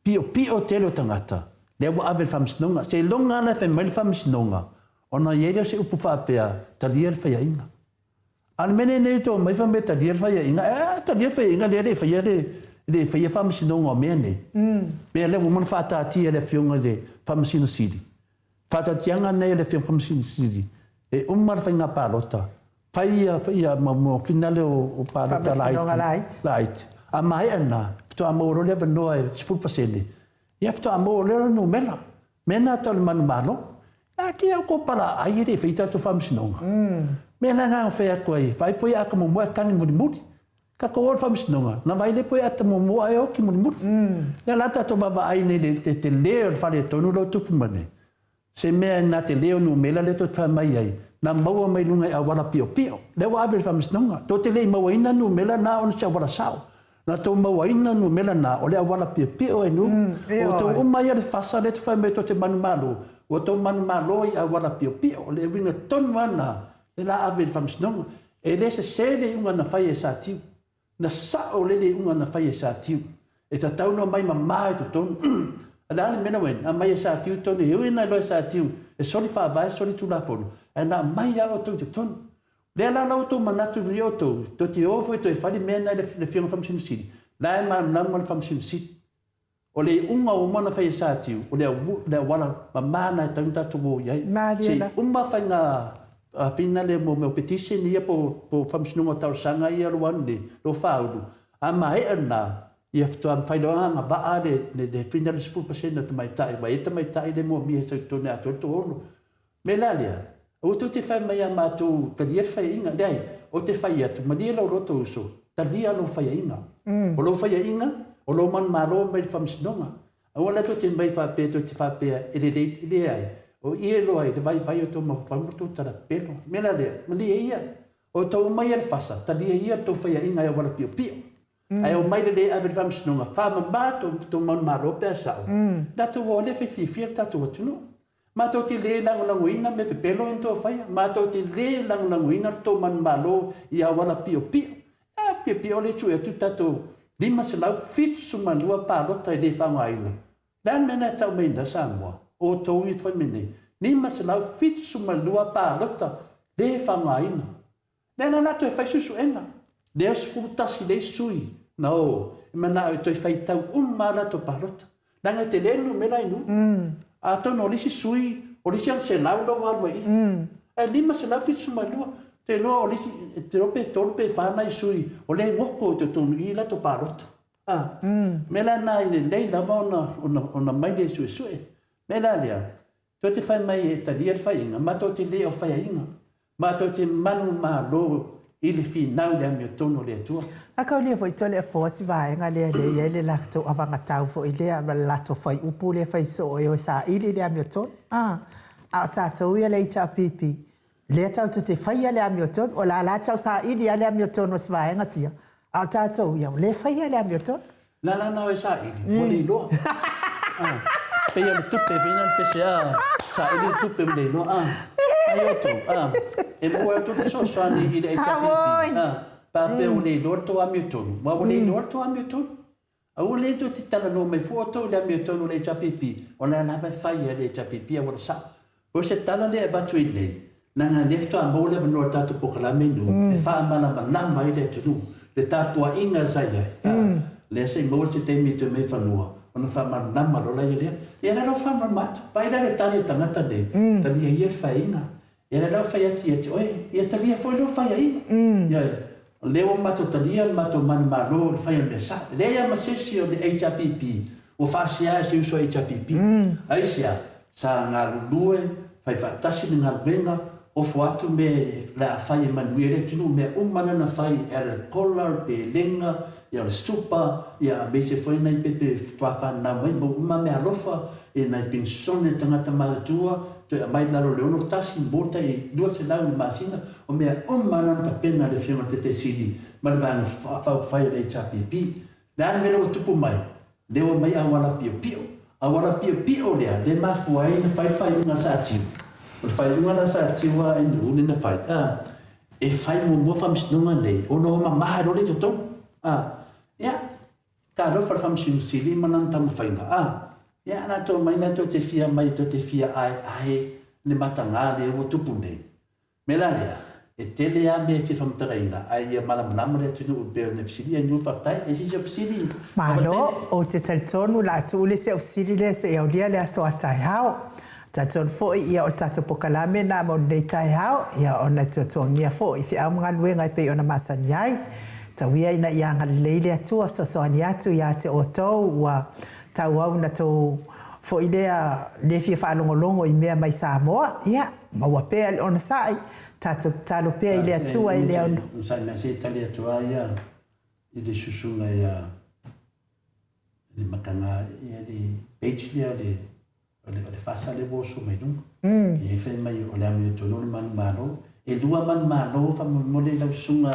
pio te leo tangata. Le wa ave whamsinonga. Se longa na whai mai le whamsinonga. O na iere se upu whapea, talia le whaia inga. An mene nei tō mai whamea talia le whaia inga. Talia whaia inga le whaia le whaia whamsinonga o mea nei. Mea le umana whātātia le whionga le whamsino siri. Whātātianga nei le whionga whamsino siri. E umar whainga pālota. Whaia mo finale o pālota light. A mai ana, to a mōro lewa noa e 10%. Ia to a mōro lewa no mela. Mena tau le manu malo. Nā ki au ko para ai re whita to whamsinonga. Mena ngā whea koe, whai poe aka mo mua kangi muri muri. Ka ko ora whamsinonga. Nā vai le poe ata mo mua e o ki muri muri. Nā lata to baba ai nei te leo whare tonu lo tupu mane. Se mea nā te leo no mela le to whamai ai. Na maua mai lunga e awala pio pio. Lewa awe whamisnonga. Tō te lei maua ina nu mela nā ono sia awala sao. Na tō maua ina nu mela nā o le awala pio pio e nu. O tō umai ale whasa le tu whaimei tō te manu malo. O tō manu malo i awala pio pio. O le wina tonu ana. Le la awe whamisnonga. E le se le unga na whai e sa tiu. Na sao le unga na whai e sa tiu. E ta tauno mai ma mai to tonu. Adane mena wen. A mai e sa tiu tonu. E uina loa sa tiu. E soli whaavai, soli tula fonu. E nā mai au tau te tonu. Lea la lau tau manatu ni o tau. Tō te ofo e tō e whari mena le whionga whamsinu siri. La e maa nangma le whamsinu siri. O le unga o mana whai e sātiu. O le wala ma mana e tau tatu o iai. Se umma whai ngā pina le mo meo petisi ni ia po whamsinu o tau sanga i aruan le lo whauru. A mai e nā. Ia whatuan whaidoa ngā baa le pina le 10% na tamai tai. Wa e tamai tai le mo mi e sa tōne ato to ono. Me la lea. O tu te whai mai a mātou talia whai inga. Dei, o te whai atu. Madia lau roto uso. Talia lo whai inga. O lo whai inga, o lo man mālo mai whamsinonga. A wala to te mai whapea to te whapea e le ai. O ie lo ai, te vai o tō ma whamutu tara pelo. Mela lea, madia ia. O tau mai al whasa, talia ia tō whai inga e wala pio pio. Ai o mai le awe whamsinonga. Whama mā tō man mālo pia sao. Tatu o le whiwhia tatu o tunu. Mātou te le langulanguina me pepelo in tō whaia. Mātou te le langulanguina tō man malo i awala pio pio. Pio pio le tue atu tatou lima se lau fitu sumanua pālota i le whangaina. Lan mena tau meinda Samoa. O tō i whai mene. Lima se lau fitu sumanua pālota le whangaina. Lena nato e whai susu enga. Lea sfutasi le sui. No, mana o tō i whai tau umara tō pālota. Nanga te lelu mera inu. A tono lisi sui, o lisi an se lau lau alwa i. E lima se lau fitu sumanua. Te loa o lisi, te rope torpe whanai sui, o le ngoko te tonu i la to pārota. Mela nā i le lei lava ona mai le sue sue. Mela lea, tō te whai mai e talia le whai inga, mātou te le o whai inga. Mātou te manu mā lo i le whinau lea mea tono lea tua. A kau lea fwoi tole e fōsi vāenga lea lea le lato awanga tau fo i lea lato whai upu lea whai so e o sa ili lea mea tono. A tātou ia le HRPP. Lea tau te whaia lea mea tono, o la tau sa ili lea mea tono si vāenga sia. A tātou ia, le whaia lea mea tono. La e sa ili, o le iloa. Pea le tupe vina le PCA, sa ili tupe le iloa. Ai oto, e mua atu te soani i le HRPP. Pape o le iloa to a mea tono. Wa o le iloa to a mea tono. A o le to te tala no mai fuoto le mea tono le HRPP. O le lava whaia le HRPP a wala sa. O se tala le e batu i le. Nanga lefto a maule vanua tatu pokalame nu. E wha mana manama i le tunu. Le tatua inga zaya. Le se maule te temi te me whanua. Ona wha manama rola i lea. E ana rau wha mamatu. Paira le tali tangata le. Tali a ia wha inga. E ana rau wha ati ati. Oe, ia tali a whoi lo wha inga. leo matotalia mato man malo le fai le sa le ia masesi o le HRPP o fasia se uso HRPP ai sia sa ngalue fai fatasi ngal venga o foatu me la fai manuele tunu me umana na fai el collar de lenga ia le supa ia be se foi na pepe fa na mai mo uma me alofa e na pensione tangata malatua to mai na lo no tasi bota e dua se lau masina o me umana ta pena le fiona te sidi ma va fa fai le HRPP dan me lo tupu mai deu mai awala pio pio le mafuai na fai una sati o fai unha na sa tiwa e nuni na fai. E fai mo whamsinunga nei. O no ma maha role to tau. Ia. Ka ro whamsinu sili manan tamu whainga. Ia na tō mai na tō te fia mai tō te fia ai ne matanga le o tupu nei. Mela lea. E tele a me fi whamtaraina. Ai ia malamanama le tunu ubeo ne fsili a nyu whaktai. E si se fsili. Malo, o te taritonu la tu ule se fsili le se e aulia le aso atai hao. Taton foi ia o tato pokalame na mo nei tai hao ia ona tuatongia foi fi au mga luenga i pe ona masani ai tawia ina ia ngaleile atua sosoani atu ia te otou wa tau au na to foi lea le fi whaalongolongo i mea mai Samoa ia maua pea le ona sai tato talo pea i le atua i le ono sai me se tali atua ia i le susunga ia le makanga ia le page lia le fasa le boso mai nunga. E fe mai o le ame tono le manu mano. E lua manu mano fa mo le lau sunga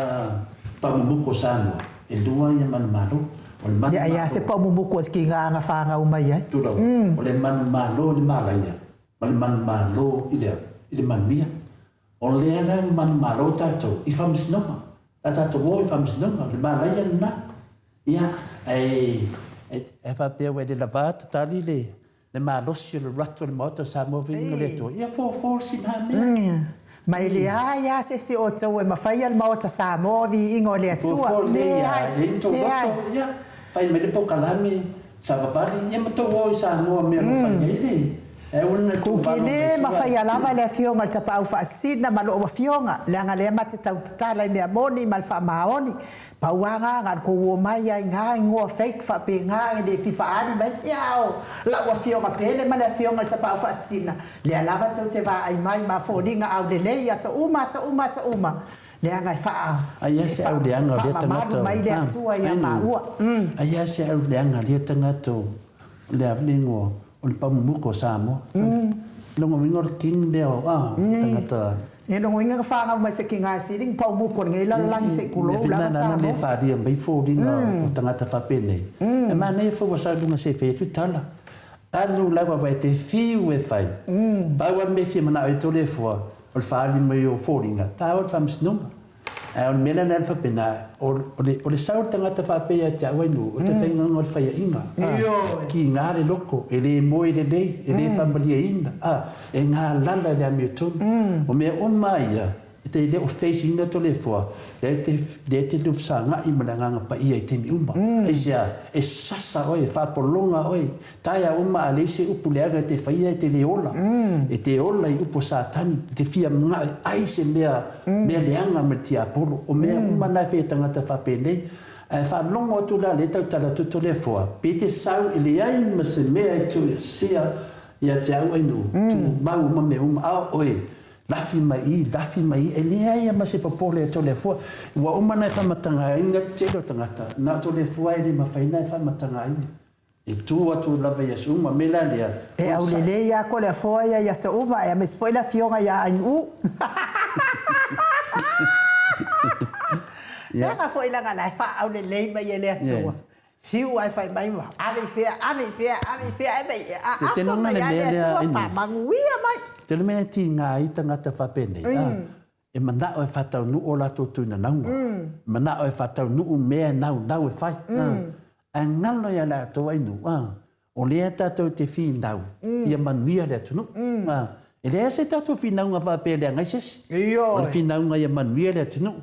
paumuko sanua. E lua ia manu mano. Ia se paumuko ki nganga whanga umai ai. Turau. O le manu mano le malaia. Ma le manu mano i le manmia. O le ana manu mano tatou i whamisnonga. A tatou wo i whamisnonga. Le malaia na. Ia. E whapea we le lavata tali le malosi le rato le moto sa mo vinga le to ia fo sin ha me mai le ia se o to e mafai al moto sa mo vi ingo le tua le into rato ia fai me le pokalame sa babali ia mo to o sa mo me mafai le e una kukile mafai ala mai le fionga tapa au fa sina malo o fionga le nga le mate tau tala me amoni mal fa maoni pauanga ngan ko o mai ai nga ngo fake fa pe nga de fifa ani mai yao la o fionga pele ma le fionga tapa au fa sina le lava tau te va ai mai ma fodinga au de le ya sa uma le nga fa ai se au de anga le tanga mai le tua ya ma ua ai se au de anga le tanga to le avlingo o le paumuko sa mo. Longo mingor king leo tangata. E longo inga ka whanga mai se kinga siring paumuko ngai la lang se kulo la sa mo. Le wharia mai fōringa o tangata whapene. E ma nei fō wasa lunga se whetu tala. Alu lawa vai te whiu e whai. Bawa me whia mana o tole fua o le whaari mai o fōringa. Tā o whamsinunga. E o mena nana whapena, o le sau tangata whapea te awainu, o te whainga ngā whaia inga. Ki ngā re loko, e le moe le lei, e le whamalia inga. E ngā lala le ame tonu. O mea o maia, e te leo face inga to le fua, le te lufsa ngā imaranga pa ia i temi uma. E sia, e sasa oi, whapolonga oi, taia uma a le se upuleanga te whaia e te le ola. E te ola i upo sa tani, te fia mga ai se mea leanga me ti apolo, o mea uma nai whea tangata whapenei. Whalongo atu la le tau tala tuto le fua, pe te sau i le ai ma se mea i tu sea i a te au ainu, tu mau ma me uma, oi, lafi mai, e lea ia ma se popole e tole fua. Ua umana e whamatanga inga telo tangata, nā tole fua e le mawhaina e whamatanga inga. E tu atu lava ia suma, me la lea. E au lele ia ko le fua ia sa uma, e mes foi la fionga ia anu. Nga foi la ngana e wha au lele mai e lea tua. Fiu ai fai mai ma, ame fea, e mai, apa mai a lea tua, pa manguia mai. Te le mea ti ngā i tangata whapene. E mana o e whatau nu o lato tūna naunga. Mana o e whatau nu o mea nau e whai. A ngalo ia la tō ainu. O lea tātou te whi nau. Ia manuia lea tunu. E lea se tātou whi naunga whape lea ngai sesi. O le whi naunga ia manuia lea tunu.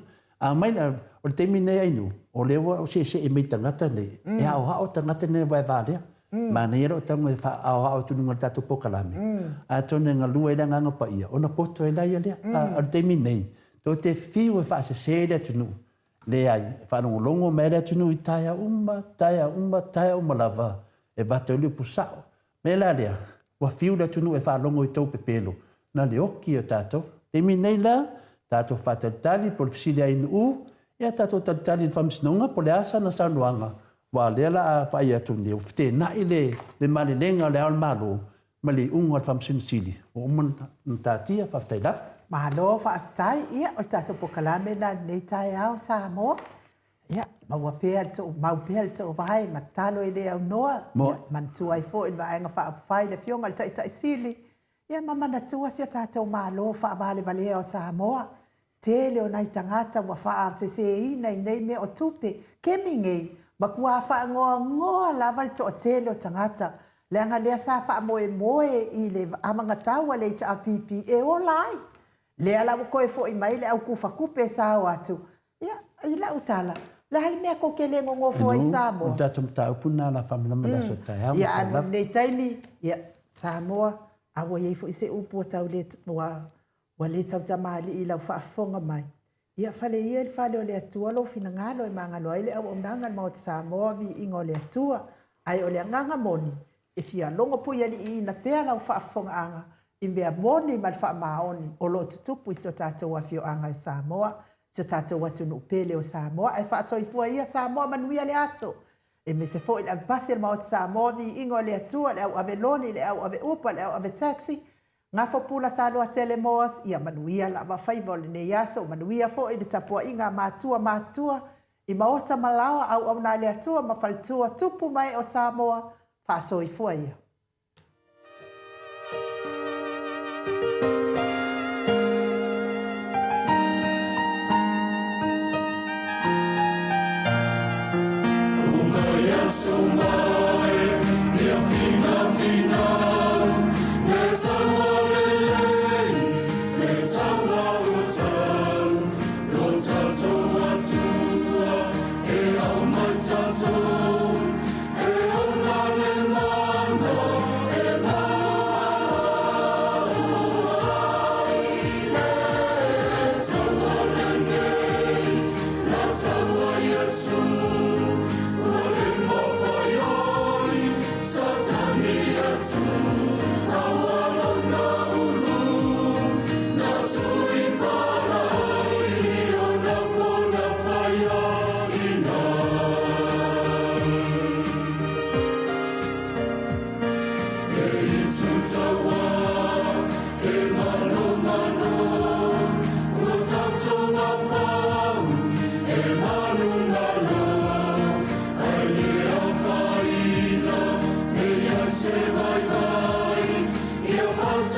A mai na, o le teimi nei ainu. O lewa o se e mei tangata nei. E au hao tangata nei vai vālea. Ma nei ero tango e wha au hao tununga tātou pokalame. A tōne ngā lua e la nganga pa ia. Ona poto e lai lea. A le teimi nei. Tō te whiu e wha se lea tunu. le ai whanongolongo me rea tunu I taia uma lava e vata uli pusao. Me la lea, ua fiu le tunu e whanongo I tau pepelo. Na le oki o tātou. Te mi nei la, tātou whātalitali po le fisili ainu u, ia tātou talitali le whamsinonga po le asa na saunuanga. Wa le la a whai atu leo. Fite nai le malinenga le aon malo, ma le unga le whamsinisili. O uman tātia whaftai lafta. Malo whaafitai, ia, o tātou po kalame na nei tai au Samoa. Ia, maupea le tō vai, matalo I le au noa. Ia, mantua I fo, inwa ainga whaapawhai le fionga le tai sili. Ia, mamana tua sia tātou malo whaavale valea o Samoa. Tele o nai tangata wa wha se ina I nei me o tupe. Kemingei, makua whaangoa lava le tō tele o tangata. Leanga lea sa wha moe I le amanga taua le ita apipi e o lai. Lea la koe fo I mai le au kufa kupe sa o atu. Ia, I la utala. Le hali mea ko ke le ngongo fo I Samoa. Utatum ta upuna la whamanamana so tai hau. Ia, anu nei taimi, ia, Samoa, awa iei fo I se upu o tau le wa le tau tamali I lau whaafonga mai. Ia whale ia le whale o le atua lo fina ngalo I mangalo ai le au onanga mau te Samoa vi ingo le atua. Ai o le nganga moni. E fia longo pui ali I na pea lau whaafonga anga. I mea moni ma le whaamaoni o lo tutupu I so tātou a fio anga I Samoa. So tātou atu no pele o Samoa. Ai whaatoi fua ia Samoa manuia le aso. E me se fo I le basi le mau te Samoa vi ingo le atua le au ave loni, le au ave upa, le au ave taxi. Ngā whapula sa loa tele moas, ia manuia la mawhaiva o le ne yaso, manuia fo I le tapua I ngā mātua, I maota malawa au nā le atua, mawhalitua tupu mai o Samoa, whaasoi fua ia.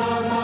Bye bye,